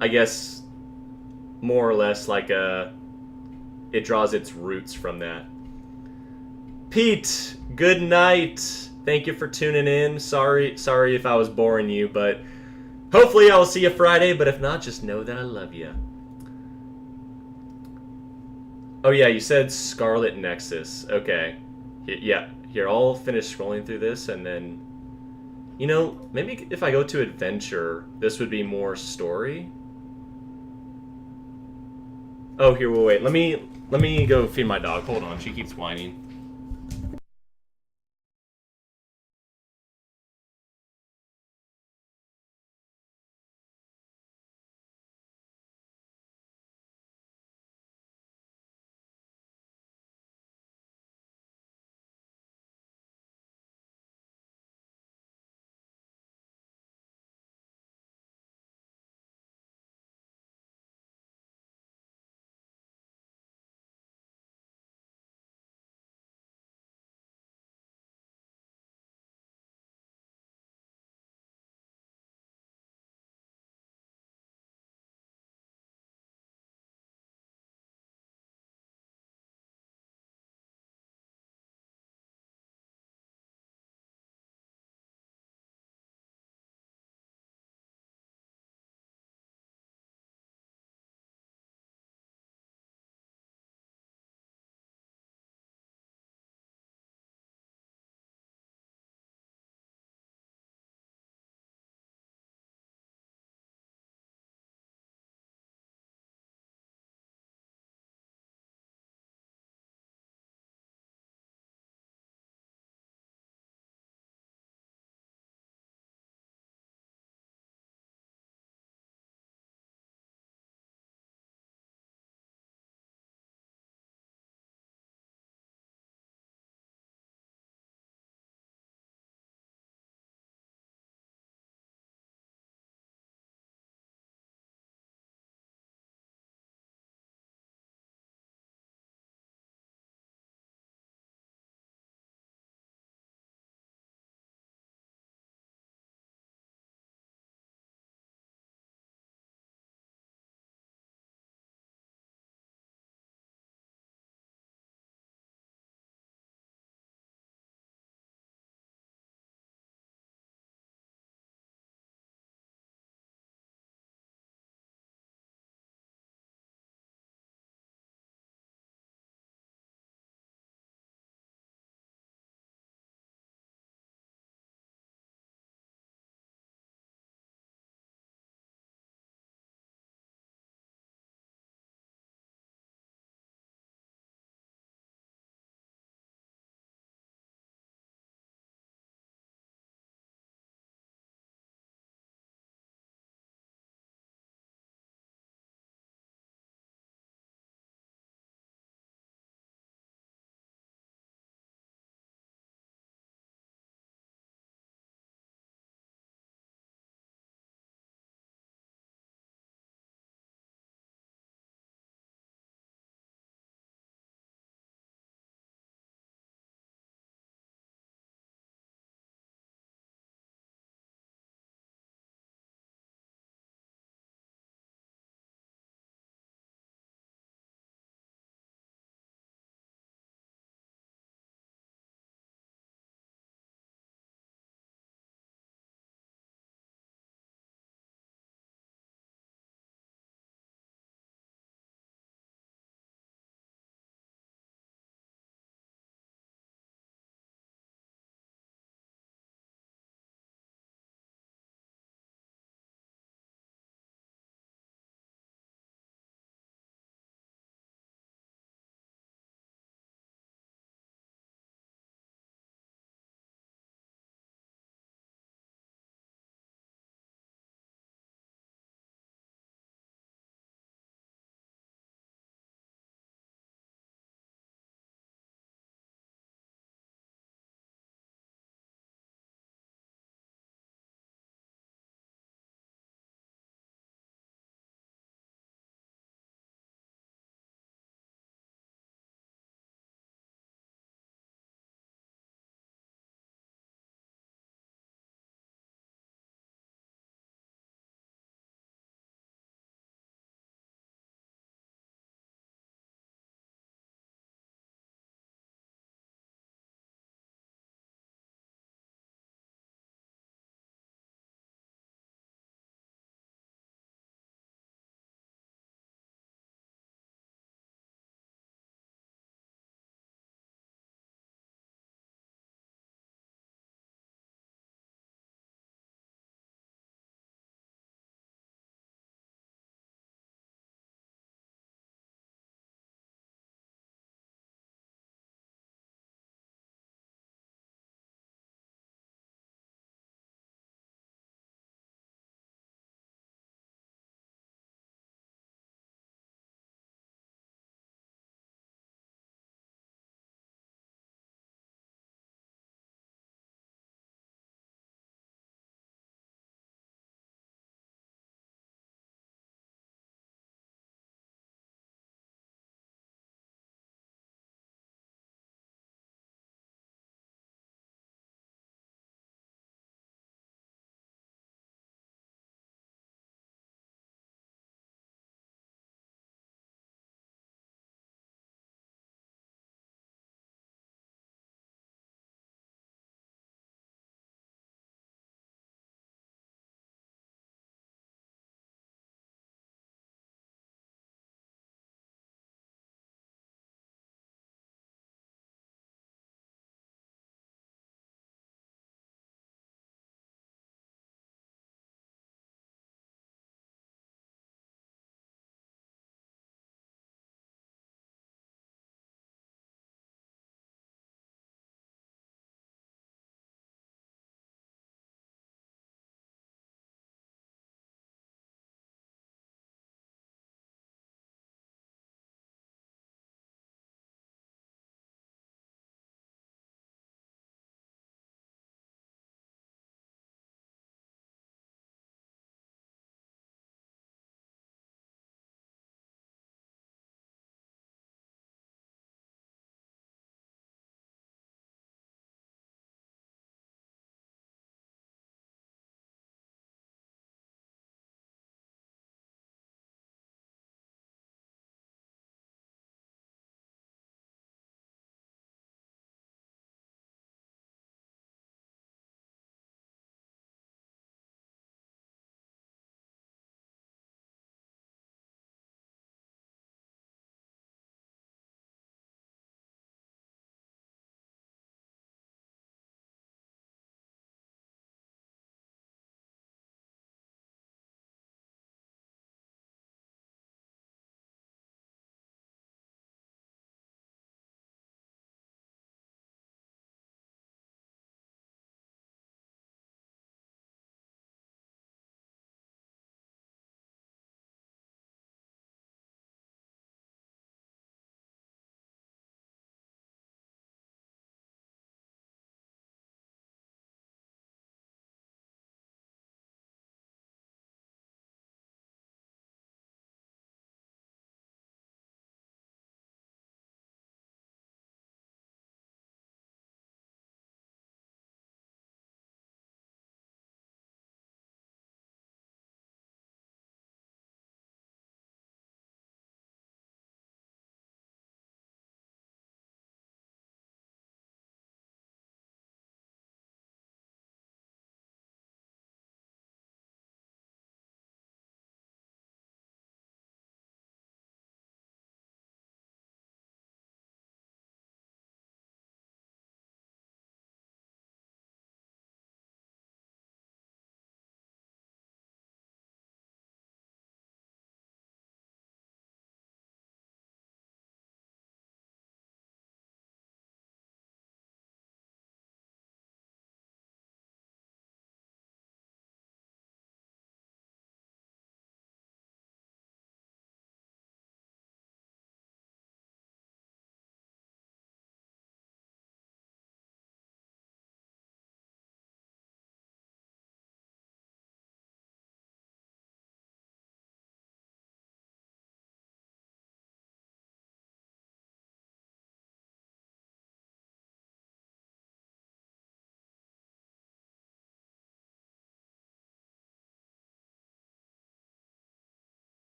I guess more or less like it draws its roots from that. Pete, good night. Thank you for tuning in. Sorry if I was boring you, but hopefully I will see you Friday, but if not, just know that I love you. Oh yeah, you said Scarlet Nexus. Okay. Yeah, here, I'll finish scrolling through this, and then You know, maybe if I go to adventure, this would be more story. Oh, here, wait. Let me go feed my dog. Hold on, she keeps whining.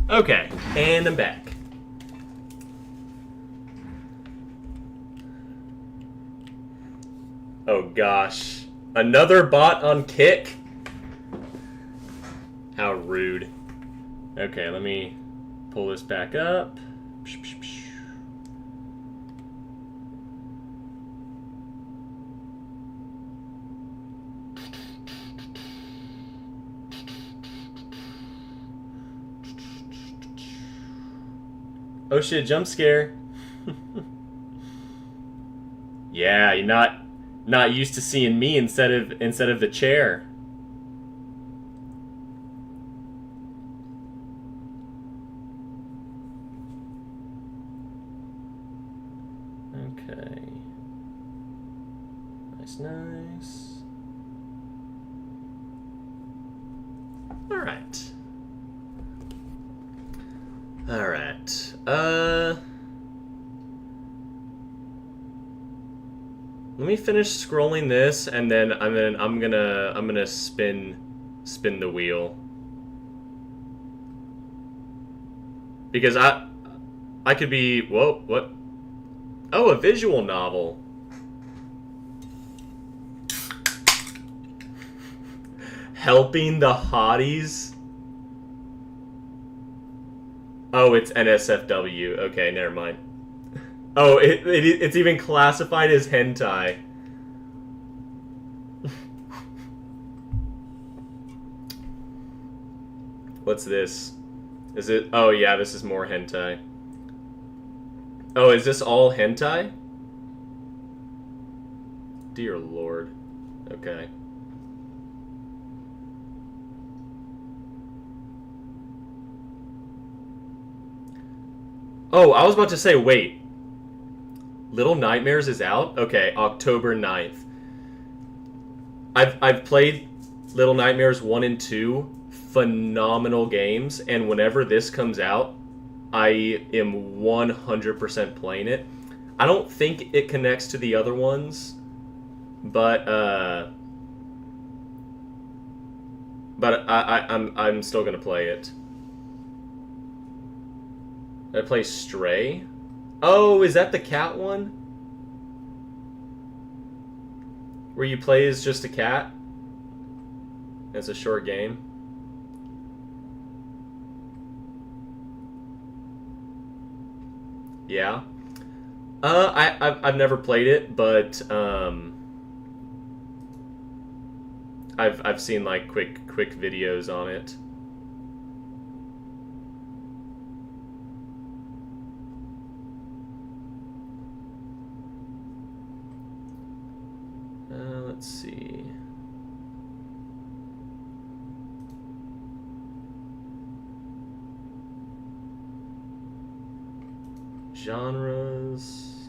Okay, and I'm back. Oh gosh. Another bot on Kick? How rude. Okay, let me pull this back up. Oh shit, jump scare. Yeah, you're not used to seeing me instead of the chair. Okay. Nice. All right. Let me finish scrolling this, and then I'm gonna spin the wheel, because I could be, whoa, what? Oh, a visual novel. Helping the Hotties. Oh, it's NSFW. Okay, never mind. Oh, it's even classified as hentai. What's this? Is it? Oh yeah, this is more hentai. Oh, is this all hentai? Dear Lord. Okay. Oh, I was about to say, wait. Little Nightmares is out? Okay, October 9th. I've played Little Nightmares 1 and 2. Phenomenal games. And whenever this comes out, I am 100% playing it. I don't think it connects to the other ones. But I'm still gonna play it. Did I play Stray? Oh, is that the cat one? Where you play as just a cat? It's a short game. Yeah. I've never played it, but I've seen like quick videos on it. Let's see. Genres.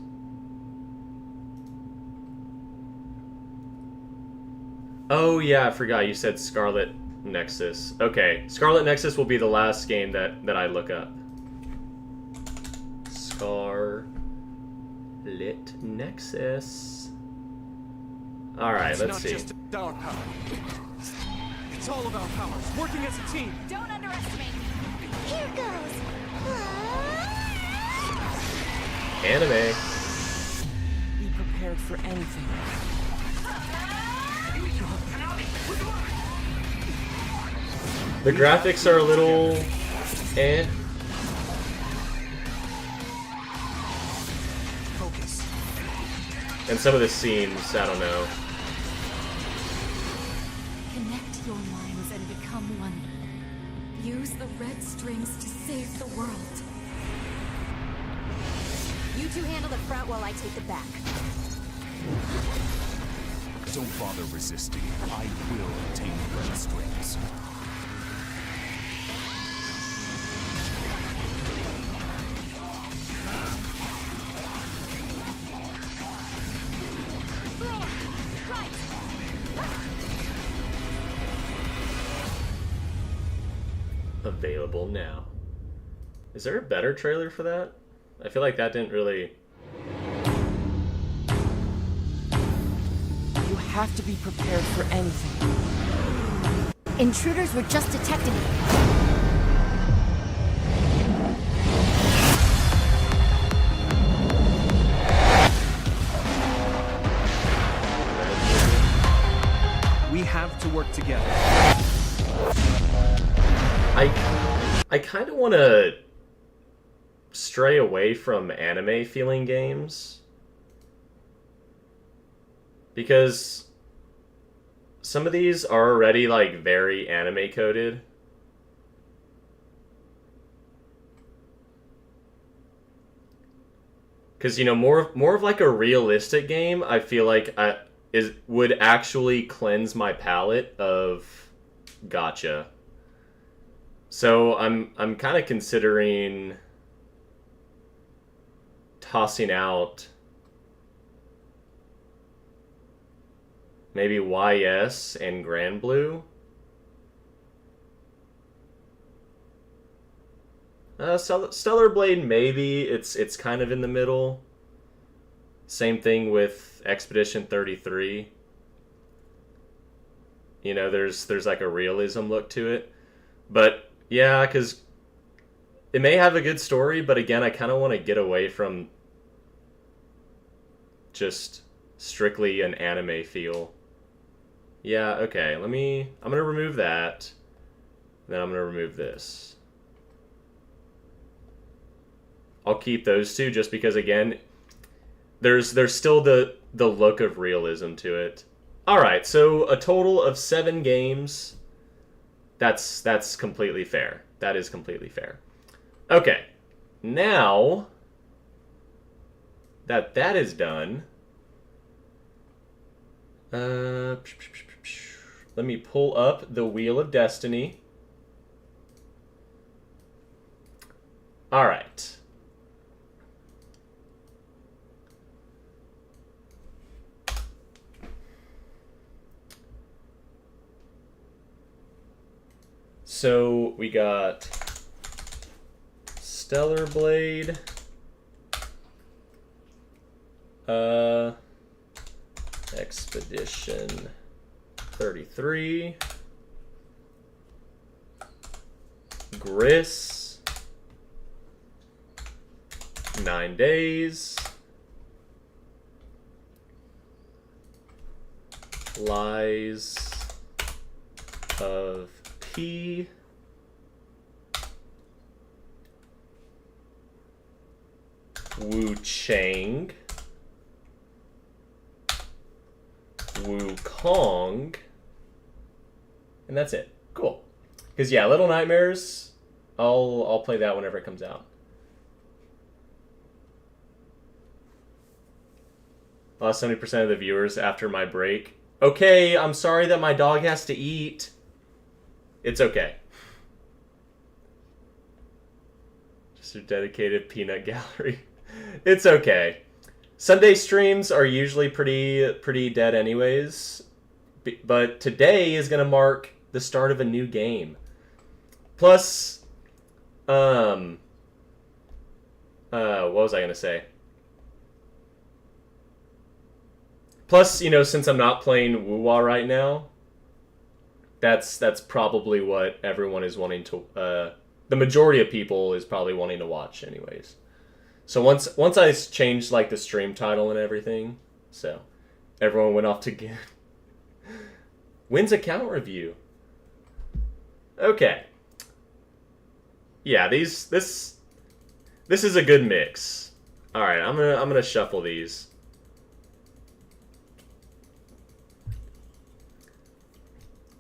Oh yeah, I forgot you said Scarlet Nexus. Okay, Scarlet Nexus will be the last game that I look up. Scarlet Nexus. Alright, let's see. It's not just about power. It's all about powers, working as a team. Don't underestimate me. Here goes. Anime. Be prepared for anything. The graphics are a little eh. Focus. And some of the scenes, I don't know. Connect your minds and become one. Use the red strings to save the world. You two handle the front while I take the back. Don't bother resisting. I will obtain the red strings. Available now. Is there a better trailer for that? I feel like that didn't really... You have to be prepared for anything. Intruders were just detected. have to work together. I kind of want to stray away from anime feeling games, because some of these are already like very anime coded. Because, you know, more of like a realistic game, I feel like would actually cleanse my palate of gacha. So I'm kind of considering tossing out maybe YS and Grand Blue. Stellar Blade, maybe. It's kind of in the middle. Same thing with Expedition 33. You know, there's like a realism look to it. But yeah, because it may have a good story, but again, I kind of want to get away from just strictly an anime feel. Yeah, okay, I'm going to remove that. Then I'm going to remove this. I'll keep those two just because, again, there's still the look of realism to it. All right, so a total of 7 games. That's completely fair. That is completely fair. Okay, now that is done, let me pull up the Wheel of Destiny. All right. So we got Stellar Blade, Expedition 33, Gris, 9 Days, Lies of P, Wu Chang, Wukong, and that's it. Cool. Because yeah, Little Nightmares, I'll play that whenever it comes out. Lost 70% of the viewers after my break. Okay, I'm sorry that my dog has to eat. It's okay. Just a dedicated peanut gallery. It's okay. Sunday streams are usually pretty dead anyways. But today is going to mark the start of a new game. Plus, what was I going to say? Plus, you know, since I'm not playing Wuwa right now, that's probably what everyone is wanting to, the majority of people is probably wanting to watch anyways. So once I changed like the stream title and everything, so everyone went off to get Wynn's account review. Okay. Yeah, this is a good mix. All right, I'm gonna shuffle these.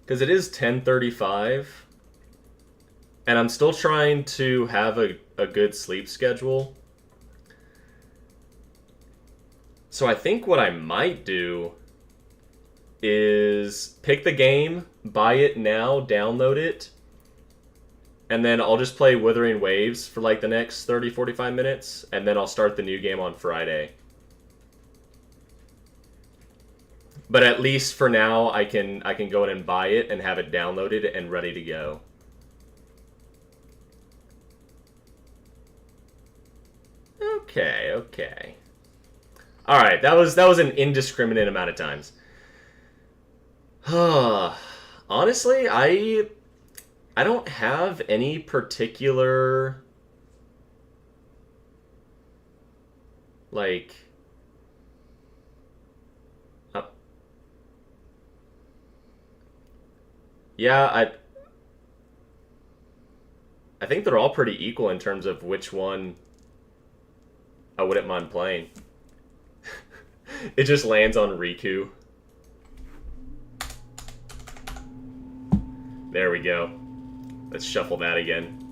Because it is 10:35, and I'm still trying to have a good sleep schedule. So I think what I might do is pick the game, buy it now, download it, and then I'll just play Wuthering Waves for like the next 30-45 minutes, and then I'll start the new game on Friday. But at least for now, I can go in and buy it and have it downloaded and ready to go. Okay. All right, that was an indiscriminate amount of times. Honestly, I don't have any particular like Yeah, I think they're all pretty equal in terms of which one I wouldn't mind playing. It just lands on Riku. There we go. Let's shuffle that again.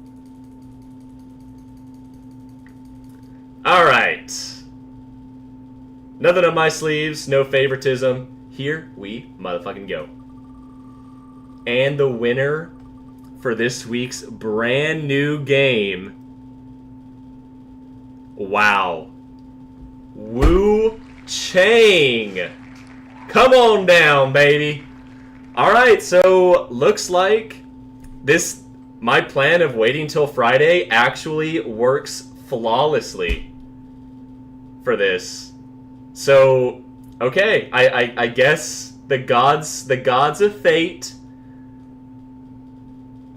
Alright. Nothing on my sleeves, no favoritism. Here we motherfucking go. And the winner for this week's brand new game. Wow. Wu Chang. Come on down, baby. Alright, so looks like my plan of waiting till Friday actually works flawlessly for this. So, okay, I guess the gods of fate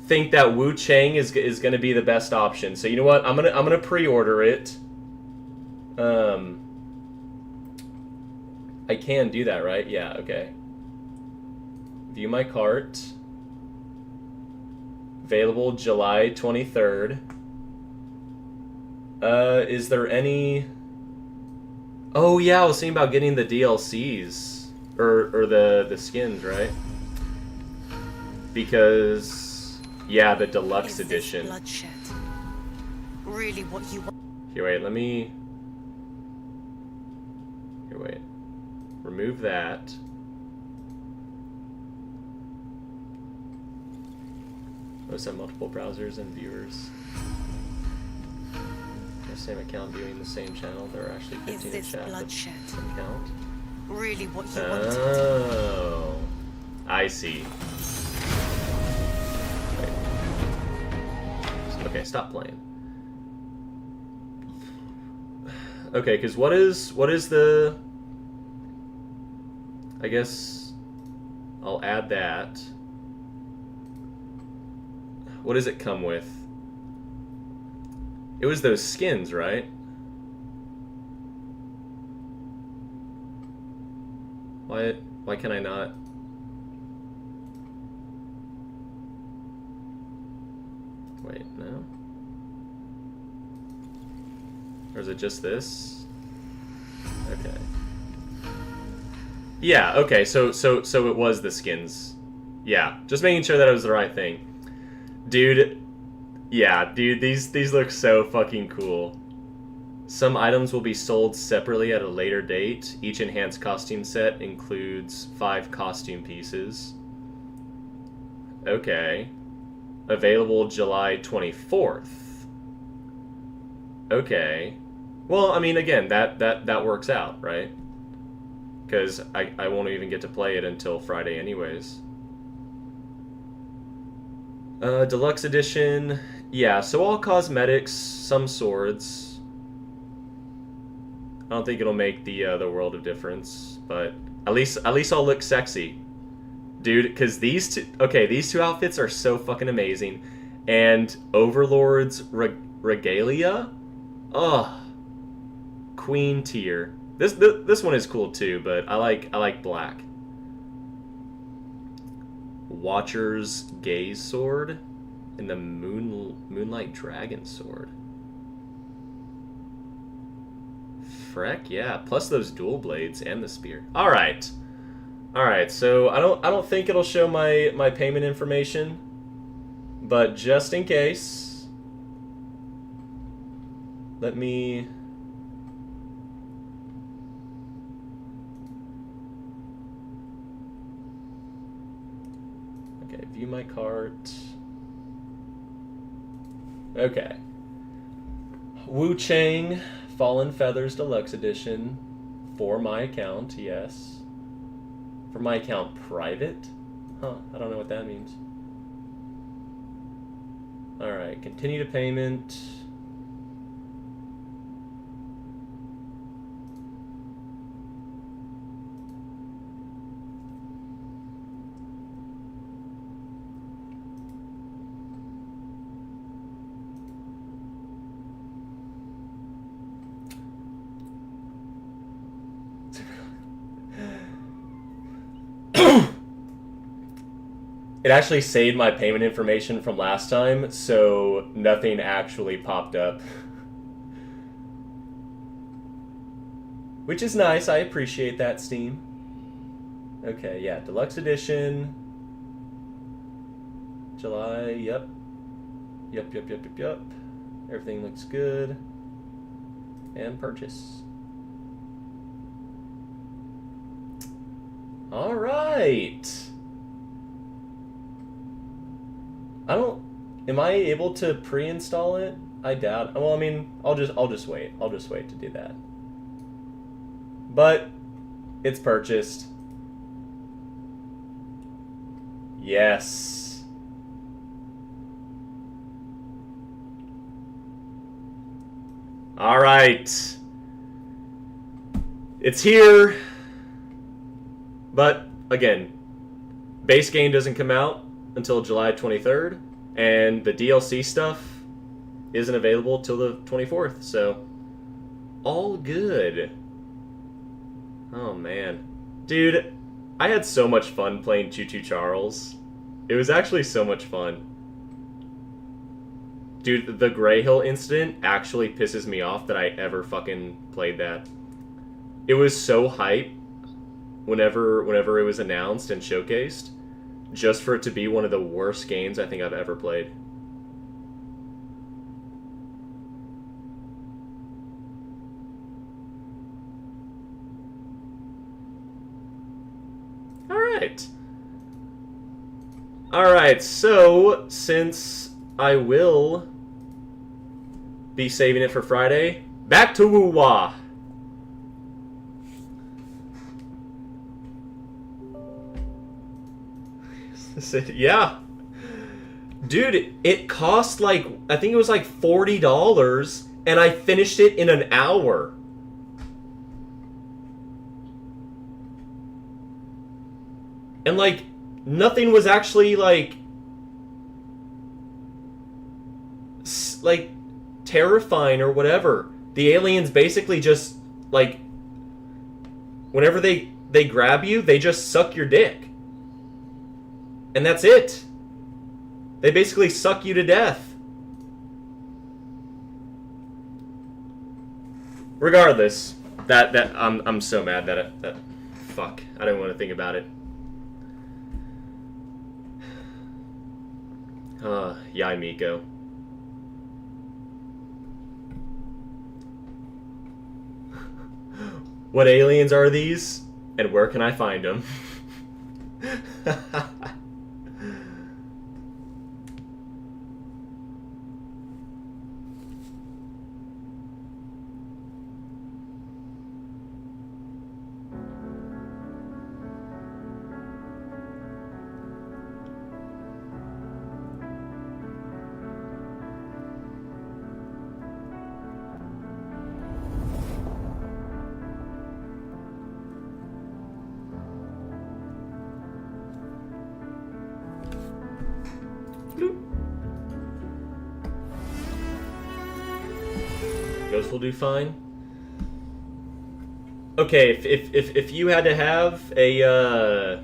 think that Wu Chang is going to be the best option. So you know what? I'm gonna pre-order it. I can do that, right? Yeah. Okay. View my cart. Available July 23rd. Is there any? Oh yeah, I was thinking about getting the DLCs or the skins, right? Because yeah, the deluxe edition. Bloodshed really what you want? Here, wait. Let me. Here, wait. Remove that. Most have multiple browsers and viewers. The same account viewing the same channel. There are actually 15 in chat. Bloodshed account. Really what you want? Oh, I see. Wait. Okay, stop playing. Okay, because what is the? I guess I'll add that. What does it come with? It was those skins, right? Why can I not? Wait, no. Or is it just this? Okay. Yeah, okay, so it was the skins. Yeah, just making sure that it was the right thing. Dude, yeah, dude, these look so fucking cool. Some items will be sold separately at a later date. Each enhanced costume set includes 5 costume pieces. Okay. Available July 24th. Okay. Well, I mean, again, that works out, right? Because I won't even get to play it until Friday anyways. Deluxe edition. Yeah, so all cosmetics, some swords. I don't think it'll make the world of difference, but at least I'll look sexy. Dude, because these two outfits are so fucking amazing. And Overlord's regalia? Ugh. Queen tier. This one is cool too, but I like black. Watcher's Gaze Sword and the Moonlight Dragon Sword. Freck, yeah. Plus those dual blades and the spear. All right. So I don't think it'll show my payment information, but just in case, let me. Okay, view my cart. Okay. Wu Chang Fallen Feathers Deluxe Edition for my account, yes. For my account private? Huh, I don't know what that means. Alright, continue to payment. it actually saved my payment information from last time, so nothing actually popped up. Which is nice, I appreciate that, Steam. Okay, yeah, Deluxe Edition. July, yep. Yep. Everything looks good. And purchase. Alright. Am I able to pre-install it? I doubt. Well, I mean, I'll just wait. I'll just wait to do that. But it's purchased. Yes. All right. It's here. But again, base game doesn't come out until July 23rd, and the DLC stuff isn't available till the 24th, so all good. Oh man. Dude, I had so much fun playing Choo Choo Charles. It was actually so much fun. Dude, the Grey Hill incident actually pisses me off that I ever fucking played that. It was so hype whenever it was announced and showcased, just for it to be one of the worst games I think I've ever played. Alright, so since I will be saving it for Friday, back to Woo-Wah! Yeah. Dude, it cost like, I think it was like $40, and I finished it in an hour. And like, nothing was actually like terrifying or whatever. The aliens basically just like, whenever they grab you, they just suck your dick. And that's it. They basically suck you to death. Regardless, I'm so mad that fuck, I don't want to think about it. Yai Miko. What aliens are these? And where can I find them? Ghost will do fine. Okay, if you had to have a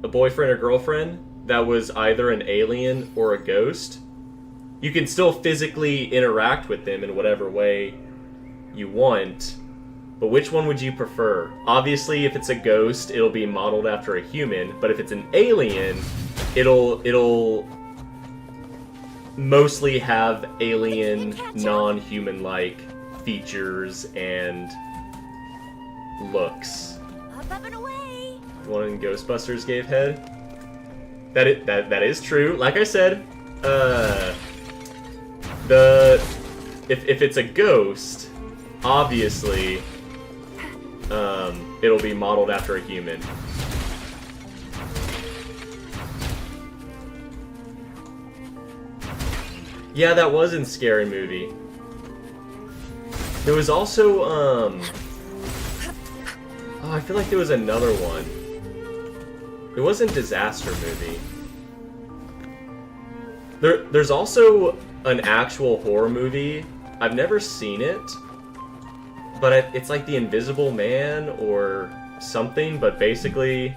boyfriend or girlfriend that was either an alien or a ghost, you can still physically interact with them in whatever way you want. But which one would you prefer? Obviously, if it's a ghost, it'll be modeled after a human. But if it's an alien, it'll mostly have alien, non-human-like features and looks. Up and away. The one in Ghostbusters gave head. That is true. Like I said, if it's a ghost, obviously, it'll be modeled after a human. Yeah, that was in Scary Movie. There was also, oh, I feel like there was another one. It wasn't Disaster Movie. There's also an actual horror movie. I've never seen it, but it's like The Invisible Man or something, but basically,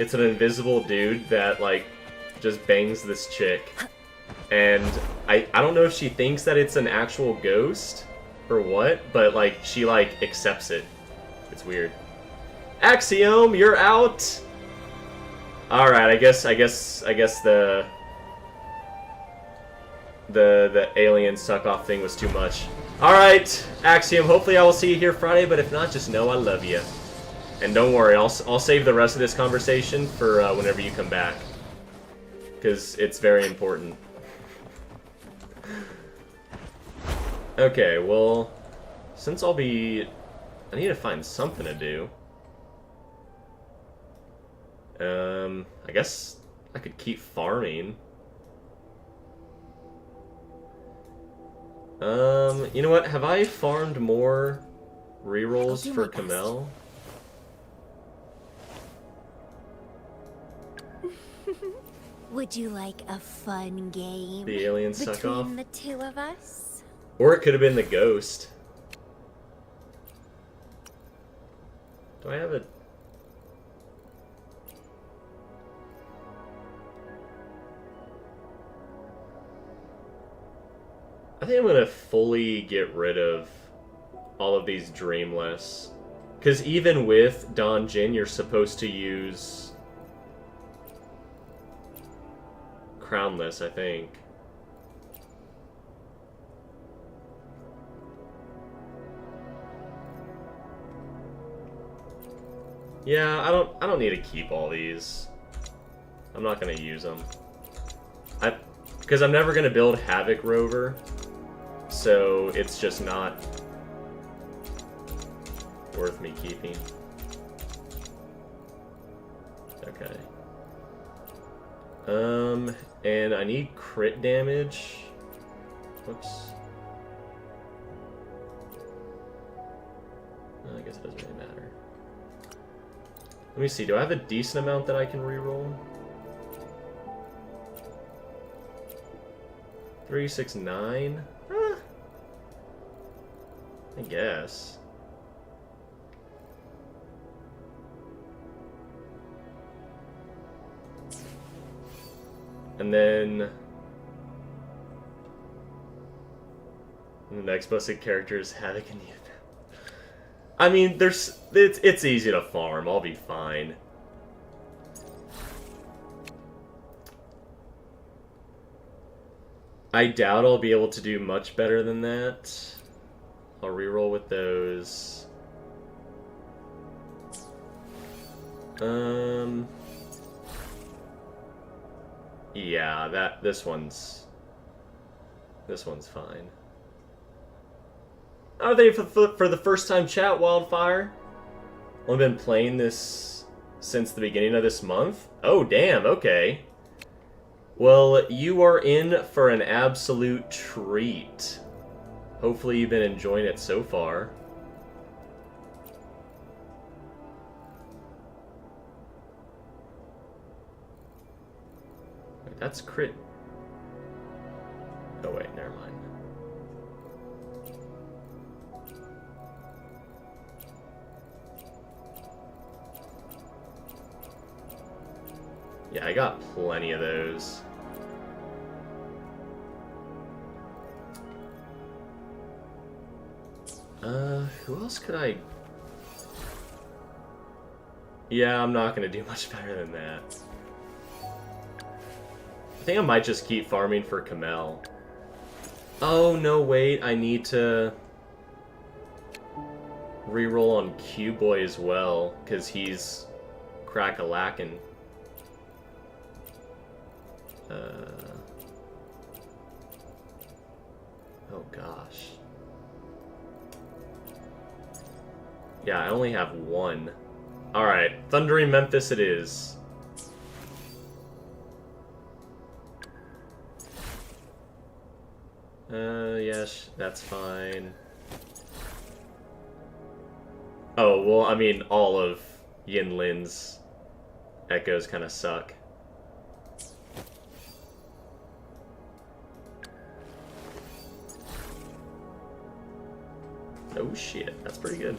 it's an invisible dude that, like, just bangs this chick. And I don't know if she thinks that it's an actual ghost or what, but, like, she, like, accepts it. It's weird. Axiom, you're out! Alright, I guess the alien suck-off thing was too much. Alright, Axiom, hopefully I will see you here Friday, but if not, just know I love you. And don't worry, I'll save the rest of this conversation for whenever you come back. Because it's very important. Okay, well, since I need to find something to do. I guess I could keep farming. You know what? Have I farmed more rerolls for Kamel? Would you like a fun game? The alien suck off? Between the two of us? Or it could have been the ghost. Do I have a... I think I'm gonna fully get rid of all of these Dreamless. Because even with Don Jin, you're supposed to use Crownless, I think. Yeah, I don't need to keep all these. I'm not gonna use them. Because I'm never gonna build Havoc Rover, so it's just not worth me keeping. Okay. And I need crit damage. Whoops. I guess it doesn't really matter. Let me see, do I have a decent amount that I can reroll? 369? I guess. And then the next busted character is Havoc and Youth. I mean, it's easy to farm. I'll be fine. I doubt I'll be able to do much better than that. I'll reroll with those. Yeah, this one's fine. Are they for the first time chat, Wildfire? I've been playing this since the beginning of this month. Oh, damn, okay. Well, you are in for an absolute treat. Hopefully you've been enjoying it so far. Wait, that's crit. Oh wait, never mind. Yeah, I got plenty of those. Who else could I... Yeah, I'm not gonna do much better than that. I think I might just keep farming for Kamel. Oh, no, wait, I need to reroll on Q-Boy as well, because he's crack-a-lackin'. Oh gosh. Yeah, I only have one. Alright, Thundering Memphis it is. Yes, that's fine. Oh, well, I mean, all of Yin Lin's echoes kind of suck. Oh shit, that's pretty good.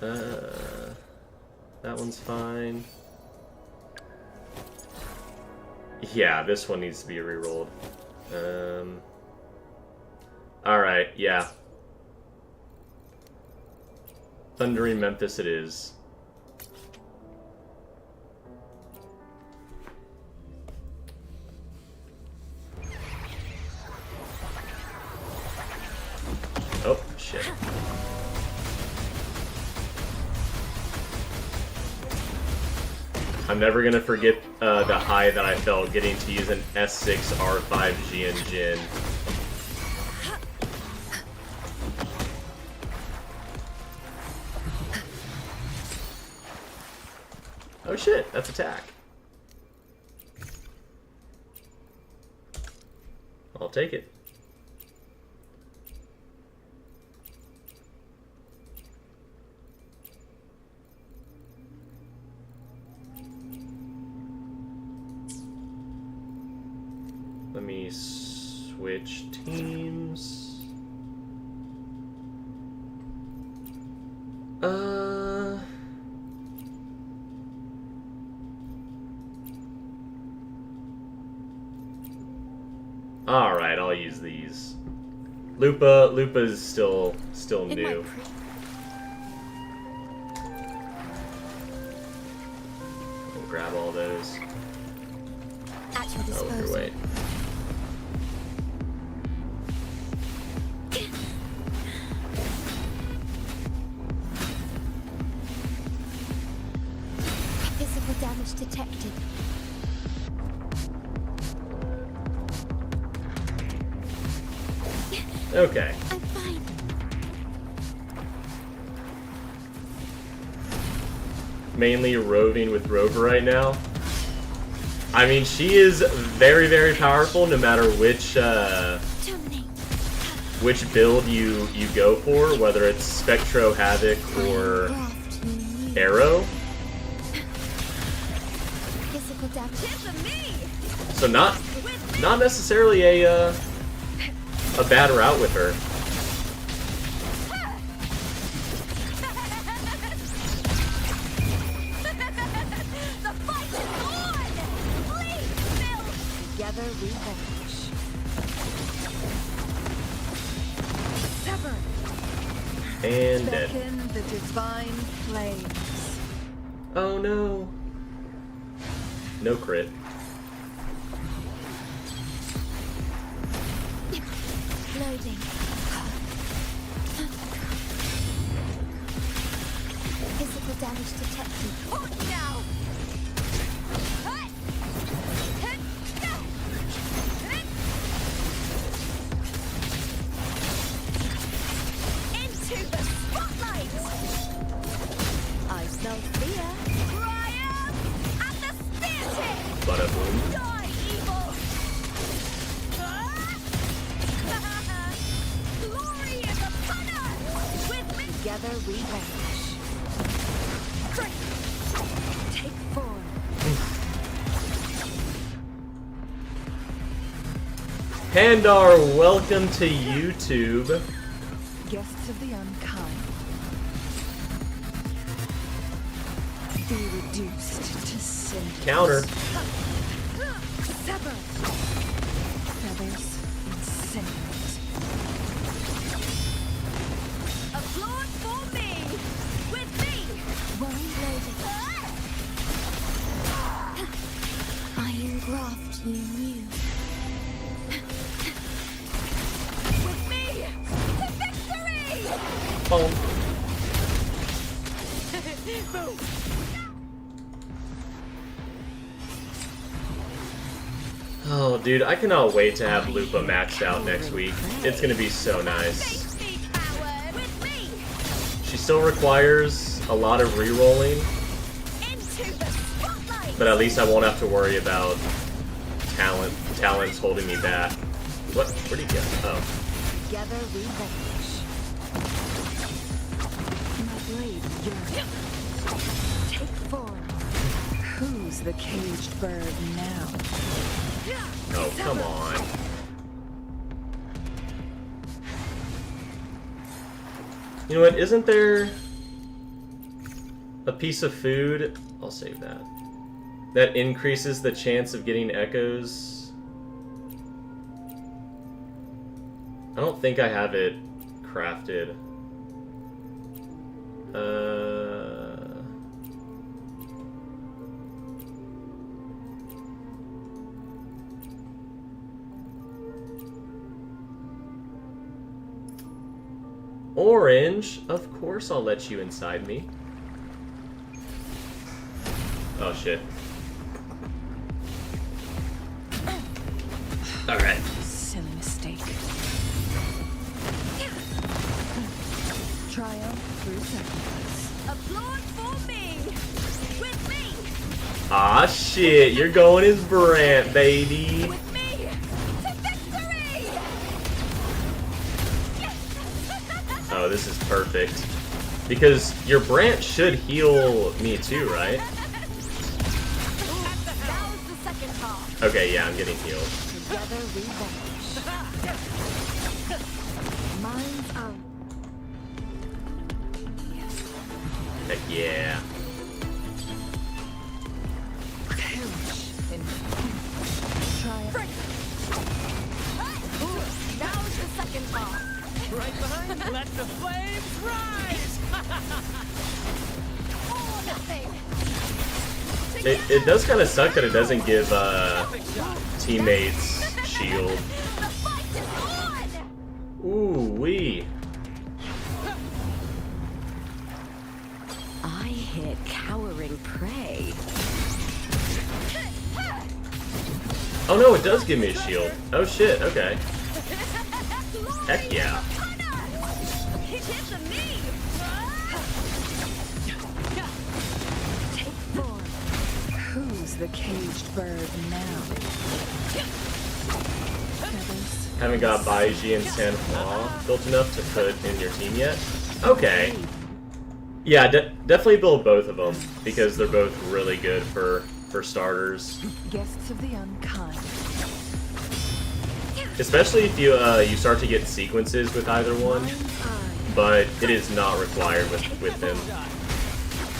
That one's fine. Yeah, this one needs to be rerolled. Alright, yeah. Thundering Memphis it is. Oh, shit. I'm never gonna forget the high that I felt getting to use an S6 R5 Jian Jin. Oh shit, that's attack. I'll take it. Let me switch teams. Alright, I'll use these. Lupa's still new. I'll grab all those. At your disposal. Oh, wait. Physical damage detected. Okay. I'm fine. Mainly roving with Rover right now. I mean, she is very, very powerful no matter which build you go for, whether it's Spectro, Havoc, or Arrow. Physical damage. So not necessarily a bad route with her. The fight is on! Please, Bill! Together we vanish. Sever. And dead. Beckon the divine flames. Oh no. No crit. Loading. Physical damage detected. Hold now! Into the spotlight! I smell fear. Ryan! At the spear tip! Bada boom. Die, evil! Glory is upon us! With me! Together we vanish. Take form. Pandar, welcome to YouTube. Guests of the unkind. Be reduced to cinders. Counter. Sever. Feathers incinerate. Applaud for me! With me! Worry loaded. Iron graft you knew. With me! To victory! Boom. Boom! Oh, dude, I cannot wait to have Lupa maxed out next week. It's gonna be so nice. Face me, coward! With me! She still requires a lot of re-rolling, Into the spotlight! but at least I won't have to worry about talents holding me back. What? Where'd he go? Oh. Together we vanish. My blade yearns. Take form. Who's the caged bird now? Oh, come on. You know what? Isn't there A piece of food. I'll save that. That increases the chance of getting echoes. I don't think I have it crafted. Orange, of course I'll let you inside me. Oh shit. Alright. Silly mistake. Triumph through sacrifice. Applaud for me! With me! Ah shit, you're going as Brant, baby. With me! To victory! Oh, this is perfect. Because your Brant should heal me too, right? That was the second half. Okay, yeah, I'm getting healed. Together we vanish. Minds out. Heck yeah. Perish in triumph. That was the second half. Right behind. Let the flames rise. Or nothing. It does kind of suck that it doesn't give teammates shield. The fight is on! Ooh wee. I hit cowering prey. Oh no, it does give me a shield. Oh shit, okay. Heck yeah. It hit the knee! Take form. Who's the caged bird now? Feathers. Haven't got Baiji and Sanhua built enough to put in your team yet? Okay. Yeah, definitely build both of them because they're both really good for starters. Guests of the unkind. Especially if you start to get sequences with either one, but it is not required with them.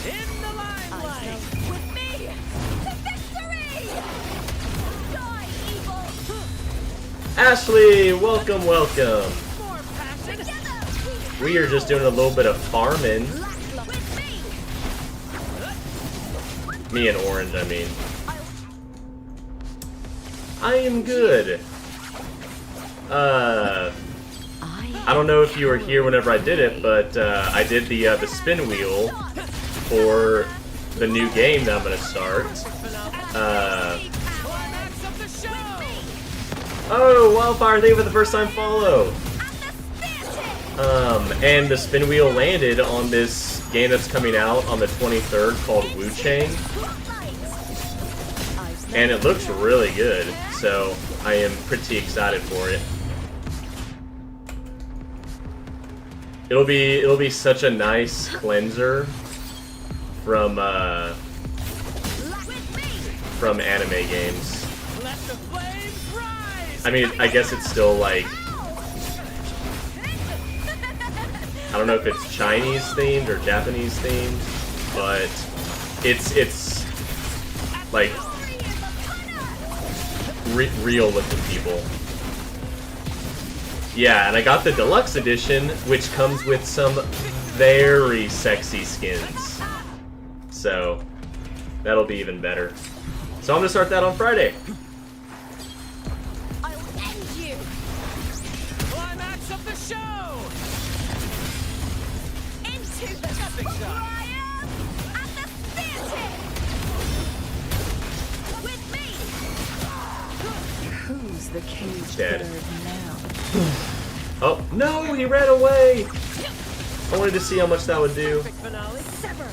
In the limelight. With me! To victory! Die, evil! Ashley, welcome, welcome. More passion. Together! We are just doing a little bit of farming. With me! Me and Orange, I mean. I am good. I don't know if you were here whenever I did it, but I did the spin wheel for the new game that I'm gonna start. Climax of the show. Oh, Wildfire! Thank you for the first time follow. And the spin wheel landed on this game that's coming out on the 23rd called Wu Chang, and it looks really good. So I am pretty excited for it. It'll be such a nice cleanser from anime games. Let the flames rise. I mean, I guess it's still like, I don't know if it's Chinese themed or Japanese themed, but it's like real looking people. Yeah, and I got the deluxe edition, which comes with some very sexy skins. So that'll be even better. So I'm gonna start that on Friday. I'll end you! Climax of the show. Into the triumph and the theater! With me! Who's the caged Dead. bird now? Oh, no, he ran away! I wanted to see how much that would do. Finale. Sever!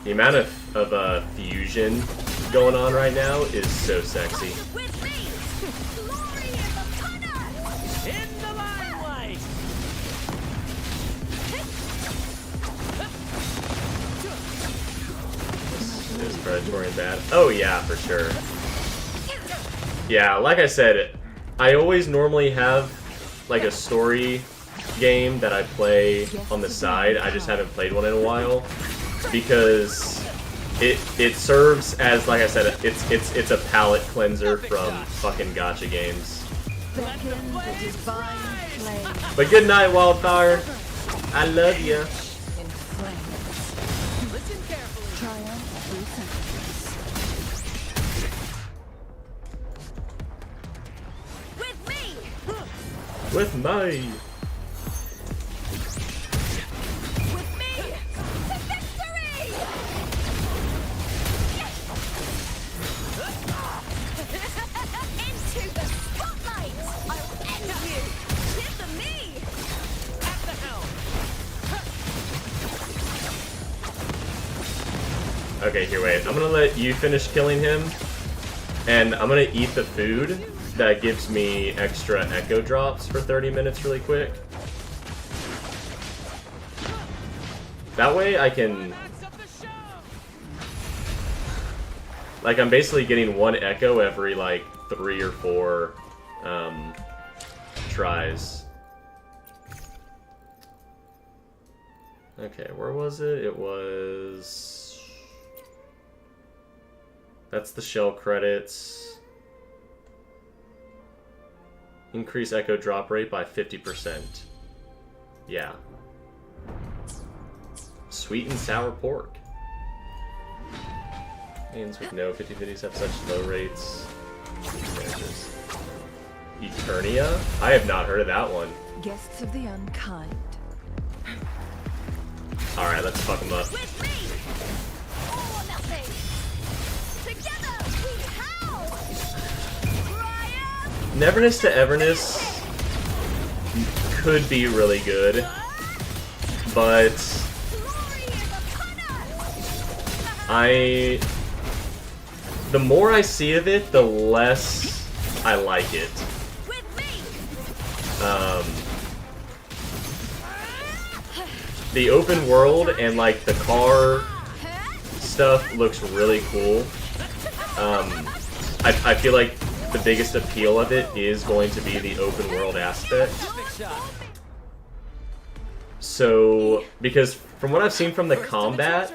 The amount of fusion going on right now is so sexy. With me! Glory in the punter! In the limelight. Is predatory and bad? Oh yeah, for sure. Yeah, like I said, I always normally have like a story game that I play on the side. I just haven't played one in a while because it serves as, like I said, it's a palate cleanser from fucking gacha games. But good night, Wildfire. I love you. With me. With me to victory! Into the spotlight! I'll end you! Hit the me! At the helm! Okay, here, wait. I'm gonna let you finish killing him, and I'm gonna eat the food. That gives me extra echo drops for 30 minutes really quick. That way I can... Like, I'm basically getting 1 echo every, like, 3 or 4 tries. Okay, where was it? It was... That's the shell credits. Increase echo drop rate by 50%. Yeah. Sweet and sour pork. Aliens with no 50/50s have such low rates. Eternia? I have not heard of that one. Guests of the unkind. Alright, let's fuck them up. With me! All or nothing! Together we howl! Neverness to Everness could be really good, but the more I see of it, the less I like it. The open world and like the car stuff looks really cool. I feel like the biggest appeal of it is going to be the open world aspect. So, because from what I've seen from the combat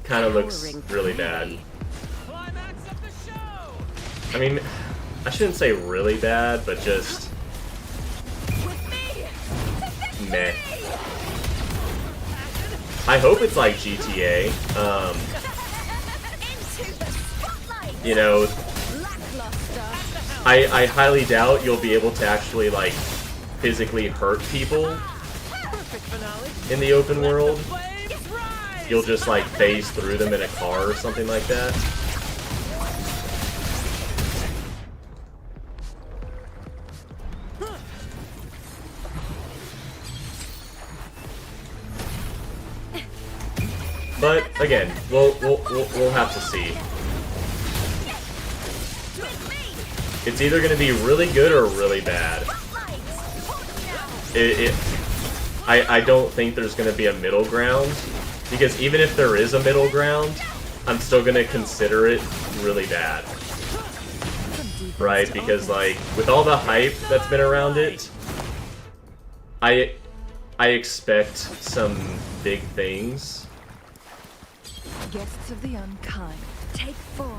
kind of looks really bad. I mean, I shouldn't say really bad, but just meh. I hope it's like GTA. You know, I highly doubt you'll be able to actually, like, physically hurt people in the open world. You'll just, like, phase through them in a car or something like that. But, again, we'll have to see. It's either going to be really good or really bad. I don't think there's going to be a middle ground, because even if there is a middle ground, I'm still going to consider it really bad. Right? Because, like, with all the hype that's been around it, I expect some big things. Guests of the unkind, take form.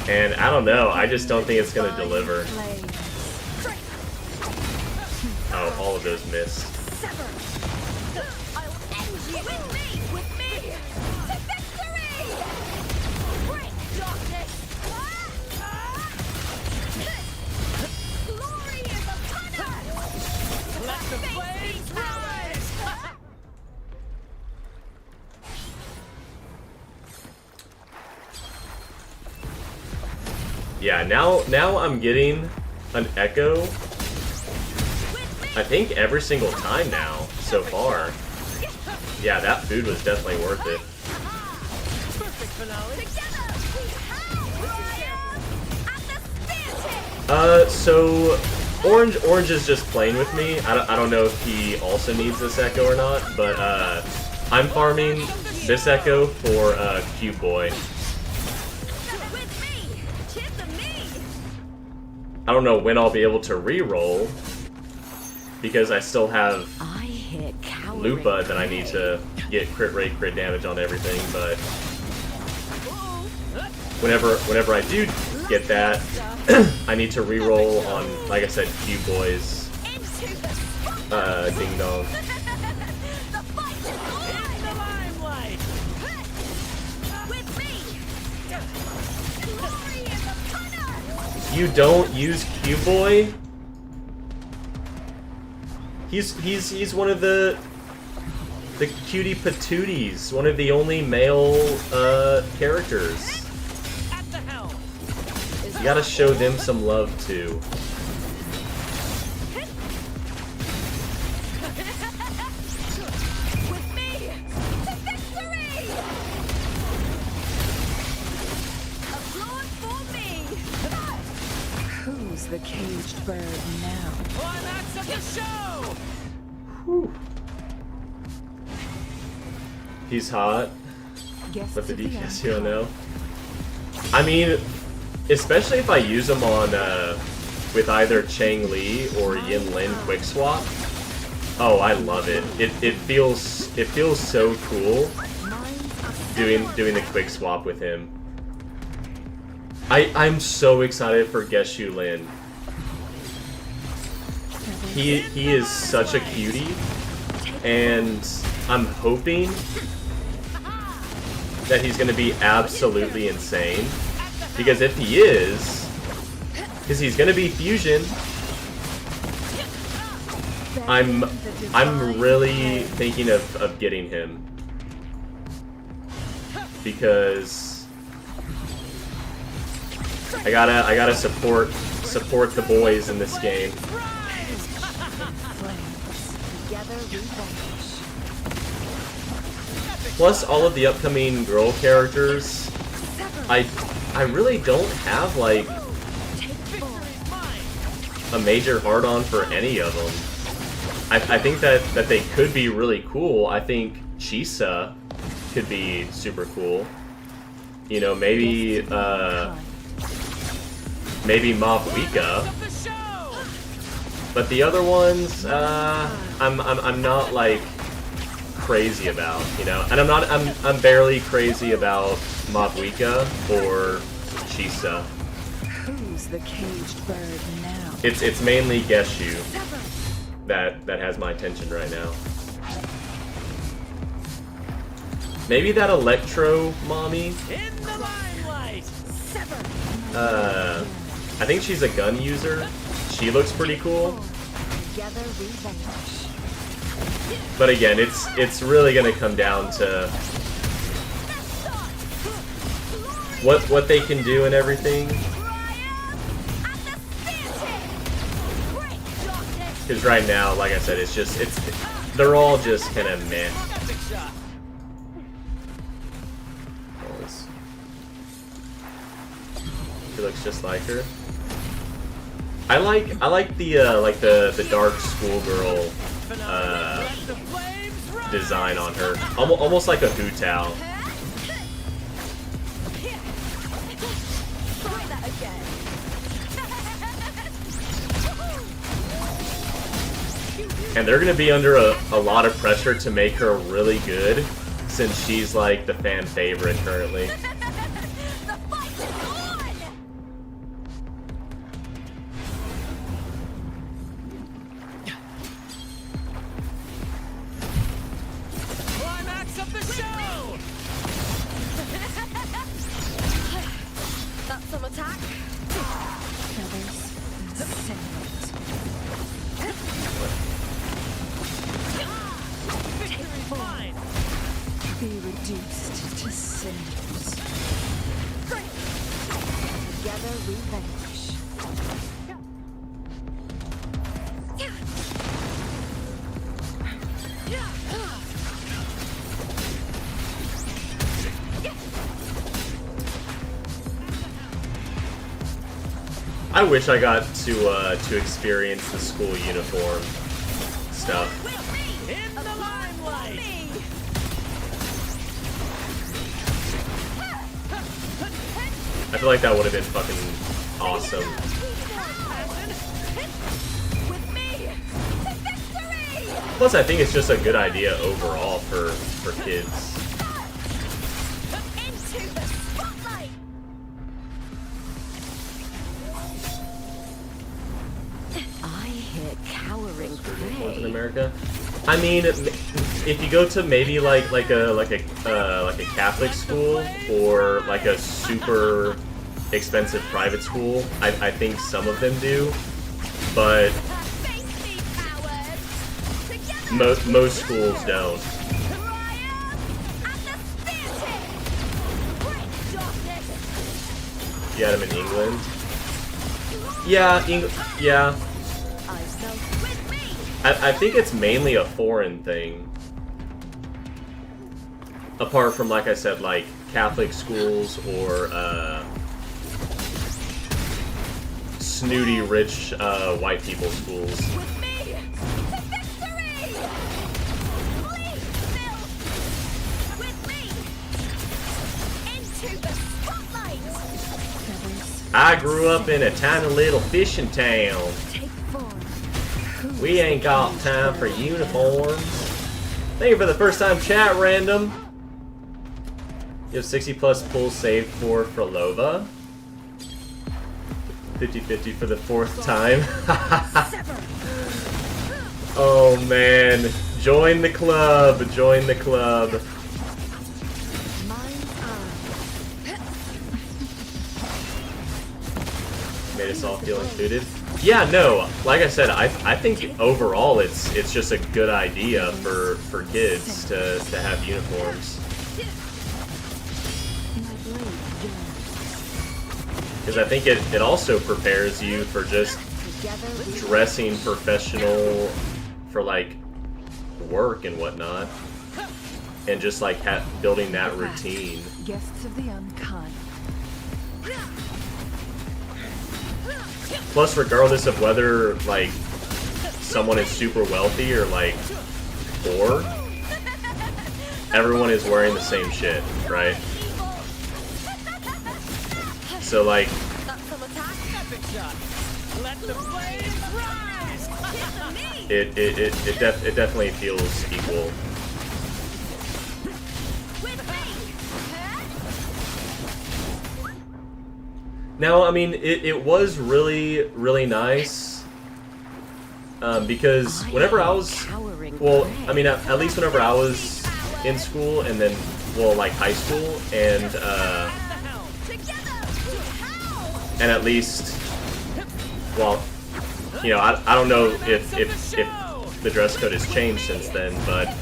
And I don't know, I just don't think it's gonna deliver. Oh, all of those missed. Yeah, now I'm getting an echo, I think every single time now, so far. Yeah, that food was definitely worth it. So Orange is just playing with me. I don't know if he also needs this echo or not, but I'm farming this echo for Cube Boy. I don't know when I'll be able to re-roll because I still have I hit Lupa that I need to get crit rate, crit damage on everything, but whenever I do get that, I need to re-roll on, like I said, Q-Boy's Ding Dong. You don't use Q-Boy? He's one of the cutie patooties, one of the only male characters. You gotta show them some love too. Who's the caged bird now? Climax of the show! Whew. He's hot, Guess but the to the DPS you don't know. I mean, especially if I use them on with either Chang Li or Yin Lin quick swap. Oh, I love it. It feels so cool doing the quick swap with him. I'm so excited for Geshu Lin. He is such a cutie, and I'm hoping that he's gonna be absolutely insane. Because if he is, because he's gonna be fusion, I'm really thinking of getting him. Because I gotta support the boys in this game. Plus all of the upcoming girl characters, I really don't have like a major hard-on for any of them. I think that they could be really cool. I think Chisa could be super cool. You know, maybe Mavuika. But the other ones, I'm not like crazy about, you know, and I'm barely crazy about Mavuika or Chisa. Who's the caged bird now? It's mainly Geshu that has my attention right now. Maybe that Electro mommy. In the limelight. I think she's a gun user. She looks pretty cool. But again, it's really gonna come down to what they can do and everything. Because right now, like I said, they're all just kind of meh. She looks just like her. I like the dark schoolgirl design on her, almost like a Hu Tao. And they're gonna be under a lot of pressure to make her really good, since she's like the fan favorite currently. Climax of the show! That's some attack. Feathers and cinders. Victory mine! Be reduced to cinders. Together we vanish. I wish I got to experience the school uniform stuff. In the limelight! I feel like that would have been fucking awesome. Plus, I think it's just a good idea overall for kids. Into the spotlight. I hit cowering In prey. America. I mean, if you go to maybe like a Catholic school or like a super expensive private school, I think some of them do, but most schools don't. You had them in England. Yeah, yeah. I think it's mainly a foreign thing. Apart from, like I said, like Catholic schools or snooty rich white people schools. I grew up in a tiny little fishing town. We ain't got time for uniforms. Thank you for the first time chat, random. You have 60 plus pulls saved for Frolova. 50-50 for the 4th time. Oh man. Join the club. Join the club. Made us all feel included. Yeah, no, like I said, I think overall it's just a good idea for kids to have uniforms. Because I think it also prepares you for just dressing professional for like work and whatnot. And just like building that routine. Guests of the unkind. Plus, regardless of whether, like, someone is super wealthy or, like, poor, everyone is wearing the same shit, right? So, like, it definitely feels equal. Now, I mean, it was really, really nice, because whenever I was, well, I mean, at least whenever I was in school, and then, well, like high school, and at least, well, you know, I don't know if the dress code has changed since then, but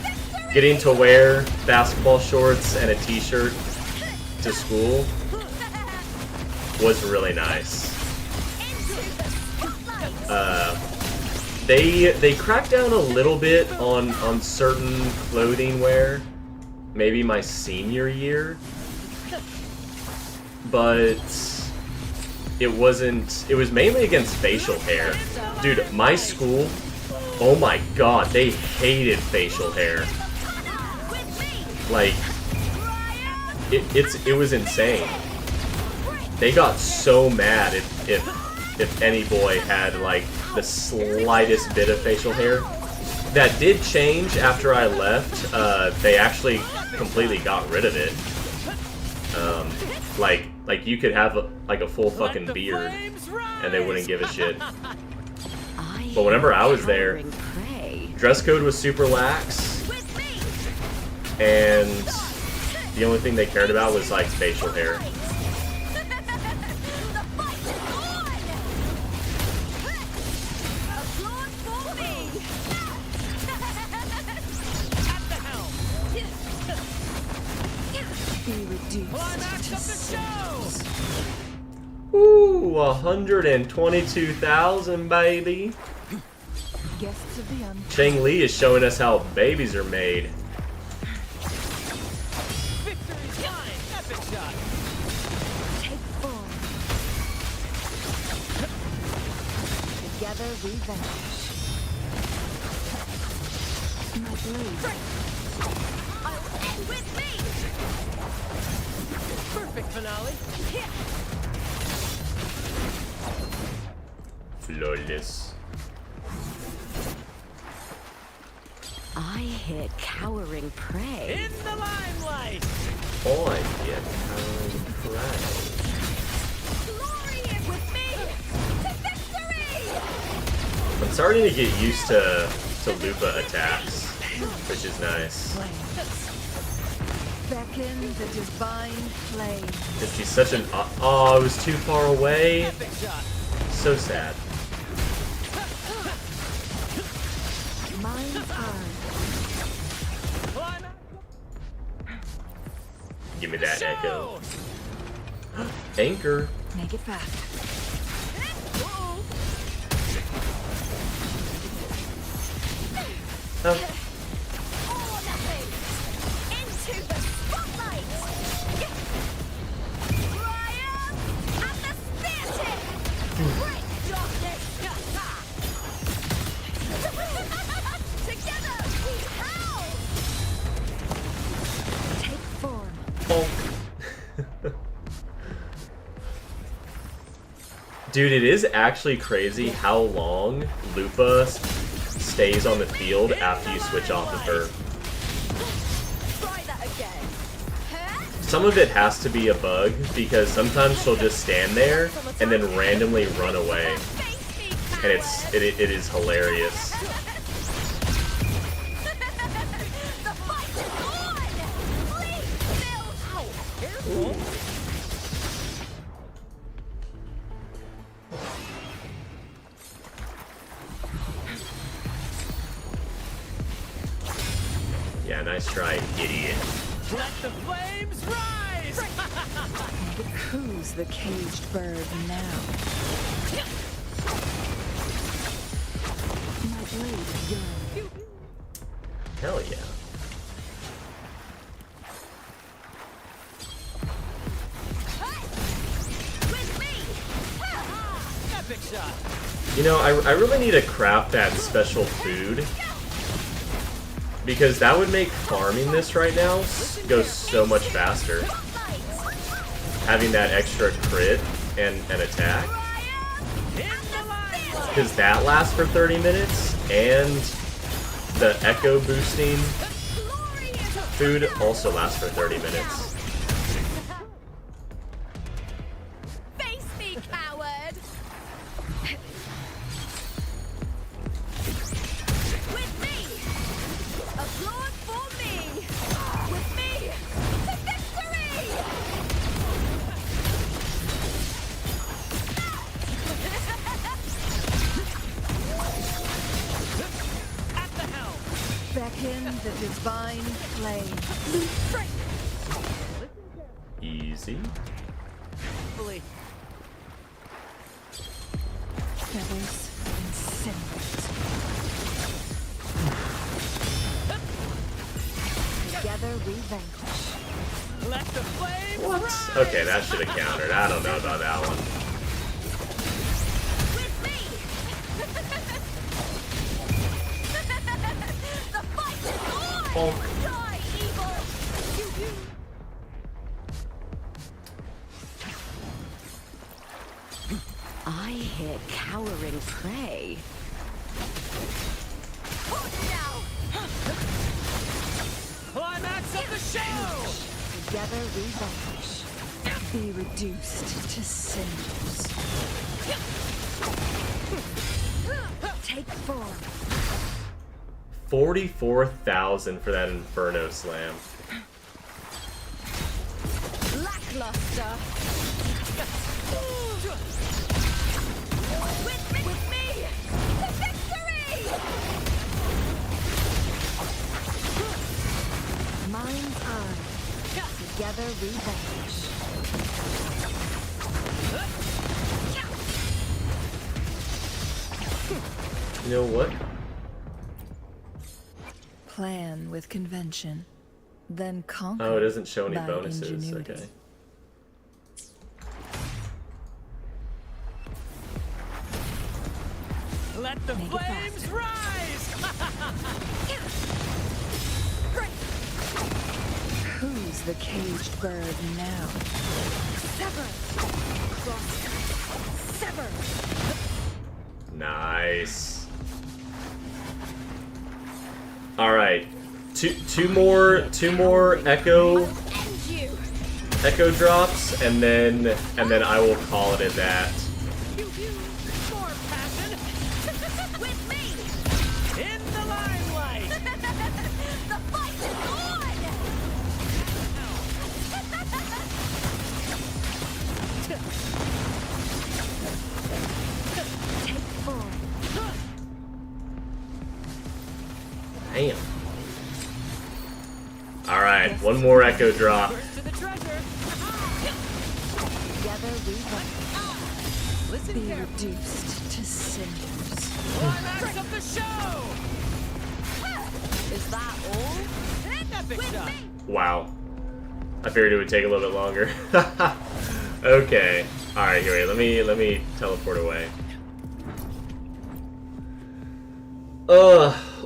getting to wear basketball shorts and a t-shirt to school was really nice. They cracked down a little bit on certain clothing wear, maybe my senior year, but it wasn't. It was mainly against facial hair. Dude, my school, oh my god, they hated facial hair. Like, it was insane. They got so mad if any boy had like the slightest bit of facial hair. That did change after I left. They actually completely got rid of it. Like you could have like a full fucking beard and they wouldn't give a shit. But whenever I was there, dress code was super lax, and the only thing they cared about was like facial hair. Ooh, 122,000, baby. Guests of the unkind. Cheng Li is showing us how babies are made. Victory's mine! Epic shot! Take 4. Together we vanish. My blade. I'll end with me. Perfect finale! Flawless. I hit cowering prey. In the limelight! Oh, I get cowering prey. Glory is with me! To victory! I'm starting to get used to Lupa attacks, which is nice. Beckon the divine flame. Because she's such an... Oh, I was too far away. So sad. Mind's eye. Give me that echo. Anchor. Make it fast. Oh. All or nothing! Into the spotlight! Ryan at the spear tip! Break darkness! Together we howl! Take form. Dude, it is actually crazy how long Lupa stays on the field after you switch off of her. Try that again. Some of it has to be a bug, because sometimes she'll just stand there and then randomly run away. And it is hilarious. The fight is on! Please, Bill! Yeah, nice try, idiot. Let the flames rise! Who's the caged bird now? My blade is yours. Hell yeah. With me! Epic shot! You know, I really need to craft that special food, because that would make farming this right now go so much faster. Having that extra crit and attack. Because that lasts for 30 minutes, and the echo boosting food also lasts for 30 minutes. Face me, coward! With me! Applaud for me! With me! To victory! At the helm! Beckon the divine flame. Easy. Fully. Feathers and cinders. Together we vanquish. Let the flames rise! Okay, that should have countered. I don't know about that one. With me! The fight is on! Die, evil! I hit cowering prey. Hold now! Climax of the show! Together we vanquish. Be reduced to cinders. Take form. 44,000 for that Inferno Slam. Lackluster! With me! To victory! Mind's eye. Together we vanquish. You know what? Plan with convention, then conquer. Oh, it doesn't show any by bonuses. ingenuity. Okay. Let the Make it flames faster. rise! Who's the caged bird now? Sever! Cross! Sever! Nice. All right, two more echo drops, and then I will call it at that. More passion. With me. In the limelight. The fight is on. Take 4. Damn. All right, one more echo drop. To the treasure. Together we run. Listen Be carefully. reduced to cinders. Climax of the show. Is that all? Epic shot. Wow. I figured it would take a little bit longer. Okay. All right, here. Wait, let me teleport away.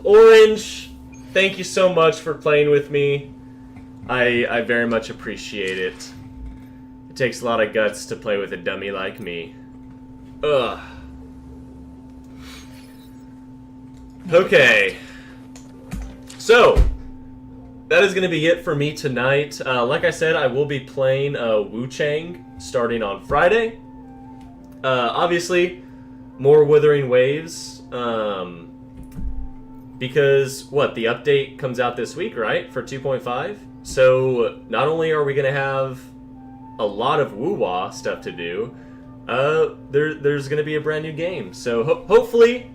Orange, thank you so much for playing with me. I very much appreciate it. It takes a lot of guts to play with a dummy like me. Ugh. Okay. So, that is going to be it for me tonight. Like I said, I will be playing Wu Chang starting on Friday. Obviously, more Withering Waves. Because, the update comes out this week, right? For 2.5? So, not only are we going to have a lot of Woo-Wah stuff to do, there's going to be a brand new game. So, hopefully,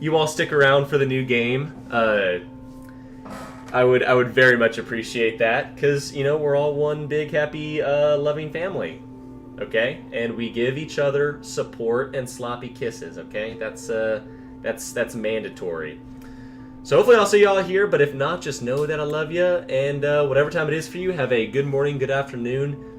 you all stick around for the new game. I would very much appreciate that, because, we're all one big, happy, loving family. Okay? And we give each other support and sloppy kisses, okay? That's mandatory. So hopefully I'll see y'all here, but if not, just know that I love you, and whatever time it is for you, have a good morning, good afternoon,